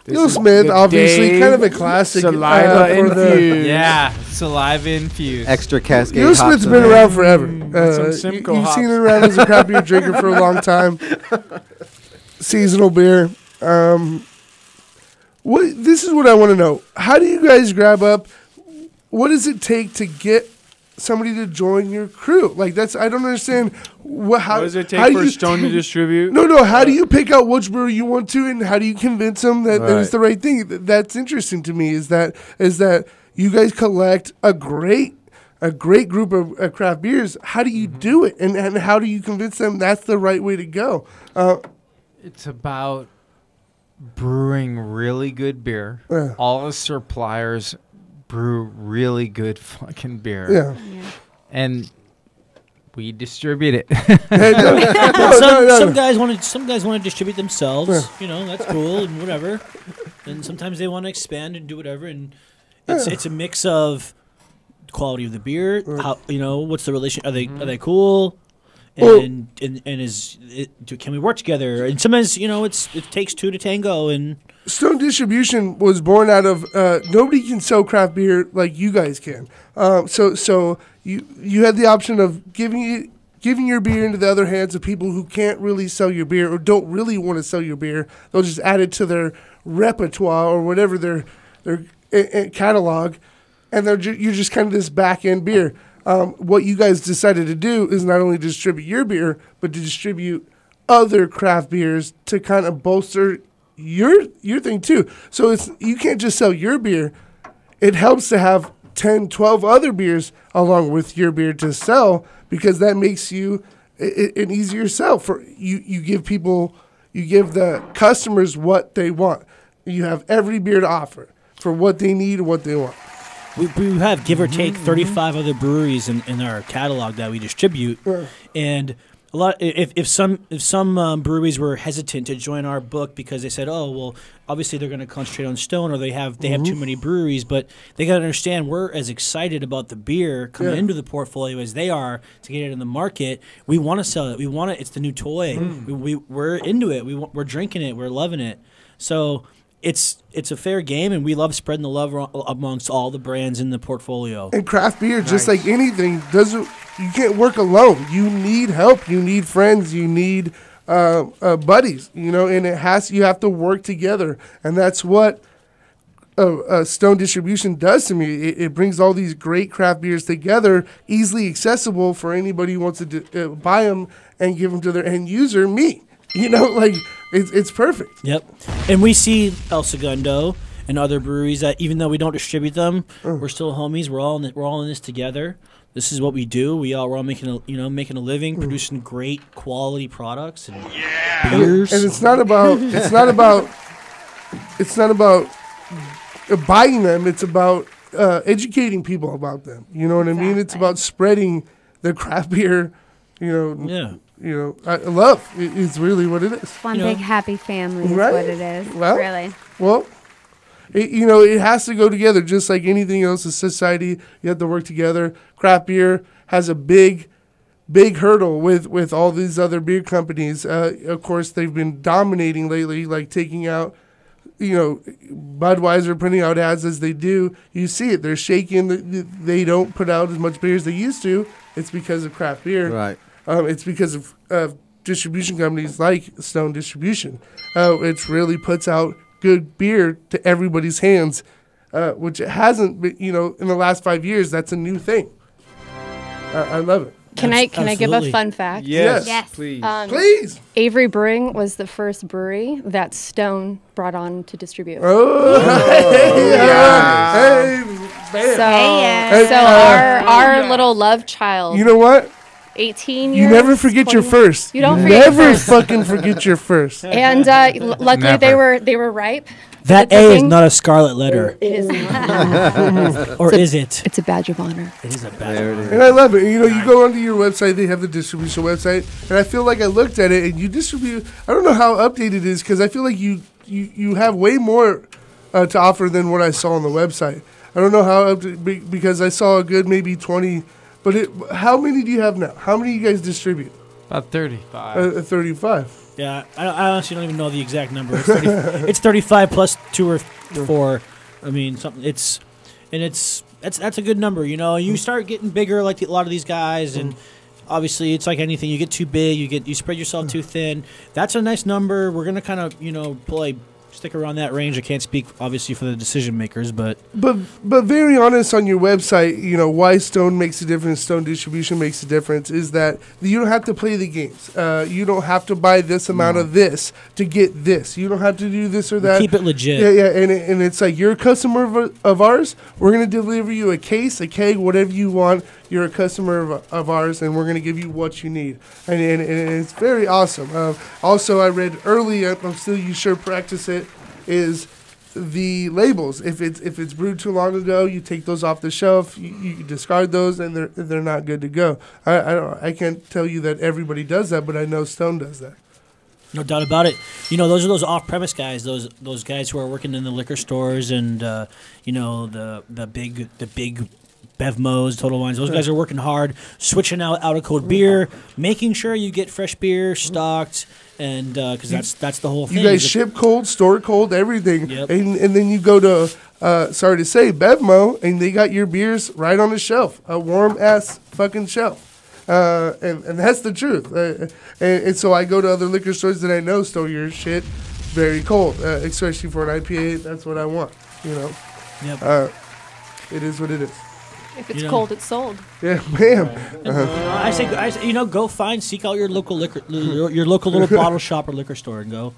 Yule is Smith, the obviously, Dave kind of a classic. Saliva for the- infused. Yeah, saliva infused. Extra Cascade Yule hops Smith's in been there. around forever. some Simcoe You've seen hops. it around as a craft beer drinker for a long time. Seasonal beer. This is what I want to know. How do you guys grab up? What does it take to get somebody to join your crew? Like I don't understand. How What does it how take do for you- Stone to distribute? No. How do you pick out which brewery you want to, and how do you convince them that Right. it's the right thing? That's interesting to me. Is that you guys collect a great group of craft beers. How do you do it, and how do you convince them that's the right way to go? It's about brewing really good beer. Yeah. All the suppliers brew really good fucking beer. Yeah. And we distribute it. Some guys want to distribute themselves. Yeah. You know, that's cool and whatever. And sometimes they want to expand and do whatever. And it's a mix of quality of the beer. How what's the relation? Are they cool? And can we work together? And sometimes it takes 2 to tango. And Stone Distribution was born out of nobody can sell craft beer like you guys can. So you had the option of giving your beer into the other hands of people who can't really sell your beer or don't really want to sell your beer. They'll just add it to their repertoire or whatever their catalog, and you're just kind of this back end beer. What you guys decided to do is not only distribute your beer, but to distribute other craft beers to kind of bolster your thing too. So you can't just sell your beer. It helps to have 10, 12 other beers along with your beer to sell, because that makes you an easier sell. For you give the customers what they want. You have every beer to offer for what they need and what they want. We have, give or take, 35 other breweries in our catalog that we distribute, and a lot. If some breweries were hesitant to join our book because they said, "Oh, well, obviously they're going to concentrate on Stone, or they have too many breweries," but they got to understand we're as excited about the beer coming into the portfolio as they are to get it in the market. We want to sell it. We want it. It's the new toy. We're into it. We're drinking it. We're loving it. So. It's a fair game, and we love spreading the love amongst all the brands in the portfolio. And craft beer, just like anything, you can't work alone. You need help. You need friends. You need buddies. And you have to work together, and that's what Stone Distribution does to me. It brings all these great craft beers together, easily accessible for anybody who wants to buy them and give them to their end user. Me. It's perfect. Yep. And we see El Segundo and other breweries that even though we don't distribute them, we're still homies. We're all in this together. This is what we do. We're all making a living, producing great quality products and beers. And it's not about buying them. It's about educating people about them. You know what I mean? It's about spreading the craft beer. Love is really what it is. One big happy family is what it is. Well, really. Well, it has to go together, just like anything else in society. You have to work together. Craft beer has a big hurdle with all these other beer companies. Of course, they've been dominating lately, like taking out, Budweiser putting out ads as they do. You see it. They're shaking. They don't put out as much beer as they used to. It's because of craft beer. Right. It's because of distribution companies like Stone Distribution. It really puts out good beer to everybody's hands, which it hasn't been, in the last 5 years. That's a new thing. I love it. Can I give a fun fact? Yes. Please. Please. Avery Brewing was the first brewery that Stone brought on to distribute. So our little love child. You know what? 18 years. You never forget your first. You don't never fucking forget your first. And luckily they were ripe. That A is not a scarlet letter. It is not. Or is it? It's a badge of honor. It is a badge of honor. And I love it. You go onto your website, they have the distribution website, and I feel like I looked at it, and you distribute. I don't know how updated it is, because I feel like you have way more to offer than what I saw on the website. I don't know how because I saw a good maybe 20. But how many do you have now? How many do you guys distribute? About 35. 35. Yeah, I honestly don't even know the exact number. It's 35 plus 2 or 4. I mean, something. That's a good number. You start getting bigger like a lot of these guys, and obviously it's like anything. You get too big, you spread yourself too thin. That's a nice number. We're gonna kind of stick around that range. I can't speak obviously for the decision makers, but very honest on your website, why Stone makes a difference, Stone Distribution makes a difference, is that you don't have to play the games. You don't have to buy this amount of this to get this. You don't have to do this or that. Keep it legit. Yeah, and it's like you're a customer of ours. We're gonna deliver you a case, a keg, whatever you want. You're a customer of ours, and we're going to give you what you need. And it's very awesome. Also, I read earlier, I'm still you sure practice it, is the labels. If it's brewed too long ago, you take those off the shelf, you discard those, and they're not good to go. I can't tell you that everybody does that, but I know Stone does that. No doubt about it. Those are those off-premise guys. Those guys who are working in the liquor stores and the big Bevmos, Total Wines. Those guys are working hard, switching out of code beer, making sure you get fresh beer stocked, and because that's the whole thing. You guys ship cold, store cold, everything, Yep. and then you go to sorry to say Bevmo, and they got your beers right on the shelf, a warm ass fucking shelf, and that's the truth. And so I go to other liquor stores that I know store your shit very cold, especially for an IPA. That's what I want. Yep. It is what it is. If it's cold, it's sold. Yeah, ma'am. I say, go seek out your local your local little bottle shop or liquor store and go,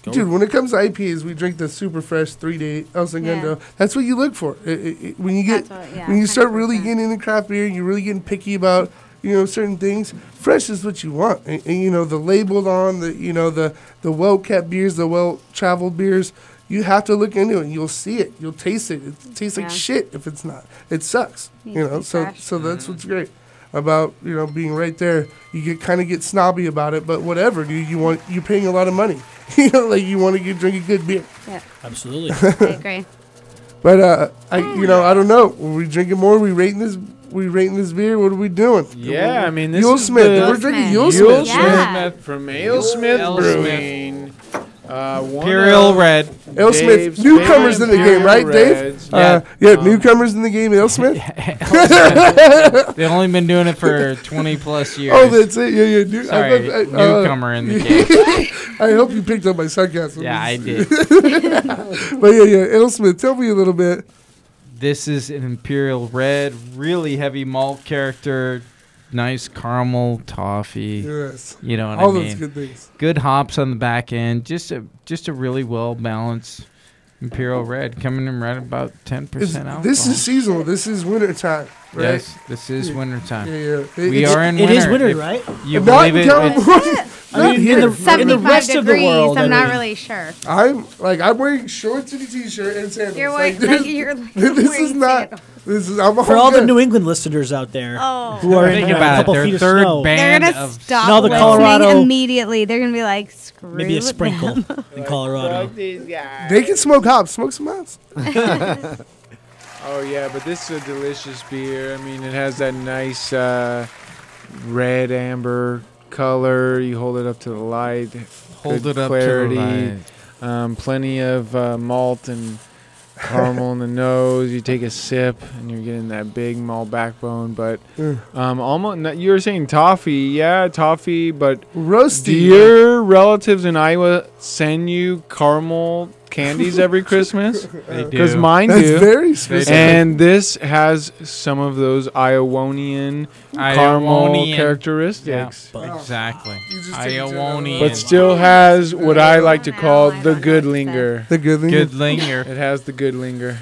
Dude, when it comes to IPAs, we drink the super fresh 3-day El Segundo. Yeah. That's what you look for. When you get when you start really getting into craft beer, you're really getting picky about certain things. Fresh is what you want, and the labeled on the well kept beers, the well traveled beers. You have to look into it. And you'll see it. You'll taste it. It tastes like shit if it's not. It sucks. So that's what's great about being right there. You get snobby about it, but whatever, dude. You're paying a lot of money. You want to drink a good beer. Yeah, absolutely. I agree. But I don't know. Are we drinking more? We rating this beer. What are we doing? Yeah, I mean, this Yule is Smith. We're drinking Yule Smith. Smith from Ale Smith Brewing. Imperial Red. Ale Smith, newcomers in the game, right, Dave? Newcomers in the game, Ale Smith. They've only been doing it for 20 plus years. Oh, that's it. Yeah. Sorry, newcomer in the game. I hope you picked up my sarcasm. Yeah, I did. But Ale Smith, tell me a little bit. This is an Imperial Red, really heavy malt character. Nice caramel toffee. Yes. You know what All I mean? those good things. Good hops on the back end. Just a really well balanced Imperial Red, coming in right about 10% alcohol. This is seasonal. This is winter time, right? Yes, this is winter time. Yeah. We are in winter. It is winter, right? You Not believe in it? California. I mean, in the 75 rest of the degrees. world, I'm I not mean. really sure. I'm wearing shorts and a t-shirt and sandals. You're wearing This is not. I'm For all the New England listeners out there who are in Think a about it, couple their feet of third snow, They're band gonna of stop Now the listening Colorado- immediately. They're gonna be like, screw maybe a with sprinkle them. in Colorado. They can smoke hops. Smoke some hops. Oh yeah, but this is a delicious beer. I mean, it has that nice red amber color. You hold it up to the light. Hold good it up clarity. to the light. Plenty of malt and caramel in the nose. You take a sip and you're getting that big malt backbone. But almost you were saying toffee, toffee. But roasty. Do your relatives in Iowa send you caramel candies every Christmas? They do. Because mine That's do. very specific. And this has some of those Iowanian caramel characteristics. Yeah, exactly. Iowanian. But still has what I like to call the good linger. The good linger. Good linger. It has the good linger.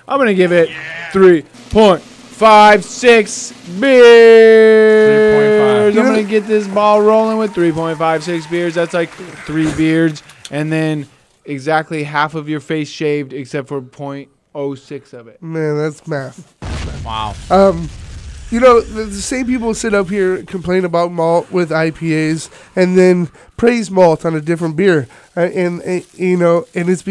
I'm going to give it 3.56 beers. 3.5. I'm going to get this ball rolling with 3.56 beers. That's like 3 beards. And then exactly half of your face shaved except for 0.06 of it. Man, that's math. Wow. The same people sit up here complain about malt with IPAs and then praise malt on a different beer, and it's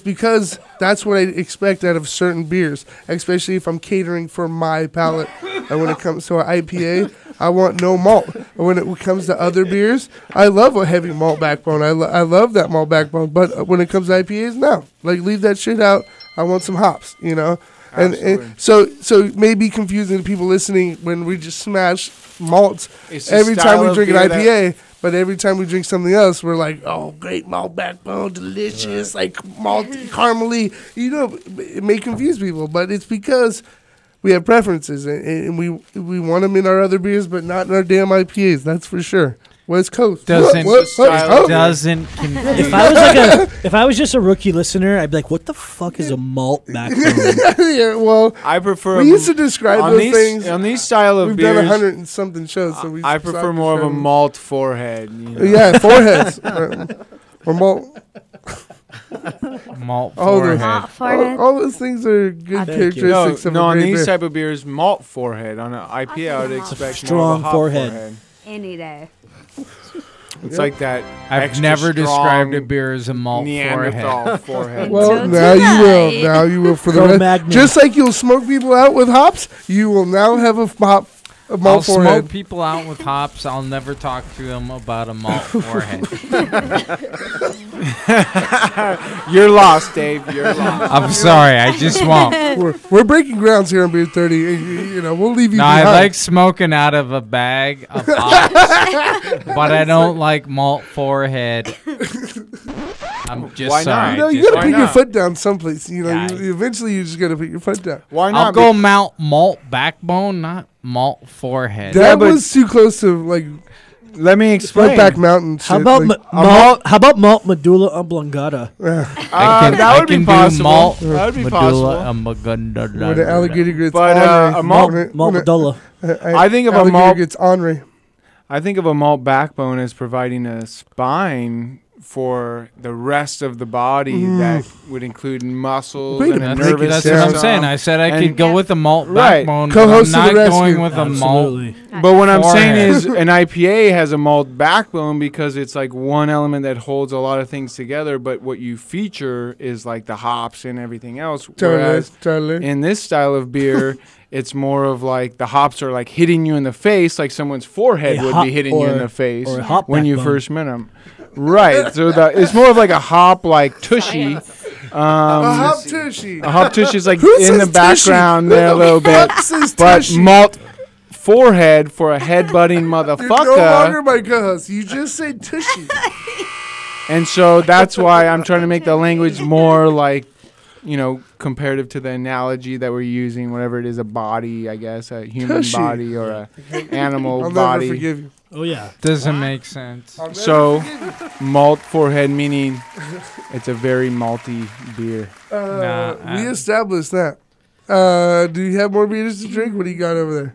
because that's what I expect out of certain beers, especially if I'm catering for my palate. And when it comes to an IPA, I want no malt. And when it comes to other beers, I love a heavy malt backbone. I love that malt backbone. But when it comes to IPAs, no. Leave that shit out. I want some hops, And so it may be confusing to people listening when we just smash malts every time we drink an IPA. But every time we drink something else, we're like, oh, great malt backbone, delicious, malt caramely. It may confuse people, but it's because we have preferences, and we want them in our other beers, but not in our damn IPAs. That's for sure. West Coast doesn't confuse. If I was just a rookie listener, I'd be like, "What the fuck is a malt backbone?" Yeah, well, I prefer. We used to describe those things on these style of We've beers. done 100 and something shows, so I prefer more of a malt forehead. Yeah, foreheads or malt. Malt forehead. All those things are good characteristics of a on great these beer. type of beers, malt forehead. On an IPA, I would expect Strong more of a hop forehead. Any day. It's like that. I've extra never described a strong beer as a malt Neanderthal forehead. Well, now you will. Now you will for the rest. Magnum. Just like you'll smoke people out with hops, you will now have a malt I'll forehead. smoke people out with hops. I'll never talk to them about a malt forehead. You're lost, Dave. You're lost. I'm sorry. I just won't. We're breaking grounds here on Beer 30. We'll leave you No, behind. I like smoking out of a bag of hops, but I don't like malt forehead. I'm just Why sorry. not? You Just- got to put your foot down someplace. Yeah. Eventually you just got to put your foot down. Why not? I'll go malt backbone, not malt forehead. That was too close to Let me explain. Back mountain. How shit, about like- how about malt medulla oblongata? That would be possible. Malt That would be medulla possible. When the alligator gets But ornery. a malt medulla. I think of a alligator malt gets ornery. I think of a malt backbone as providing a spine for the rest of the body that would include muscles and a nervous That's system. what I'm saying. I said I could go with a malt Right. backbone, but Co-host I'm of the not going rescue. with a malt. But what I'm saying forehead. is an IPA has a malt backbone because it's like one element that holds a lot of things together, but what you feature is like the hops and everything else. Whereas in this style of beer, it's more of like the hops are like hitting you in the face, like someone's forehead would be hitting you in the face when you first met them. Right. So it's more of like a hop like tushy. A hop tushy. A hop tushy is like Who in the says background tushy? there a Who little the bit. fuck says But tushy? malt forehead for a headbutting You're motherfucker. no longer my co-host. You just said tushy. And so that's why I'm trying to make the language more like, you know, comparative to the analogy that we're using, whatever it is, a body, I guess, a human Tushy. body or a animal I'll body. never forgive you. Oh yeah. Doesn't make sense. So, malt forehead meaning it's a very malty beer. We established that. Do you have more beers to drink? What do you got over there?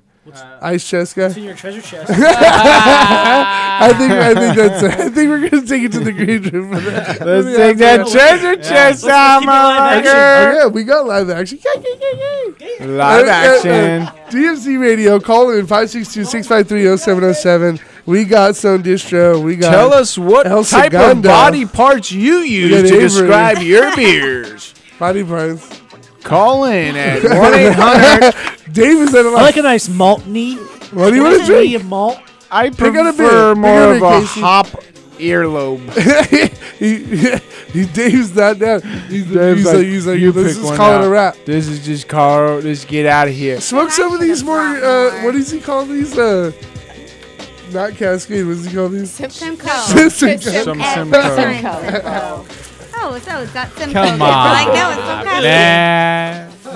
Ice chest guy. What's in your treasure chest? I think that's it. I think we're gonna take it to the green room for that. Let's take that treasure chest out, motherfucker. Oh yeah, we got live action. Live action. DMC Radio. Call in 562-653-0707. We got Stone Distro. We got. Tell us what El type of Segundo. body parts you We use got to Avery. describe your beers. Body parts. Call in at 1-800. Dave is at I like a nice malt knee. What do you want to drink? A malt. I Pick out a prefer beer. more Pick of out a a Casey. hop earlobe. Dave's not down. He's like, you let's pick just one call out. it a wrap. This is just Carl. Just get out of here. Smoke some of these more. What does he call these? Not Cascade. What does he call these? Simcoe. Simcoe. Oh, so it's got Simcoe. Come on. Like, no, it's okay.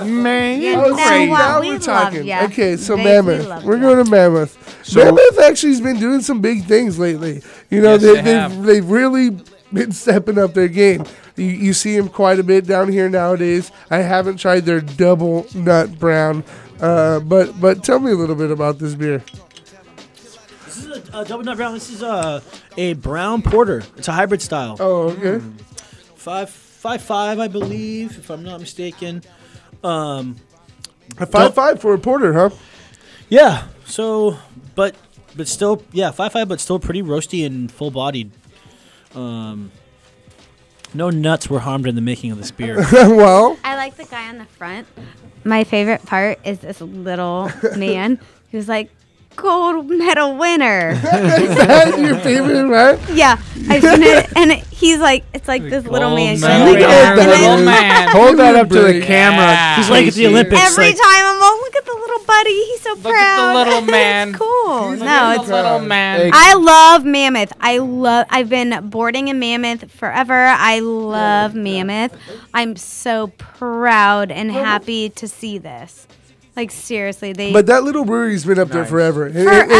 Man, You Oh, know see, what? now We we're love talking. ya. Okay, so Dave, we Mammoth. love We're ya. going to Mammoth. So- Mammoth actually has been doing some big things lately. You know, Yes, they have. they've really been stepping up their game. You see them quite a bit down here nowadays. I haven't tried their double nut brown, but tell me a little bit about this beer. This is a double nut brown. This is a brown porter. It's a hybrid style. Oh, okay. 5.5, I believe, if I'm not mistaken. A 5.5 for a porter, huh? Yeah. So, but still, 5.5, but still pretty roasty and full bodied. No nuts were harmed in the making of this beer. Well, I like the guy on the front. My favorite part is this little man who's like, gold medal winner. is that your favorite, right? Yeah, I've seen it, and he's like, it's like this little man. Gold going like medal that, winner, and then little man. Hold that up to the Break. camera. He's like at the Casey. Olympics. every like, time I'm like, look at the little buddy. He's so Look proud. at the little man. It's cool. He's No, very it's Little man. I love Mammoth. I've been boarding in Mammoth forever. I love Mammoth. I'm so proud and happy to see this. Like seriously, But that little brewery's been up there forever. And they Forever, were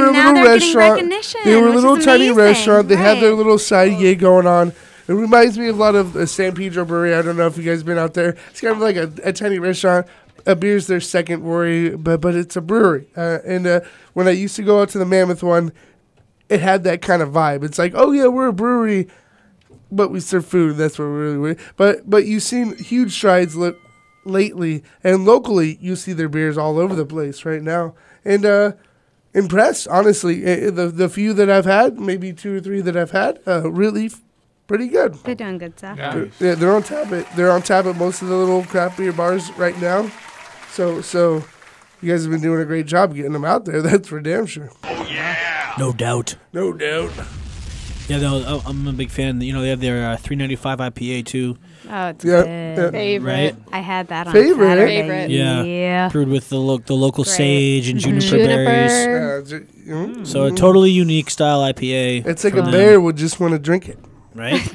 a now little they're getting restaurant. recognition, They were a which little is tiny amazing. restaurant. They had their Right. little side gig going on. It reminds me a lot of San Pedro Brewery. I don't know if you guys been out there. It's kind of like a tiny restaurant. A beer's their second brewery, but it's a brewery. And when I used to go out to the Mammoth one, it had that kind of vibe. It's like, oh yeah, we're a brewery, but we serve food. That's what we're really. But you've seen huge strides lately, and locally you see their beers all over the place right now, and impressed, honestly. The few that I've had, maybe 2 or 3 that I've had, really pretty good. They're doing good stuff. Yeah, they're on tap at most of the little craft beer bars right now, so you guys have been doing a great job getting them out there. That's for damn sure. no doubt. No doubt. Yeah, no, I'm a big fan. You know, they have their 395 IPA too. Oh, it's Yeah, good. yeah. Favorite. Right? I had that on Favorite? Saturday. Favorite. Yeah. Brewed with the local Great. sage and juniper berries. Juniper. So a totally unique style IPA. It's like a from bear would just want to drink it. them, right?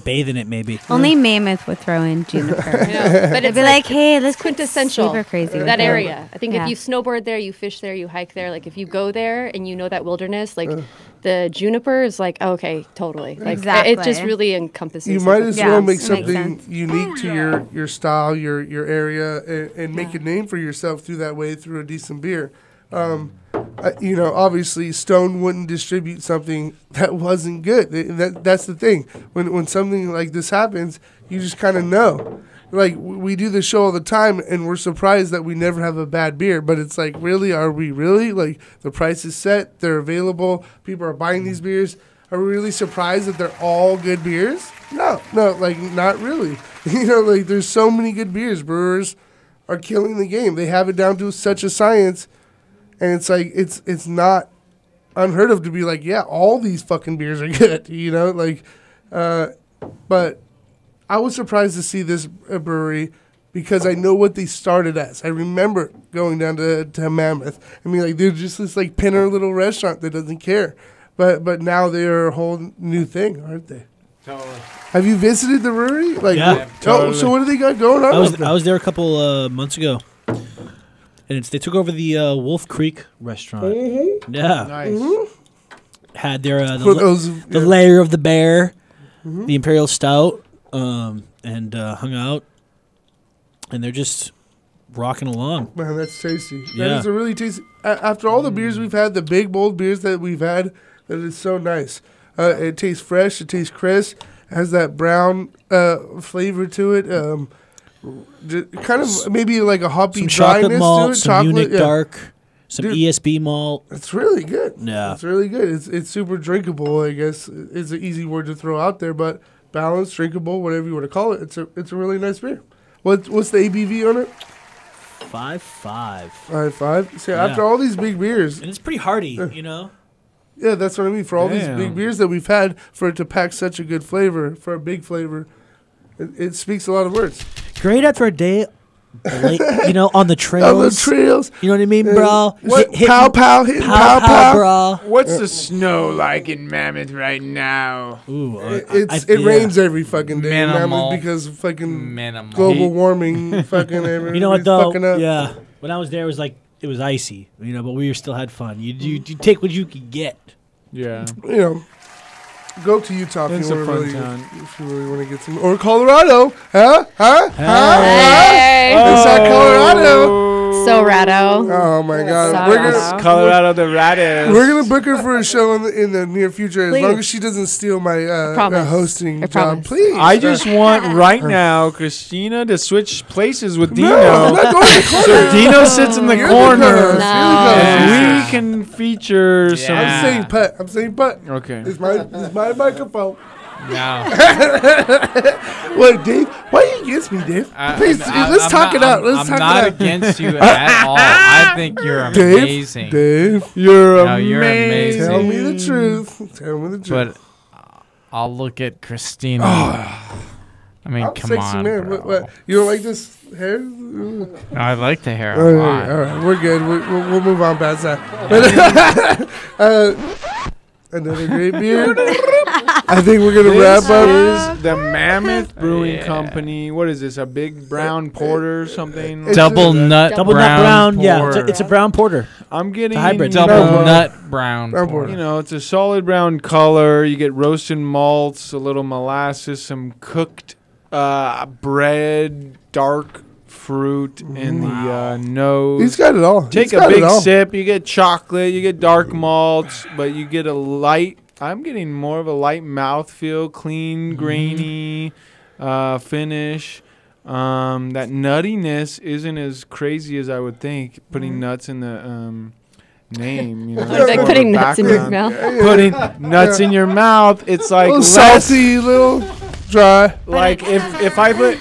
bathe in it, maybe. Only Mammoth would throw in juniper. But They'd it's be like, hey, let's quintessential. super crazy with That it. area. I think Yeah. if you snowboard there, you fish there, you hike there. Like if you go there and you know that wilderness, like the juniper is like, okay, totally. Like it just really encompasses. You might as well make Makes something sense. unique to your style, your area, and make a name for yourself through that way through a decent beer. Obviously, Stone wouldn't distribute something that wasn't good. That's the thing. When something like this happens, you just kind of know. Like, we do this show all the time, and we're surprised that we never have a bad beer. But it's like, really? Are we really? Like, the price is set. They're available. People are buying these beers. Are we really surprised that they're all good beers? No, like, not really. Like, there's so many good beers. Brewers are killing the game. They have it down to such a science. And it's like, it's not unheard of to be like, yeah, all these fucking beers are good, but I was surprised to see this brewery because I know what they started as. I remember going down to Mammoth. I mean, like, they're just this, like, pinner little restaurant that doesn't care. But now they're a whole new thing, aren't they? Totally. Have you visited the brewery? Like, Yeah. Totally. So what do they got going on? I was there a couple months ago. And they took over the Wolf Creek restaurant. Mm-hmm. Yeah. Nice. Had their the layer of the bear, the Imperial Stout, and hung out. And they're just rocking along. Man, that's tasty. Yeah. That is a really tasty. After all the beers we've had, the big, bold beers that we've had, that is so nice. It tastes fresh. It tastes crisp. It has that brown flavor to it. Kind of maybe like a hoppy some chocolate dryness malt, to it. some Munich dark, some ESB malt. It's really good. Yeah, it's really good. It's super drinkable. I guess it's an easy word to throw out there, but balanced, drinkable, whatever you want to call it. It's a really nice beer. What's the ABV on it? 5.5. 5.5. See, after all these big beers, and it's pretty hearty, Yeah, that's what I mean. For all these big beers that we've had, for it to pack such a good flavor, for a big flavor, it speaks a lot of words. Great after a day, on the trails. On the trails. You know what I mean, bro? Hitting pow, bro. What's the snow like in Mammoth right now? Ooh, it rains every fucking day in Minimal. Mammoth because fucking Minimal. global warming. Fucking You know what though? fucking up. Yeah, when I was there, it was icy. But we still had fun. You take what you could get. Yeah. Go to Utah It's if you a want fun to town. if you really want to get some, or Colorado, huh? Hey. It's not Colorado. So rado. Oh my God, So we're rado. gonna Colorado the Raddest. we're gonna book her for a show in the near future as Please. long as she doesn't steal my promise. hosting I job. promise. Please. I just want right now Christina to switch places with Dino. No, I'm not going to the corner. So Dino sits in the You're the corner. co-host. And we can feature some. I'm saying putt. I'm saying putt. Okay. It's my microphone. No. Wait, Dave, why are you against me, Dave? Please, let's talk it out. Let's talk I'm not it out. against you at all. I think you're amazing. Dave, you're amazing. Tell me the truth. Tell me the truth. But I'll look at Christina. I mean, I'm come sexy on, man. bro. What? You don't like this hair? No, I like the hair All a right, lot. all right, we're good. We'll move on past that. But, another great beer. I think we're gonna wrap up. This is the Mammoth Brewing Company. What is this? A big brown porter or something? Double nut brown. Yeah, porter. it's a brown porter. I'm getting hybrid. Double nut brown porter. You know, it's a solid brown color. You get roasted malts, a little molasses, some cooked bread, dark fruit in the nose. He's got it all. Take He's a got it big all. sip. You get chocolate. You get dark malts, but you get a light. I'm getting more of a light mouthfeel, clean, grainy finish. That nuttiness isn't as crazy as I would think. Putting nuts in the name, you know, Like putting nuts in your background. mouth. Putting nuts in your mouth. It's like A little less, salty, little dry. like if I put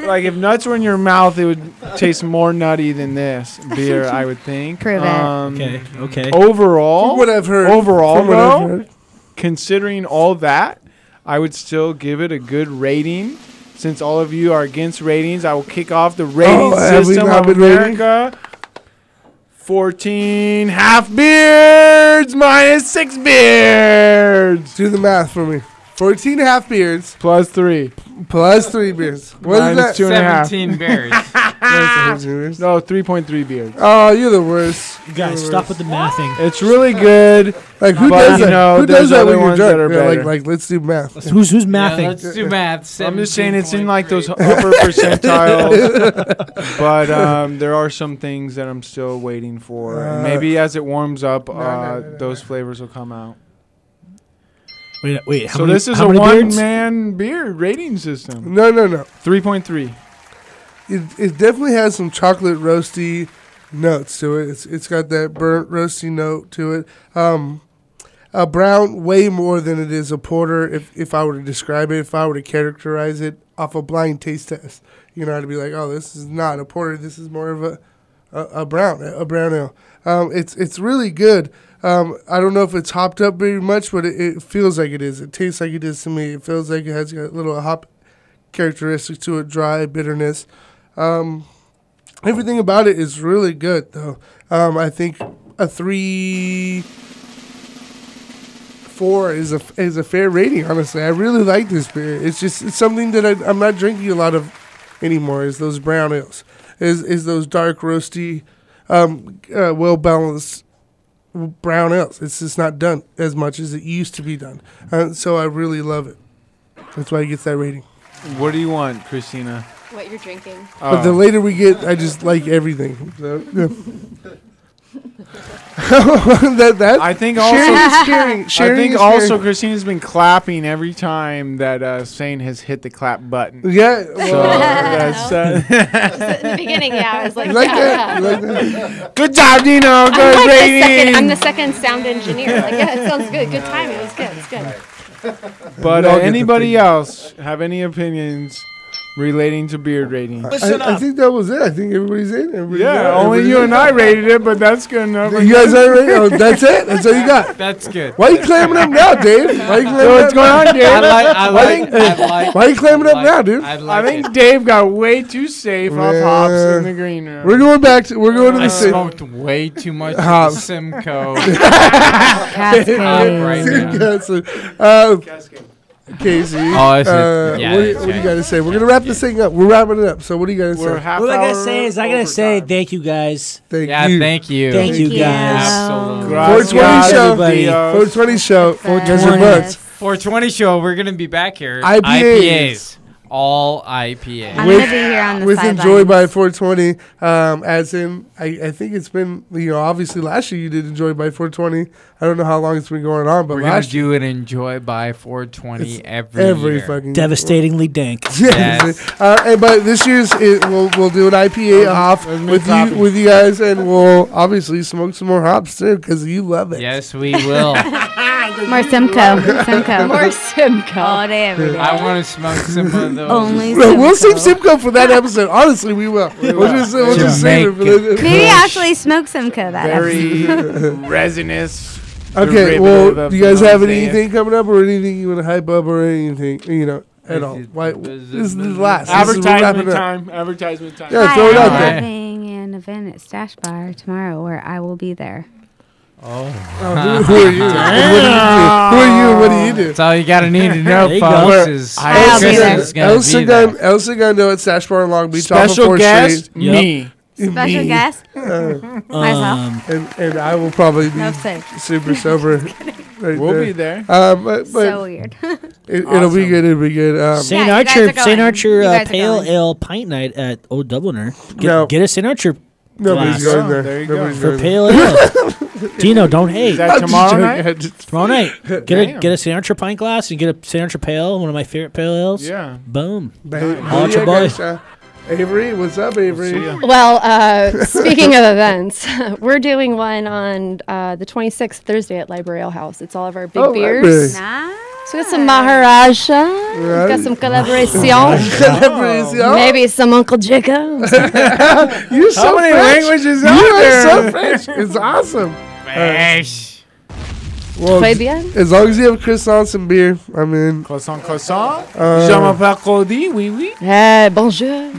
like if nuts were in your mouth, it would taste more nutty than this beer, I would think. Prove it. Okay. Overall, From what I've heard. Overall, From what I've though, heard. considering all that, I would still give it a good rating. Since all of you are against ratings, I will kick off the rating have we system not of been rating? America. 14 half beards minus 6 beards. Do the math for me. 14 half beers. Plus 3. Plus 3 beers. What is that? 17 beers. No, 3.3 beers. Oh, you're the worst. You guys, stop with the mathing. It's really good. Like, who but, does you that? know, Who does there's that other when you're ones that drunk? are Yeah, better. like, let's do math. Who's mathing? Let's do math. I'm just saying it's in like those upper percentiles. But there are some things that I'm still waiting for. And maybe as it warms up, those flavors will come out. Wait. So this is a one-man beer rating system. No. 3.3. It definitely has some chocolate roasty notes to it. It's got that burnt roasty note to it. A brown way more than it is a porter. If I were to describe it, if I were to characterize it off a blind taste test, I'd be like, oh, this is not a porter. This is more of a brown ale. It's really good. I don't know if it's hopped up very much, but it feels like it is. It tastes like it is to me. It feels like it has got a little hop characteristics to it, dry bitterness. Everything about it is really good, though. I think a 3.4 is a fair rating. Honestly, I really like this beer. It's something that I'm not drinking a lot of anymore. Is those brown ales? Is those dark roasty, well balanced brown ales? It's just not done as much as it used to be done. So I really love it. That's why it gets that rating. What do you want, Christina? What you're drinking. But the later we get, I just like everything. So, yeah. I think also sharing Christina's been clapping every time that Sane has hit the clap button. Yeah. So that's in the beginning, I was like, You like yeah. that? Good job, Dino. Good rating. I'm the second sound engineer. Like, yeah, it sounds good. Good timing. It was good. It's good. But anybody else have any opinions relating to beer rating? I think that was it. I think everybody's in. Only you and I rated it, but that's good enough. You guys are rated? Oh, that's it? That's all you got? That's good. Why are you clamming up now, Dave? What's going on, Dave? Why are you clamming up now, dude? I think Dave got way too safe off hops in the green room. We're going to the same. I smoked way too much Hops. Simcoe. Casey, what do you got to say? We're going to wrap this thing up. We're wrapping it up. So what do you got to say? What I got to say is I got to say thank you guys. Thank you. Thank you guys. Absolutely. 420 show. 420 show. 420 show. We're going to be back here. IPAs. All IPAs. I'm going to be here on the with sidelines. Enjoy by 420, as in, I think it's been, obviously last year you did Enjoy by 420. I don't know how long it's been going on, but we're going to do an Enjoy by 420 every year. Fucking devastatingly dank. Yes. But this year's, we'll do an IPA off with you guys, and we'll obviously smoke some more hops too, because you love it. Yes, we will. More Simcoe. More Simcoe. All day, every day. I want to smoke some of those. Only we'll save Simcoe for that episode. Honestly, we will. We'll just save it for that. Maybe actually smoke Simcoe that Very episode. resinous. Okay, well, do you guys have anything coming up or anything you want to hype up or anything, at all? Why, this is the last. Advertisement time. Advertisement time. Yeah, throw it out there. I'm having an event at Stash Bar tomorrow where I will be there. Who are you? Who are you? What do you do? That's all you got to need to know, folks. I'll be there. El Segundo at Stash Bar in Long Beach. Special guest, me. Special guest? Myself. And I will probably be super sober. We'll be there. But so weird. It'll be good. It'll be good. St. Archer Pale Ale Pint Night at Old Dubliner. Get a St. Archer Nobody's glass. going there. There you Nobody's go. For Pale Ale. Dino, don't hate. Is that tomorrow night? Tomorrow night. Get a St. Archer pint glass and get a St. Archer Pale, one of my favorite pale ales. Yeah. Boom. All your boy. Avery, what's up, Avery? Well, speaking of events, we're doing one on the 26th, Thursday at Library Ale House. It's all of our big beers. Nice. So we got some Maharaja. We've got some collaboration. Maybe some Uncle Jacob. You're so How many French. languages You are are there? so French. It's awesome. Well, Très bien. as long as you have croissants and beer, I'm in. Croissant. Je m'appelle Cody. Oui. Bonjour.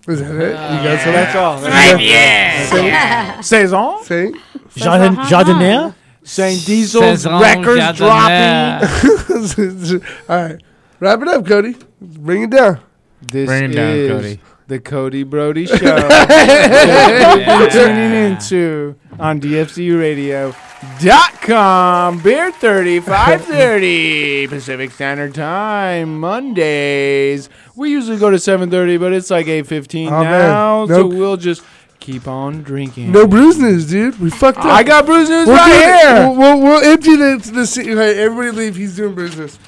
Is that it? You guys So that's all. Yeah. Saison. Say? Jardinier? St. Diesel's records dropping. All right. Wrap it up, Cody. Bring it down. This Bring it down, is Cody. the Cody Brody Show. That you're tuning into on DFCURadio.com. Beer 30, 5:30 Pacific Standard Time. Mondays. We usually go to 7:30, but it's like 8:15 now. Man. So Nope. we'll just keep on drinking. No brews news, dude. We fucked up. I got brews news We'll right do it. here. We'll empty the seat. Right, everybody leave. He's doing brews news.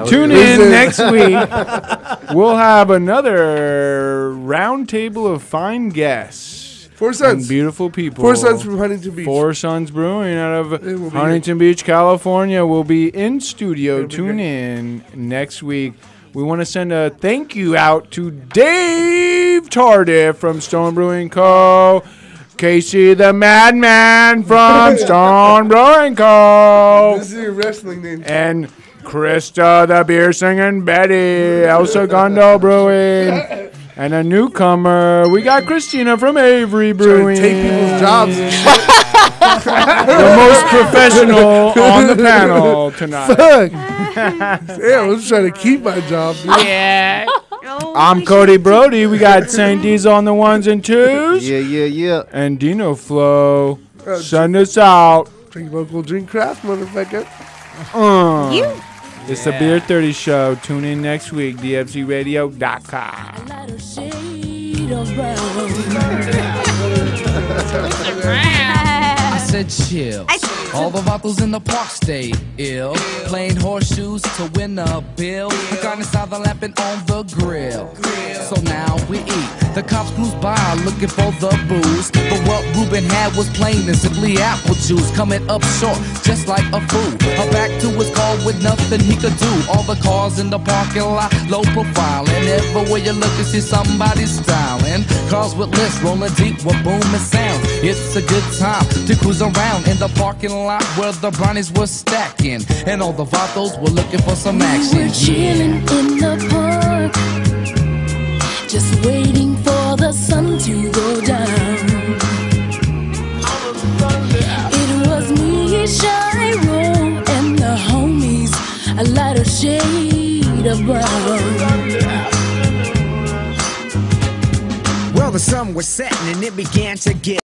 Tune in next week. We'll have another round table of fine guests. Four Sons. And beautiful people. Four Sons from Huntington Beach. Four Sons Brewing out will of be Huntington Beach, California. Will be in studio. Tune in next week. We want to send a thank you out to Dave Tardif from Stone Brewing Co., Casey the Madman from Stone Brewing Co. This is your wrestling name. And Krista the Beer Singing Betty, El Segundo Brewing. And a newcomer, we got Christina from Avery Brewing. Take people's jobs and shit. The most professional on the panel tonight. Fuck. Yeah, I was trying to keep my job. Dude. Yeah. I'm Cody Brody. We got St. D's on the ones and twos. Yeah. And Dino Flow. Send us out. Drink local, drink craft, motherfucker. It's the Beer 30 Show. Tune in next week. DFCRadio.com. I said chill. All the bottles in the park stay ill. Playing horseshoes to win a bill. Garnish the lapping on the grill. So now we eat. The cops cruise by looking for the booze. But what Ruben had was plain and simply apple juice. Coming up short, just like a fool. A back to his car with nothing he could do. All the cars in the parking lot, low profile. And everywhere you look, you see somebody styling. Cars with lists rolling deep with booming sound. It's a good time to cruise around in the parking lot where the brownies were stacking. And all the vatos were looking for some action. We were chilling in the park, just waiting for the sun to go down. It was me, Shiro, and the homies, a lighter shade of brown. Well, the sun was setting and it began to get